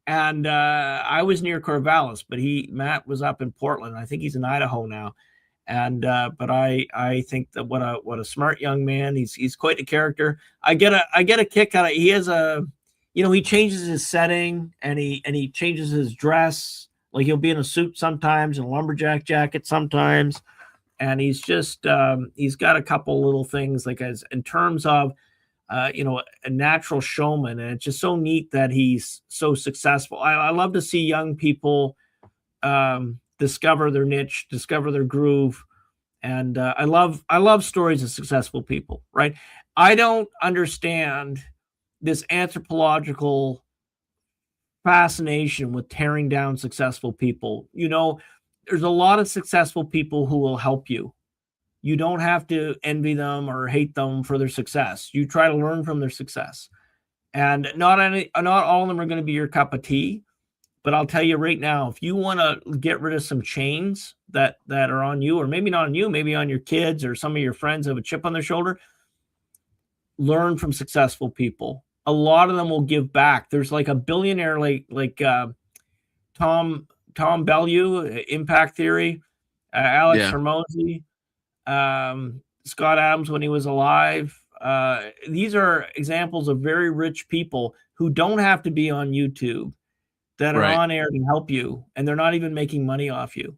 S1: And I was near Corvallis, but Matt was up in Portland. I think he's in Idaho now. And but I think that what a smart young man. He's quite a character. I get a kick out of. He has a, he changes his setting, and he changes his dress. Like, he'll be in a suit sometimes and a lumberjack jacket sometimes, and he's just he's got a couple little things, like, as in terms of a natural showman, and it's just so neat that he's so successful. I love to see young people discover their niche, discover their groove, and I love stories of successful people. Right? I don't understand this anthropological fascination with tearing down successful people. There's a lot of successful people who will help you. You don't have to envy them or hate them for their success. You try to learn from their success. And not all of them are going to be your cup of tea, but I'll tell you right now, if you want to get rid of some chains that are on you, or maybe not on you, maybe on your kids or some of your friends who have a chip on their shoulder, learn from successful people. A lot of them will give back. There's like a billionaire like Tom Bellew, Impact Theory, Alex Hormozi, Scott Adams when he was alive. These are examples of very rich people who don't have to be on YouTube, that are on air to help you, and they're not even making money off you.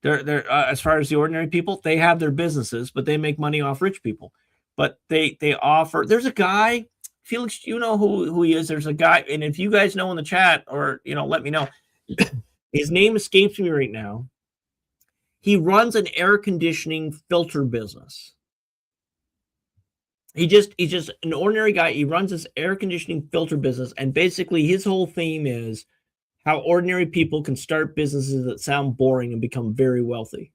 S1: They're as far as the ordinary people, they have their businesses, but they make money off rich people. But they offer. There's a guy, Felix, you know who he is. There's a guy, and if you guys know in the chat, or let me know. His name escapes me right now. He runs an air conditioning filter business. He's just an ordinary guy. He runs this air conditioning filter business, and basically his whole theme is how ordinary people can start businesses that sound boring and become very wealthy.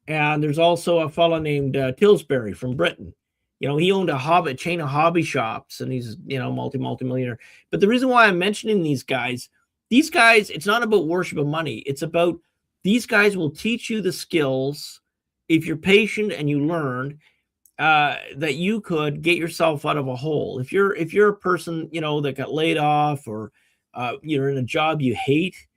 S1: And there's also a fellow named Tillsbury from Britain. He owned a chain of hobby shops, and he's, multi-millionaire. But the reason why I'm mentioning these guys, it's not about worship of money. It's about, these guys will teach you the skills, if you're patient and you learn, that you could get yourself out of a hole. If you're a person, that got laid off, or you're in a job you hate,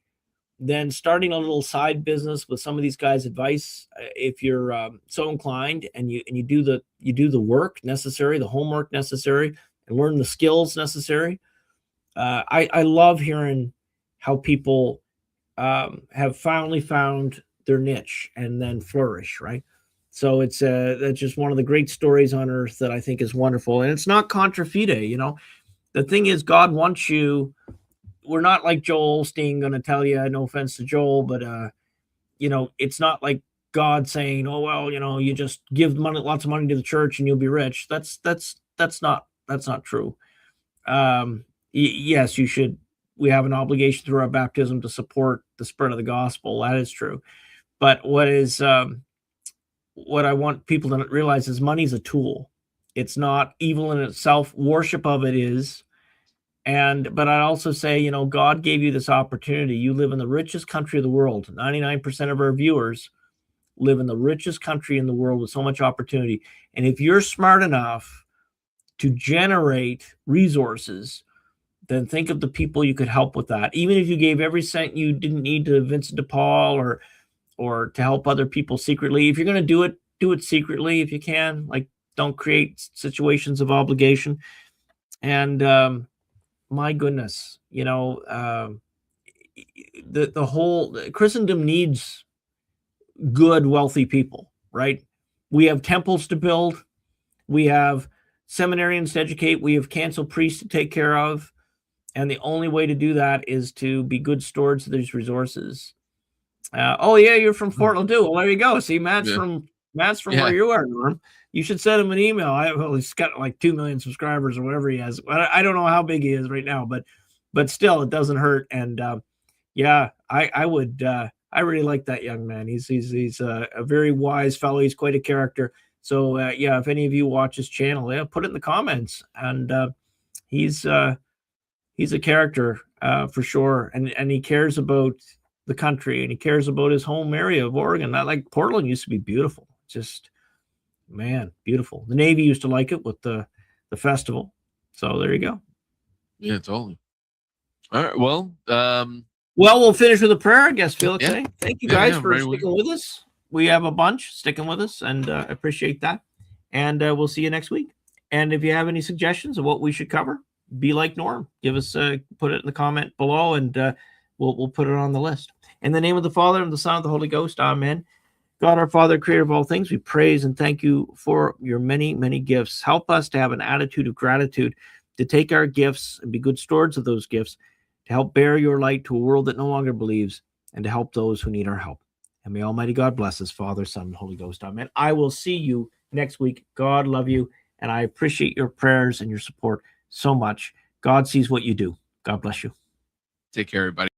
S1: then starting a little side business with some of these guys' advice, if you're so inclined, and you do the work necessary, the homework necessary, and learn the skills necessary. I love hearing how people have finally found their niche and then flourish, right? So that's just one of the great stories on earth that I think is wonderful. And it's not contra fide, The thing is, God wants you, we're not like Joel Osteen going to tell you, no offense to Joel, but it's not like God saying, oh, well, you just give money, lots of money to the church and you'll be rich. That's not true. Yes, you should. We have an obligation through our baptism to support the spread of the gospel. That is true. But what I want people to realize is money is a tool. It's not evil in itself. Worship of it is. But I also say, God gave you this opportunity. You live in the richest country of the world. 99% of our viewers live in the richest country in the world with so much opportunity. And if you're smart enough to generate resources, then think of the people you could help with that. Even if you gave every cent you didn't need to Vincent de Paul or to help other people secretly. If you're going to do it secretly if you can. Like, don't create situations of obligation. And my goodness, the whole Christendom needs good, wealthy people, right? We have temples to build. We have seminarians to educate. We have canceled priests to take care of. And the only way to do that is to be good stewards of these resources. Oh yeah, you're from Fort Ladue. Well, there you go. See, Matt's from where you are, Norm. You should send him an email. He's got like 2 million subscribers or whatever he has. I don't know how big he is right now, but still, it doesn't hurt. And I would. I really like that young man. He's a very wise fellow. He's quite a character. So if any of you watch his channel, put it in the comments. And he's a character for sure, and he cares about the country, and he cares about his home area of Oregon. Not like Portland used to be beautiful. Just, man, beautiful. The Navy used to like it with the festival. So there you go.
S2: Yeah, totally. All right. Well,
S1: we'll finish with a prayer, I guess, Felix.
S2: Yeah.
S1: Thank you guys for sticking with us. We have a bunch sticking with us, and I appreciate that. And we'll see you next week. And if you have any suggestions of what we should cover, be like Norm. Give us put it in the comment below, and we'll put it on the list. In the name of the Father, and the Son, and the Holy Ghost, amen. God, our Father, creator of all things, we praise and thank you for your many, many gifts. Help us to have an attitude of gratitude, to take our gifts and be good stewards of those gifts, to help bear your light to a world that no longer believes, and to help those who need our help. And may Almighty God bless us, Father, Son, and Holy Ghost, amen. I will see you next week. God love you, and I appreciate your prayers and your support so much. God sees what you do. God bless you.
S2: Take care, everybody.